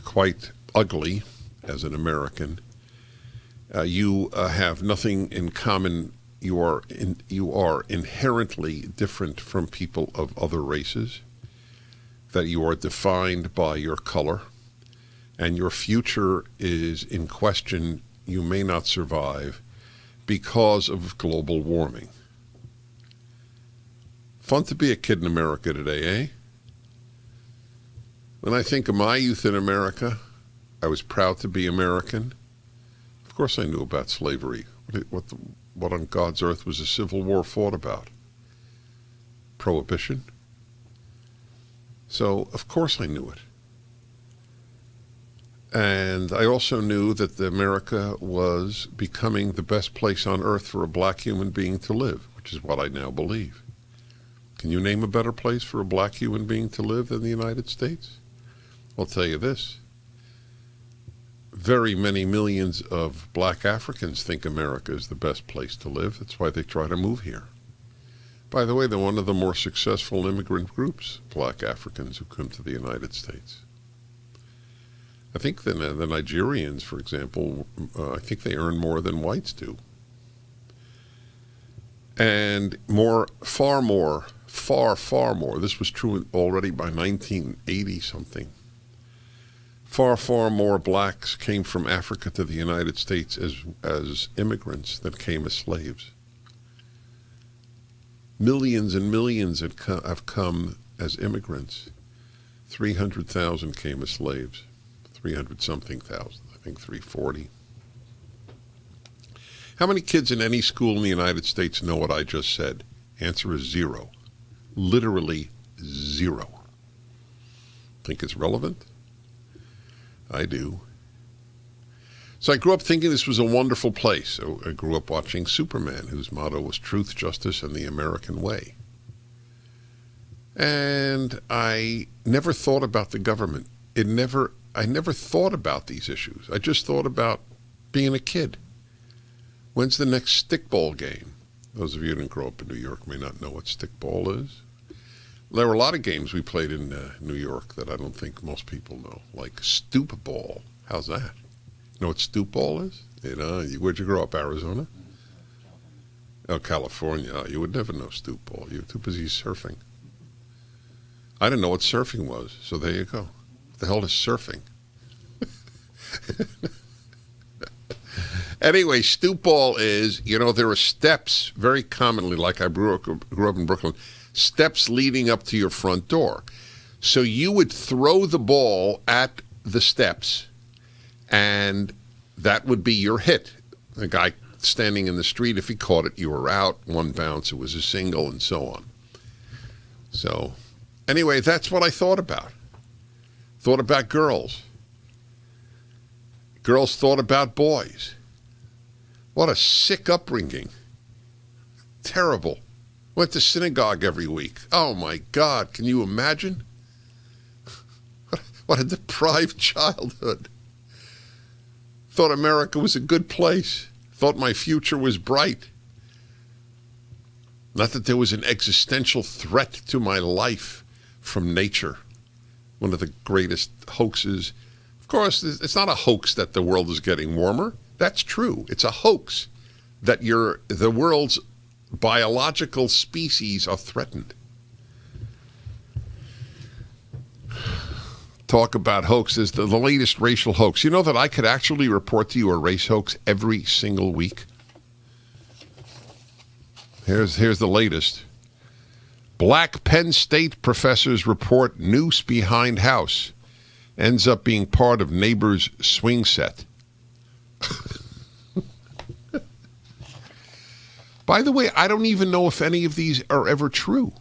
quite ugly as an American, you have nothing in common. You are inherently different from people of other races, that you are defined by your color, and your future is in question. You may not survive because of global warming. Fun to be a kid in America today, eh? When I think of my youth in America, I was proud to be American. Of course I knew about slavery. What on God's earth was the Civil War fought about? Prohibition. So, of course I knew it. And I also knew that America was becoming the best place on earth for a black human being to live, which is what I now believe. Can you name a better place for a black human being to live than the United States? I'll tell you this. Very many millions of black Africans think America is the best place to live. That's why they try to move here. By the way, they're one of the more successful immigrant groups, black Africans who come to the United States. I think the Nigerians, for example, I think they earn more than whites do. And far more, this was true already by 1980 something. Far more blacks came from Africa to the United States as immigrants than came as slaves. Millions and millions have come as immigrants. 300,000 came as slaves. 300-something thousand, I think 340. How many kids in any school in the United States know what I just said? Answer is 0. Literally 0. Think it's relevant? I do. So I grew up thinking this was a wonderful place. So I grew up watching Superman, whose motto was truth, justice, and the American way. And I never thought about the government. I never thought about these issues. I just thought about being a kid. When's the next stickball game? Those of you who didn't grow up in New York may not know what stickball is. There were a lot of games we played in New York that I don't think most people know, like stoop ball. How's that? You know what stoop ball is? Where'd you grow up, Arizona? Oh, California. Oh, you would never know stoop ball. You're too busy surfing. I didn't know what surfing was, so there you go. What the hell is surfing? Anyway, stoop ball is, there are steps, very commonly, like I grew up in Brooklyn, steps leading up to your front door. So you would throw the ball at the steps, and that would be your hit. The guy standing in the street, if he caught it, you were out. One bounce, it was a single, and so on. So, anyway, that's what I thought about. Thought about girls. Girls thought about boys. What a sick upbringing. Terrible. Went to synagogue every week. Oh, my God. Can you imagine? What a deprived childhood. Thought America was a good place. Thought my future was bright. Not that there was an existential threat to my life from nature. One of the greatest hoaxes. Of course, it's not a hoax that the world is getting warmer. That's true. It's a hoax that the world's biological species are threatened. Talk about hoaxes. The latest racial hoax. You know that I could actually report to you a race hoax every single week? Here's the latest. Black Penn State professors report noose behind house. Ends up being part of neighbor's swing set. By the way, I don't even know if any of these are ever true.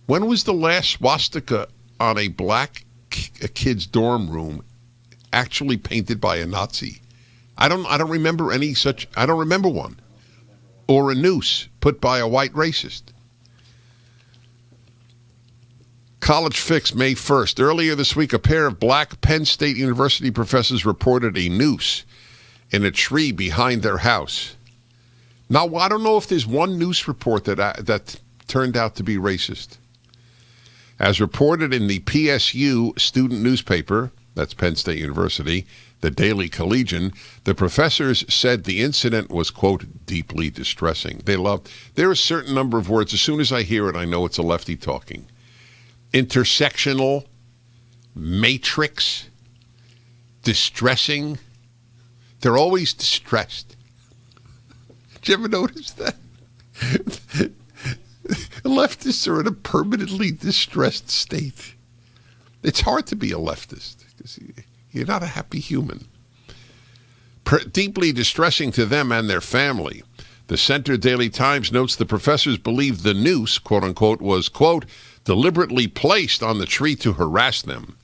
When was the last swastika on a black kid's dorm room actually painted by a Nazi? I don't remember any such. I don't remember one. Or a noose put by a white racist. College Fix, May 1st. Earlier this week, a pair of black Penn State University professors reported a noose in a tree behind their house. Now, I don't know if there's one news report that turned out to be racist. As reported in the PSU student newspaper, that's Penn State University, the Daily Collegian, the professors said the incident was, quote, deeply distressing. There are a certain number of words, as soon as I hear it, I know it's a lefty talking. Intersectional, matrix, distressing. They're always distressed. Did you ever notice that? Leftists are in a permanently distressed state. It's hard to be a leftist because you're not a happy human. Deeply distressing to them and their family. The Center Daily Times notes the professors believed the noose, quote unquote, was, quote, deliberately placed on the tree to harass them.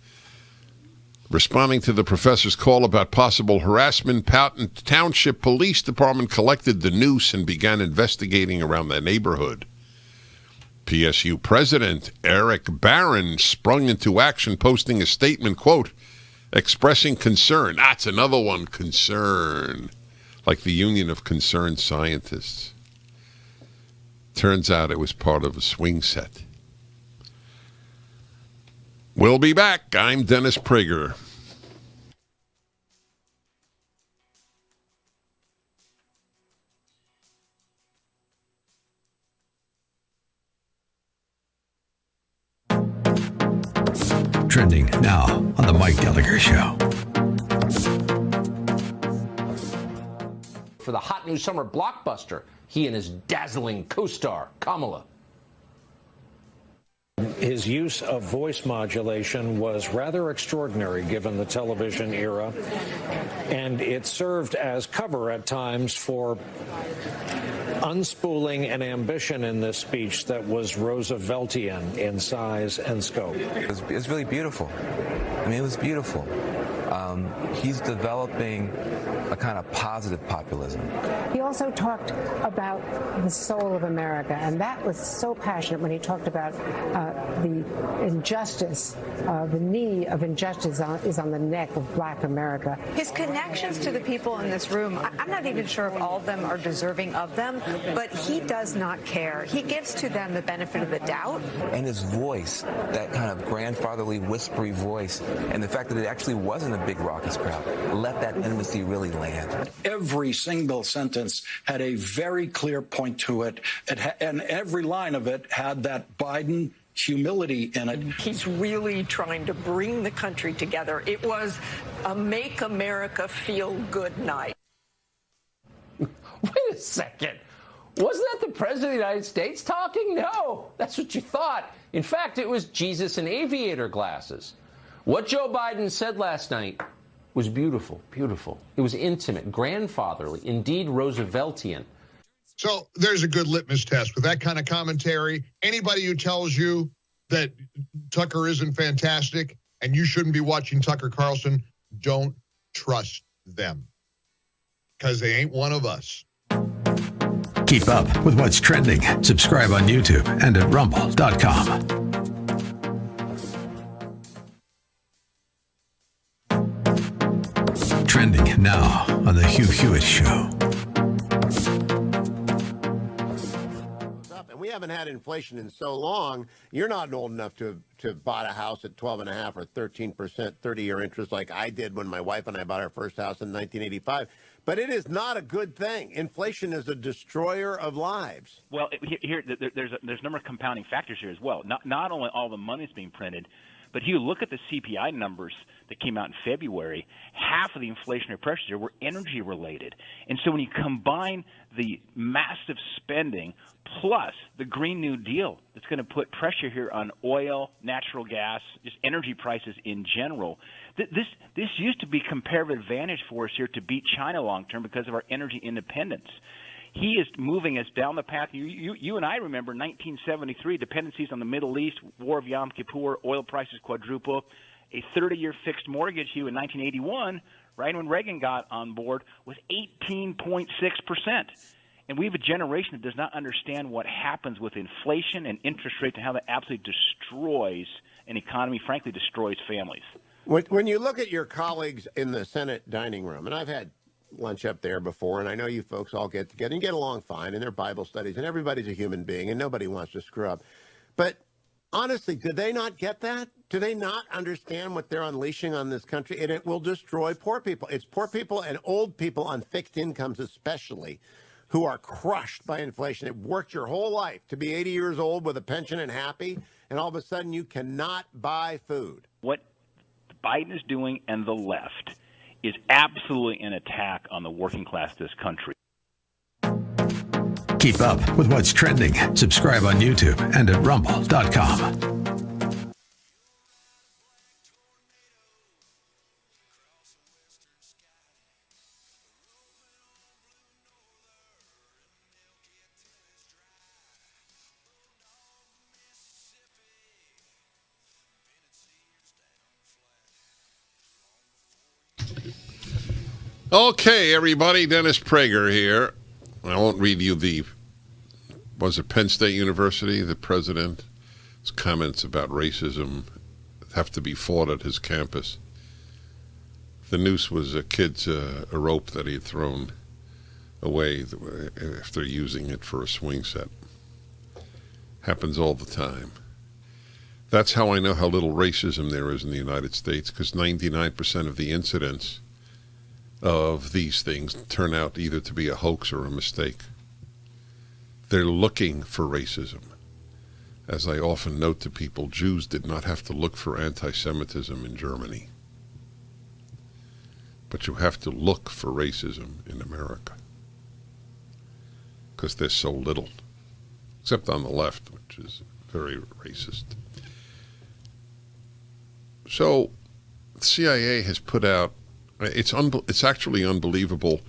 Responding to the professor's call about possible harassment, Powton Township Police Department collected the noose and began investigating around the neighborhood. PSU President Eric Barron sprung into action, posting a statement, quote, expressing concern. That's another one, concern. Like the Union of Concerned Scientists. Turns out it was part of a swing set. We'll be back. I'm Dennis Prager. Trending now on the Mike Gallagher Show. For the hot new summer blockbuster, he and his dazzling co-star, Kamala. His use of voice modulation was rather extraordinary given the television era, and it served as cover at times for unspooling an ambition in this speech that was Rooseveltian in size and scope. It was really beautiful. I mean, it was beautiful. he's developing a kind of positive populism. He also talked about the soul of America, and that was so passionate when he talked about the injustice, the knee of injustice is on the neck of Black America. His connections to the people in this room, I'm not even sure if all of them are deserving of them, but he does not care. He gives to them the benefit of the doubt. And his voice, that kind of grandfatherly, whispery voice, and the fact that it actually wasn't a big raucous crowd, let that intimacy really land. Every single sentence had a very clear point to it, and every line of it had that Biden humility in it. He's really trying to bring the country together. It was a make America feel good night. Wait a second. Wasn't that the President of the United States talking? No, that's what you thought. In fact, it was Jesus in aviator glasses. What Joe Biden said last night was beautiful, beautiful. It was intimate, grandfatherly, indeed Rooseveltian. So there's a good litmus test with that kind of commentary. Anybody who tells you that Tucker isn't fantastic and you shouldn't be watching Tucker Carlson, don't trust them because they ain't one of us. Keep up with what's trending. Subscribe on YouTube and at rumble.com. Trending now on The Hugh Hewitt Show. And we haven't had inflation in so long. You're not old enough to bought a house at 12.5% or 13% 30-year interest like I did when my wife and I bought our first house in 1985. But it is not a good thing. Inflation is a destroyer of lives. Well, there's a number of compounding factors here as well. Not only all the money is being printed, but Hugh, look at the CPI numbers that came out in February. Half of the inflationary pressures here were energy related. And so when you combine the massive spending plus the Green New Deal that's going to put pressure here on oil, natural gas, just energy prices in general, this used to be comparative advantage for us here to beat China long term because of our energy independence. He is moving us down the path. You and I remember 1973, dependencies on the Middle East, War of Yom Kippur, oil prices quadruple, a 30-year fixed mortgage, Hugh, in 1981, right when Reagan got on board, was 18.6%. And we have a generation that does not understand what happens with inflation and interest rates and how that absolutely destroys an economy, frankly, destroys families. When you look at your colleagues in the Senate dining room, and I've had lunch up there before, and I know you folks all get together and get along fine in their Bible studies, and everybody's a human being, and nobody wants to screw up. But honestly, do they not get that? Do they not understand what they're unleashing on this country? And it will destroy poor people. It's poor people and old people on fixed incomes especially who are crushed by inflation. It worked your whole life to be 80 years old with a pension and happy, and all of a sudden you cannot buy food. What Biden is doing and the left is absolutely an attack on the working class of this country. Keep up with what's trending. Subscribe on YouTube and at rumble.com. Okay, everybody, Dennis Prager here. I won't read you was it Penn State University, the president's comments about racism have to be fought at his campus. The noose was a kid's a rope that he had thrown away after using it for a swing set. Happens all the time. That's how I know how little racism there is in the United States, because 99% of the incidents of these things turn out either to be a hoax or a mistake. They're looking for racism. As I often note to people, Jews did not have to look for anti-Semitism in Germany. But you have to look for racism in America. Because there's so little. Except on the left, which is very racist. So, the CIA has put out, it's actually unbelievable.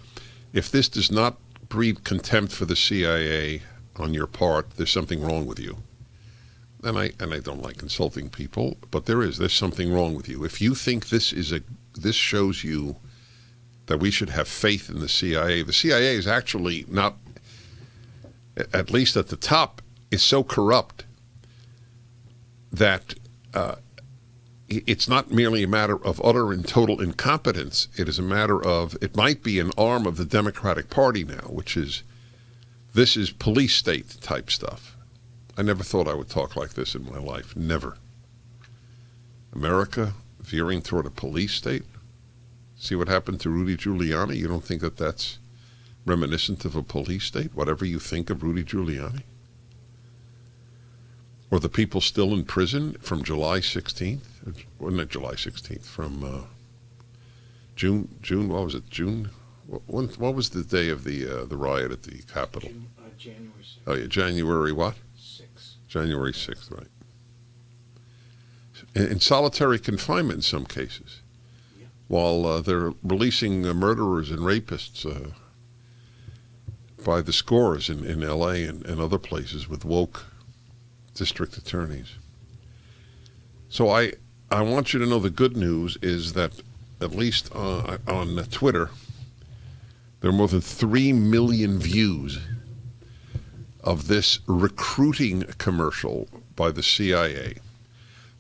If this does not breed contempt for the CIA on your part, there's something wrong with you. And I don't like insulting people, but there's something wrong with you. If you think this is this shows you that we should have faith in the CIA. The CIA is actually not, at least at the top, is so corrupt that it's not merely a matter of utter and total incompetence. It is a matter of, it might be an arm of the Democratic Party now, this is police state type stuff. I never thought I would talk like this in my life. Never. America veering toward a police state? See what happened to Rudy Giuliani? You don't think that that's reminiscent of a police state, whatever you think of Rudy Giuliani? Or the people still in prison from July 16th? Wasn't it July 16th? From June, what was it, June? What was the day of the riot at the Capitol? January 6th. Oh, yeah, January what? 6th. January 6th, right. In solitary confinement in some cases, while they're releasing murderers and rapists by the scores in L.A. and other places with woke district attorneys. So I want you to know the good news is that at least on Twitter, there are more than 3 million views of this recruiting commercial by the CIA.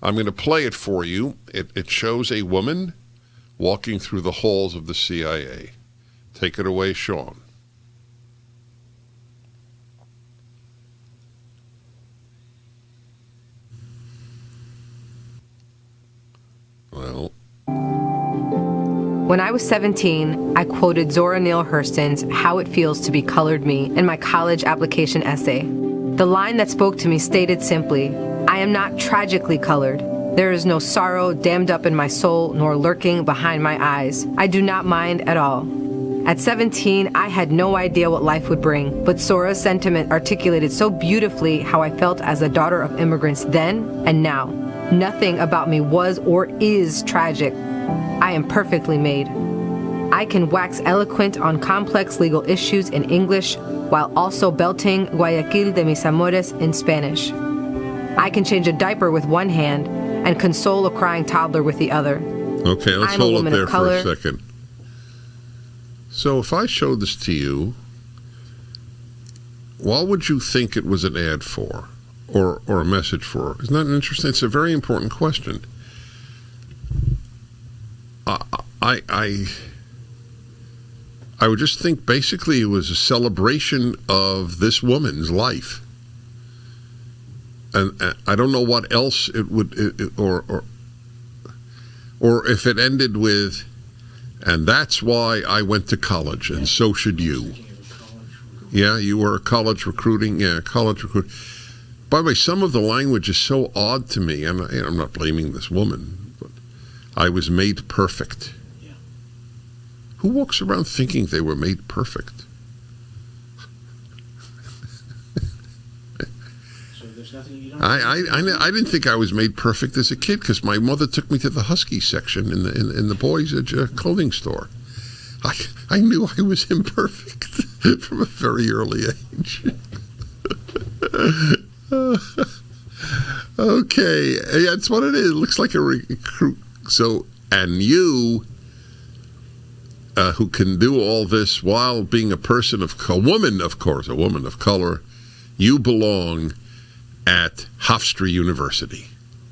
I'm going to play it for you. It shows a woman walking through the halls of the CIA. Take it away, Sean. Well. When I was 17, I quoted Zora Neale Hurston's How It Feels to Be Colored Me in my college application essay. The line that spoke to me stated simply, I am not tragically colored. There is no sorrow dammed up in my soul nor lurking behind my eyes. I do not mind at all. At 17, I had no idea what life would bring, but Zora's sentiment articulated so beautifully how I felt as a daughter of immigrants then and now. Nothing about me was or is tragic. I am perfectly made. I can wax eloquent on complex legal issues in English while also belting Guayaquil de mis amores in Spanish. I can change a diaper with one hand and console a crying toddler with the other. Okay, let's hold it there for a second. So if I showed this to you, what would you think it was an ad for or a message for? Isn't that interesting? It's a very important question. I would just think basically it was a celebration of this woman's life. And I don't know what else it would, or if it ended with, and that's why I went to college, and so should you. Yeah, you were a college recruiting. Yeah, college recruit. By the way, some of the language is so odd to me, and I'm not blaming this woman, but I was made perfect. Yeah. Who walks around thinking they were made perfect? I didn't think I was made perfect as a kid because my mother took me to the Husky section in the boys' clothing store. I knew I was imperfect from a very early age. Okay, that's what it is. It looks like a recruit. So, and you, who can do all this while being a woman of color, you belong at Hofstra University.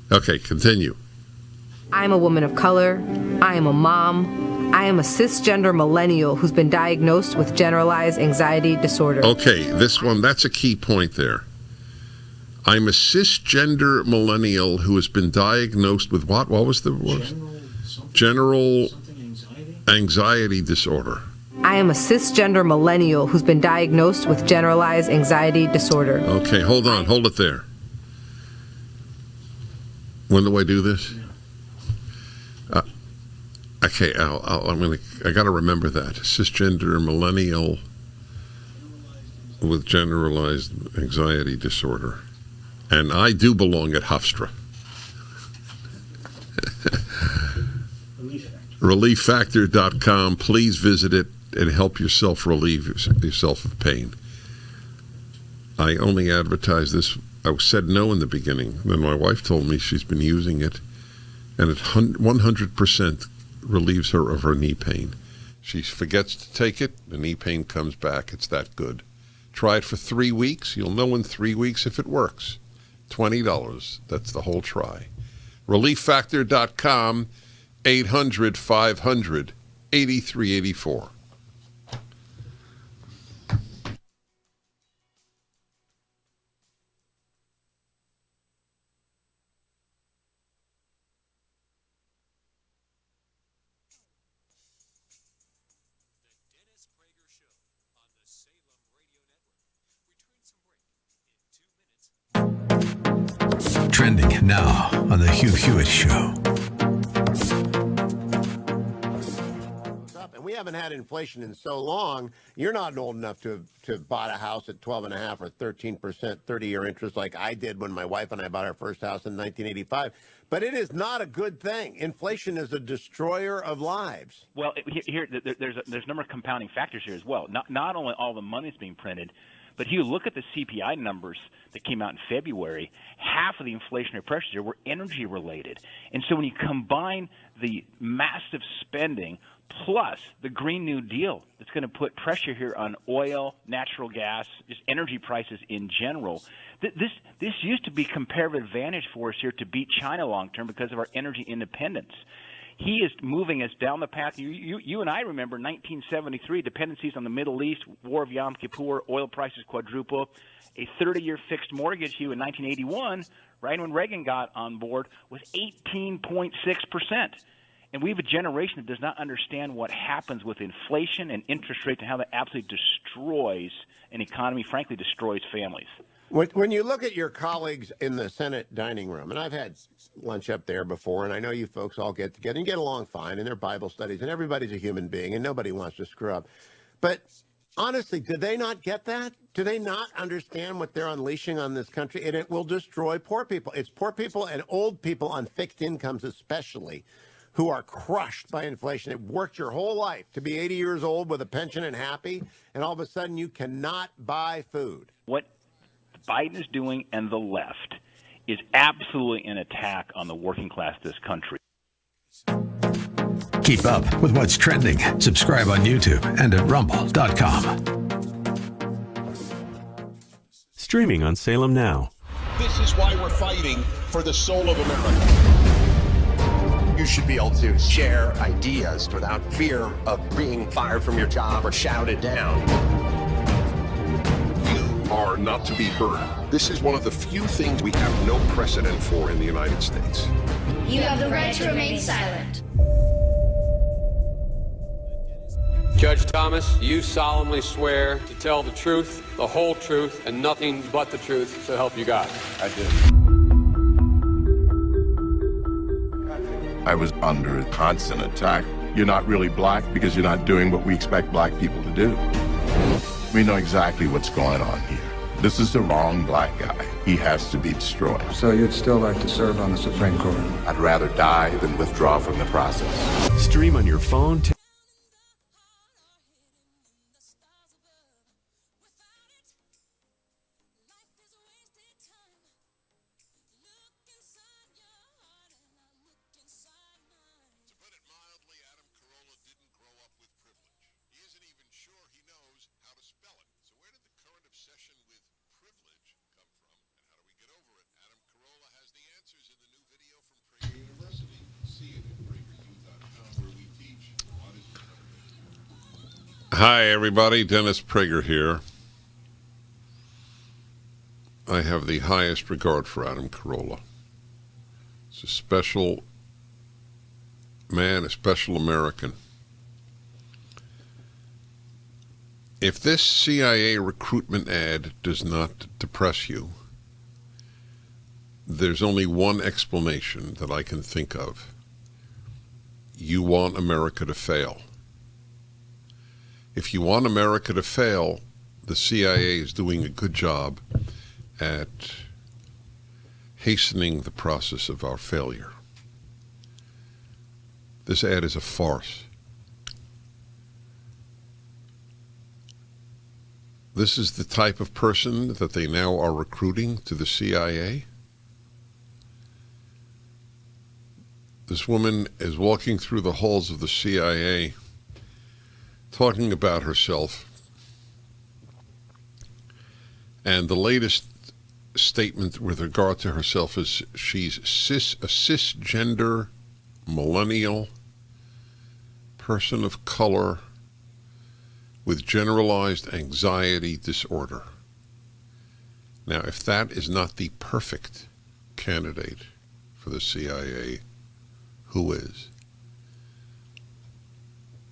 Okay, continue. I'm a woman of color. I am a mom. I am a cisgender millennial who's been diagnosed with generalized anxiety disorder. Okay, this one, that's a key point there. I'm a cisgender millennial who has been diagnosed with what? What was the word? General anxiety disorder. I am a cisgender millennial who's been diagnosed with generalized anxiety disorder. Okay, hold on. Hold it there. When do I do this? Okay, I got to remember that. Cisgender millennial with generalized anxiety disorder. And I do belong at Hofstra. ReliefFactor.com. Please visit it and help yourself relieve yourself of pain. I only advertise this. I said no in the beginning. Then my wife told me she's been using it, and it 100% relieves her of her knee pain. She forgets to take it, the knee pain comes back. It's that good. Try it for 3 weeks. You'll know in 3 weeks if it works. $20. That's the whole try. ReliefFactor.com, 800-500-8384. Trending now on The Hugh Hewitt Show. And we haven't had inflation in so long. You're not old enough to have bought a house at 12.5% or 13% 30-year interest like I did when my wife and I bought our first house in 1985. But it is not a good thing. Inflation is a destroyer of lives. Well, here there's a number of compounding factors here as well. Not only all the money's being printed, but if you look at the CPI numbers that came out in February, half of the inflationary pressures here were energy related. And so when you combine the massive spending plus the Green New Deal that's going to put pressure here on oil, natural gas, just energy prices in general, this used to be comparative advantage for us here to beat China long term because of our energy independence. He is moving us down the path. You and I remember 1973, dependencies on the Middle East, War of Yom Kippur, oil prices quadruple, a 30-year fixed mortgage, Hugh, in 1981, right when Reagan got on board, was 18.6%. And we have a generation that does not understand what happens with inflation and interest rates and how that absolutely destroys an economy, frankly, destroys families. When you look at your colleagues in the Senate dining room, and I've had lunch up there before, and I know you folks all get together and get along fine in their Bible studies, and everybody's a human being, and nobody wants to screw up. But honestly, do they not get that? Do they not understand what they're unleashing on this country? And it will destroy poor people. It's poor people and old people on fixed incomes especially who are crushed by inflation. It worked your whole life to be 80 years old with a pension and happy, and all of a sudden you cannot buy food. What Biden is doing and the left is absolutely an attack on the working class of this country. Keep up with what's trending. Subscribe on YouTube and at rumble.com. Streaming on Salem Now. This is why we're fighting for the soul of America. You should be able to share ideas without fear of being fired from your job or shouted down. Are not to be heard. This is one of the few things we have no precedent for in the United States. You have the right to remain silent. Judge Thomas, you solemnly swear to tell the truth, the whole truth, and nothing but the truth, so help you God. I do. I was under a constant attack. You're not really black because you're not doing what we expect black people to do. We know exactly what's going on here. This is the wrong black guy. He has to be destroyed. So you'd still like to serve on the Supreme Court? I'd rather die than withdraw from the process. Stream on your phone. Hi, everybody. Dennis Prager here. I have the highest regard for Adam Carolla. He's a special man, a special American. If this CIA recruitment ad does not depress you, there's only one explanation that I can think of. You want America to fail. If you want America to fail, the CIA is doing a good job at hastening the process of our failure. This ad is a farce. This is the type of person that they now are recruiting to the CIA. This woman is walking through the halls of the CIA talking about herself. And the latest statement with regard to herself is she's a cisgender, millennial, person of color with generalized anxiety disorder. Now, if that is not the perfect candidate for the CIA, who is?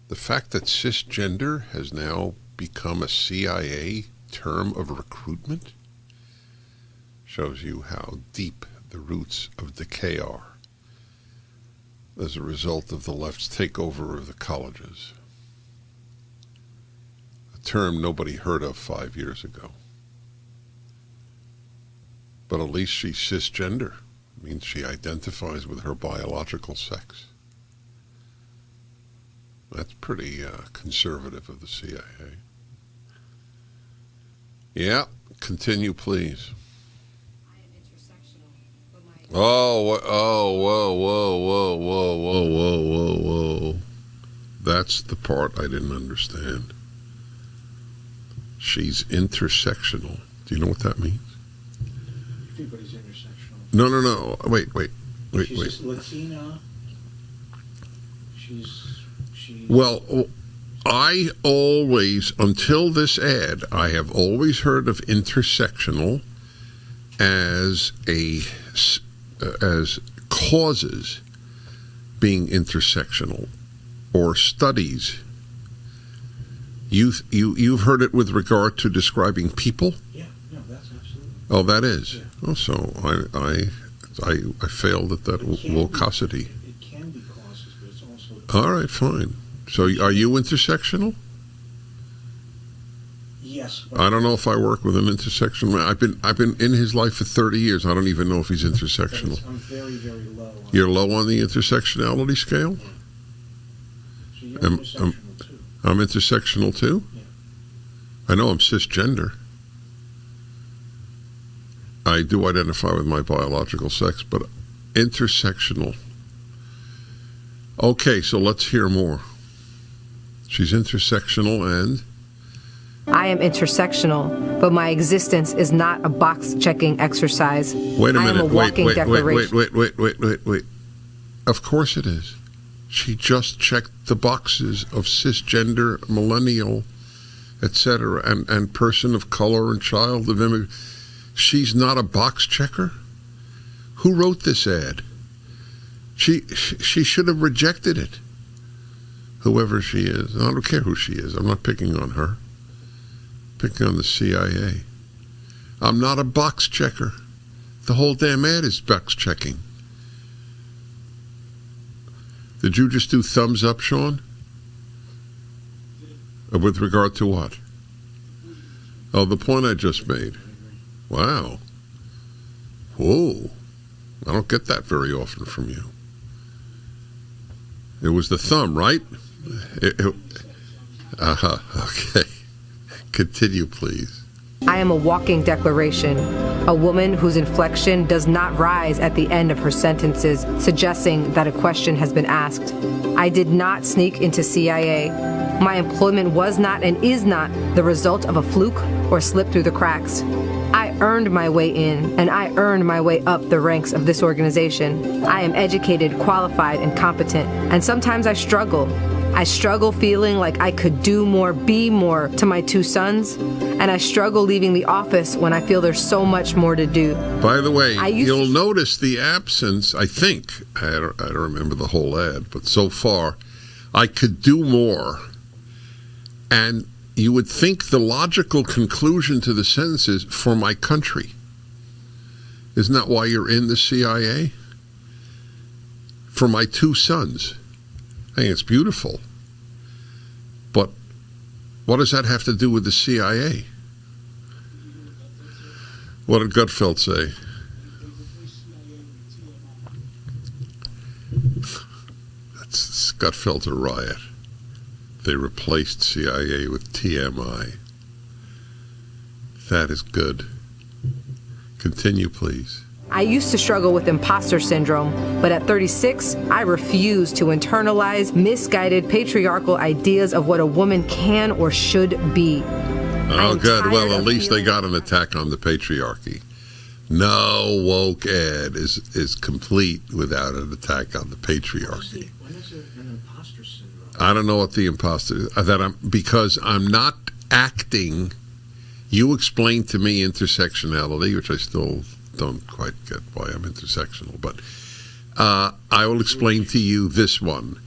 The fact that cisgender has now become a CIA term of recruitment shows you how deep the roots of decay are as a result of the left's takeover of the colleges. A term nobody heard of 5 years ago. But at least she's cisgender. It means she identifies with her biological sex. That's pretty conservative of the CIA. Yeah, continue, please. Whoa. That's the part I didn't understand. She's intersectional. Do you know what that means? Everybody's intersectional. No. Wait. She's Latina. She's. Well, I always, until this ad, I have always heard of intersectional as causes being intersectional or studies. You've heard it with regard to describing people? Yeah, no, that's absolutely. Oh, that is. Yeah. Oh, so I failed at that volcosity. It can be causes, but it's also. All right, fine. So are you intersectional? Yes. I don't know if I work with an intersectional man. I've been in his life for 30 years. I don't even know if he's intersectional. I'm very, very low. You're low on the intersectionality scale? Yeah. So you're intersectional too. I'm intersectional too? Yeah. I know I'm cisgender. I do identify with my biological sex, but intersectional. Okay, so let's hear more. She's intersectional and? I am intersectional, but my existence is not a box-checking exercise. Wait a minute. I am a walking declaration. Wait. Of course it is. She just checked the boxes of cisgender, millennial, etc., and person of color and child of immigrant. She's not a box checker? Who wrote this ad? She should have rejected it. Whoever she is. I don't care who she is. I'm not picking on her. Picking on the CIA. I'm not a box checker. The whole damn ad is box checking. Did you just do thumbs up, Sean? With regard to what? Oh, the point I just made. Wow. Whoa. I don't get that very often from you. It was the thumb, right? Okay. Continue, please. I am a walking declaration, a woman whose inflection does not rise at the end of her sentences, suggesting that a question has been asked. I did not sneak into CIA. My employment was not and is not the result of a fluke or slip through the cracks. I earned my way in, and I earned my way up the ranks of this organization. I am educated, qualified, and competent, and sometimes I struggle. I struggle feeling like I could do more, be more to my two sons, and I struggle leaving the office when I feel there's so much more to do. By the way, you'll notice the absence, I think, I don't remember the whole ad, but so far, I could do more. And you would think the logical conclusion to the sentence is, for my country. Isn't that why you're in the CIA? For my two sons. I think it's beautiful. But what does that have to do with the CIA? What did Gutfeld say? Gutfeld's a riot. They replaced CIA with TMI. That is good. Continue, please. I used to struggle with imposter syndrome, but at 36, I refuse to internalize misguided patriarchal ideas of what a woman can or should be. Oh, good. Well, at least they got an attack on the patriarchy. No woke Ed is complete without an attack on the patriarchy. When is it an imposter syndrome? I don't know what the imposter because I'm not acting. You explained to me intersectionality, which I still don't quite get why I'm intersectional, but I will explain to you this one.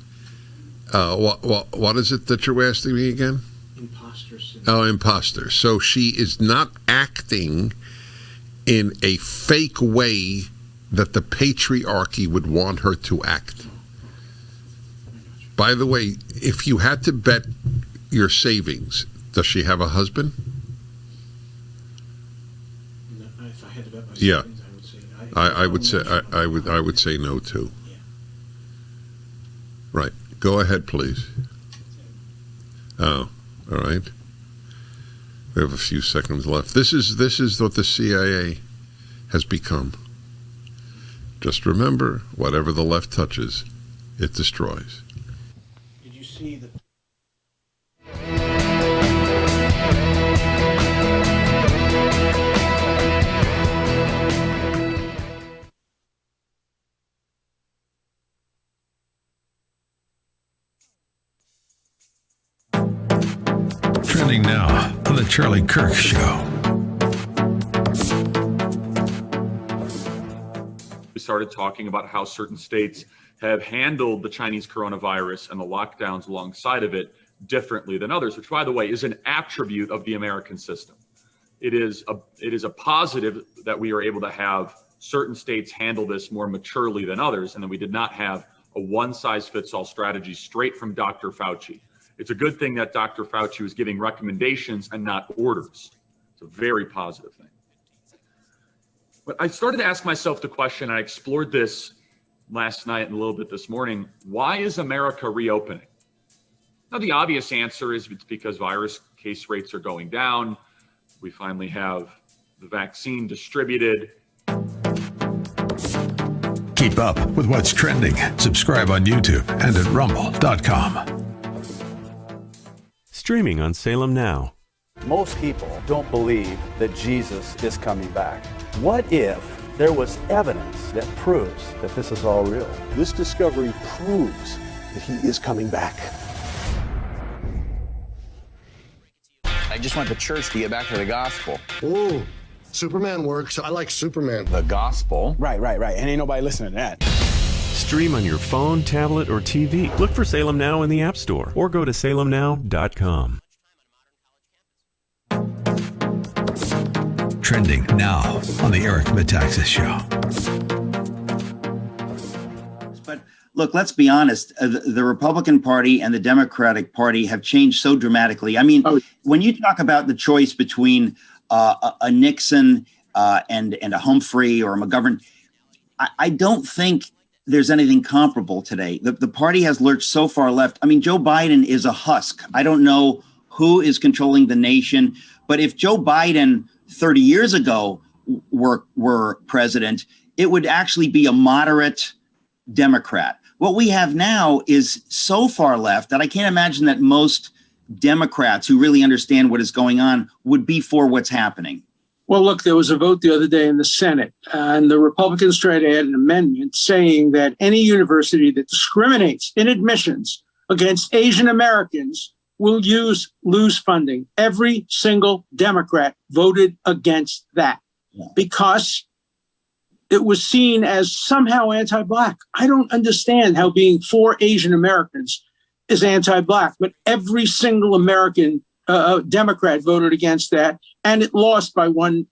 What is it that you're asking me again? Imposter syndrome. Oh, imposter. So she is not acting in a fake way that the patriarchy would want her to act. By the way, if you had to bet your savings, does she have a husband? No, if I had to bet my Yeah. savings, I would say I would say no too. Right. Go ahead, please. Oh, all right. We have a few seconds left. This is what the CIA has become. Just remember, whatever the left touches, it destroys. Did you see the... Trending now on The Charlie Kirk Show. We started talking about how certain states have handled the Chinese coronavirus and the lockdowns alongside of it differently than others, which, by the way, is an attribute of the American system. It is a positive that we are able to have certain states handle this more maturely than others, and that we did not have a one-size-fits-all strategy straight from Dr. Fauci. It's a good thing that Dr. Fauci was giving recommendations and not orders. It's a very positive thing. But I started to ask myself the question, I explored this last night and a little bit this morning, why is America reopening? Now, the obvious answer is it's because virus case rates are going down. We finally have the vaccine distributed. Keep up with what's trending. Subscribe on YouTube and at rumble.com. Streaming on Salem Now. Most people don't believe that Jesus is coming back. What if there was evidence that proves that this is all real? This discovery proves that he is coming back. I just want the church to get back to the gospel. Ooh, Superman works. I like Superman. The gospel. Right. And ain't nobody listening to that. Stream on your phone, tablet, or TV. Look for Salem Now in the App Store or go to salemnow.com. Trending now on the Eric Metaxas Show. But look, let's be honest. The Republican Party and the Democratic Party have changed so dramatically. I mean, when you talk about the choice between a Nixon and a Humphrey or a McGovern, I don't think there's anything comparable today. The party has lurched so far left. I mean, Joe Biden is a husk. I don't know who is controlling the nation, but if Joe Biden 30 years ago were president, it would actually be a moderate Democrat. What we have now is so far left that I can't imagine that most Democrats who really understand what is going on would be for what's happening. Well, look, there was a vote the other day in the Senate, and the Republicans tried to add an amendment saying that any university that discriminates in admissions against Asian Americans will lose funding. Every single Democrat voted against that because it was seen as somehow anti-Black. I don't understand how being for Asian Americans is anti-Black, but every single American Democrat voted against that, and it lost by one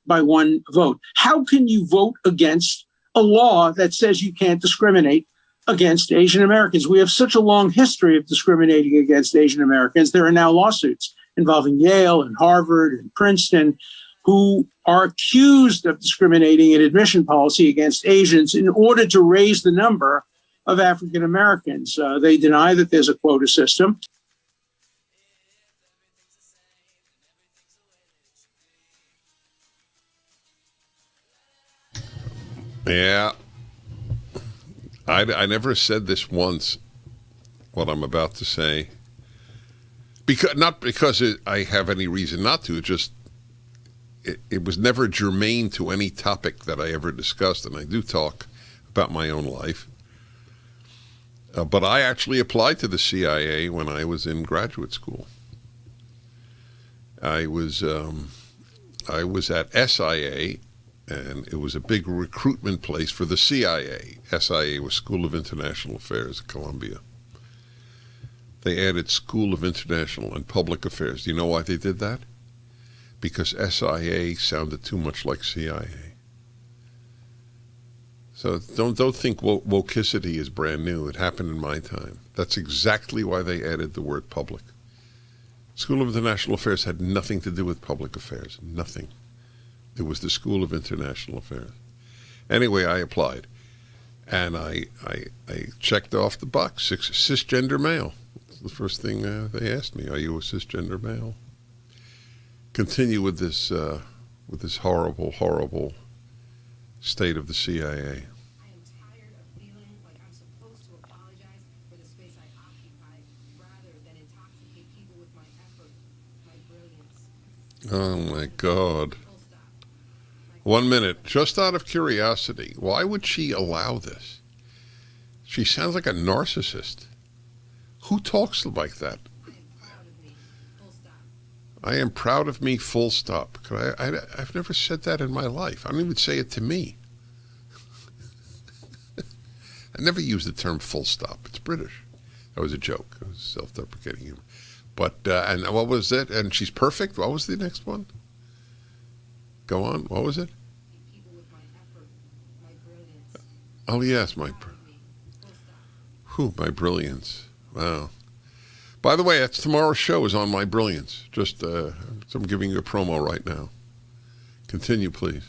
vote. How can you vote against a law that says you can't discriminate against Asian Americans? We have such a long history of discriminating against Asian Americans. There are now lawsuits involving Yale and Harvard and Princeton who are accused of discriminating in admission policy against Asians in order to raise the number of African Americans. They deny that there's a quota system. Yeah. I never said this once, what I'm about to say. Not because I have any reason not to. It was never germane to any topic that I ever discussed, and I do talk about my own life. But I actually applied to the CIA when I was in graduate school. I was at SIA, and it was a big recruitment place for the CIA. SIA was School of International Affairs at Columbia. They added School of International and Public Affairs. Do you know why they did that? Because SIA sounded too much like CIA. So don't think wokeicity is brand new. It happened in my time. That's exactly why they added the word public. School of International Affairs had nothing to do with public affairs. Nothing. It was the School of International Affairs. Anyway, I applied. And I checked off the box, cisgender male. That's the first thing they asked me. Are you a cisgender male? Continue with this horrible, horrible state of the CIA. Oh, my God. 1 minute. Just out of curiosity, why would she allow this? She sounds like a narcissist. Who talks like that? I am proud of me, full stop. I've never said that in my life. I don't even say it to me. I never use the term full stop. It's British. That was a joke. It was self-deprecating humor. But, and what was it? And she's perfect? What was the next one? Go on. What was it? Oh, yes, my brilliance. Wow. By the way, that's tomorrow's show is on my brilliance. Just, so I'm giving you a promo right now. Continue, please.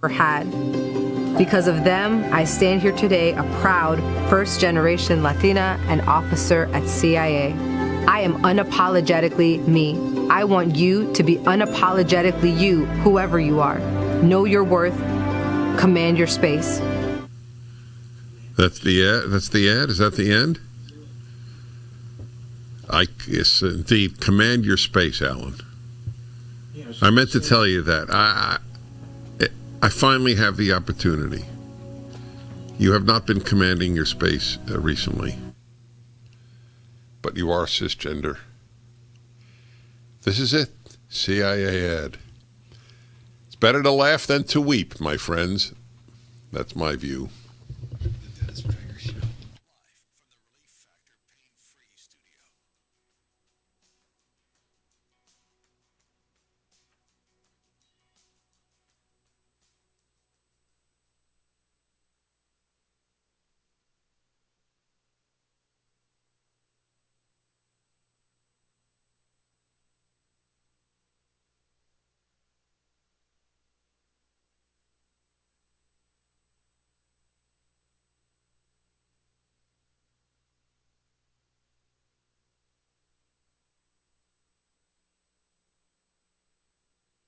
Had. Because of them, I stand here today a proud first-generation Latina and officer at CIA. I am unapologetically me. I want you to be unapologetically you, whoever you are. Know your worth. Command your space. That's the ad? That's the ad? Is that the end? Yes, indeed. Command your space, Alan. I meant to tell you that. I finally have the opportunity. You have not been commanding your space recently, but you are cisgender. This is it. CIA ad. It's better to laugh than to weep, my friends. That's my view.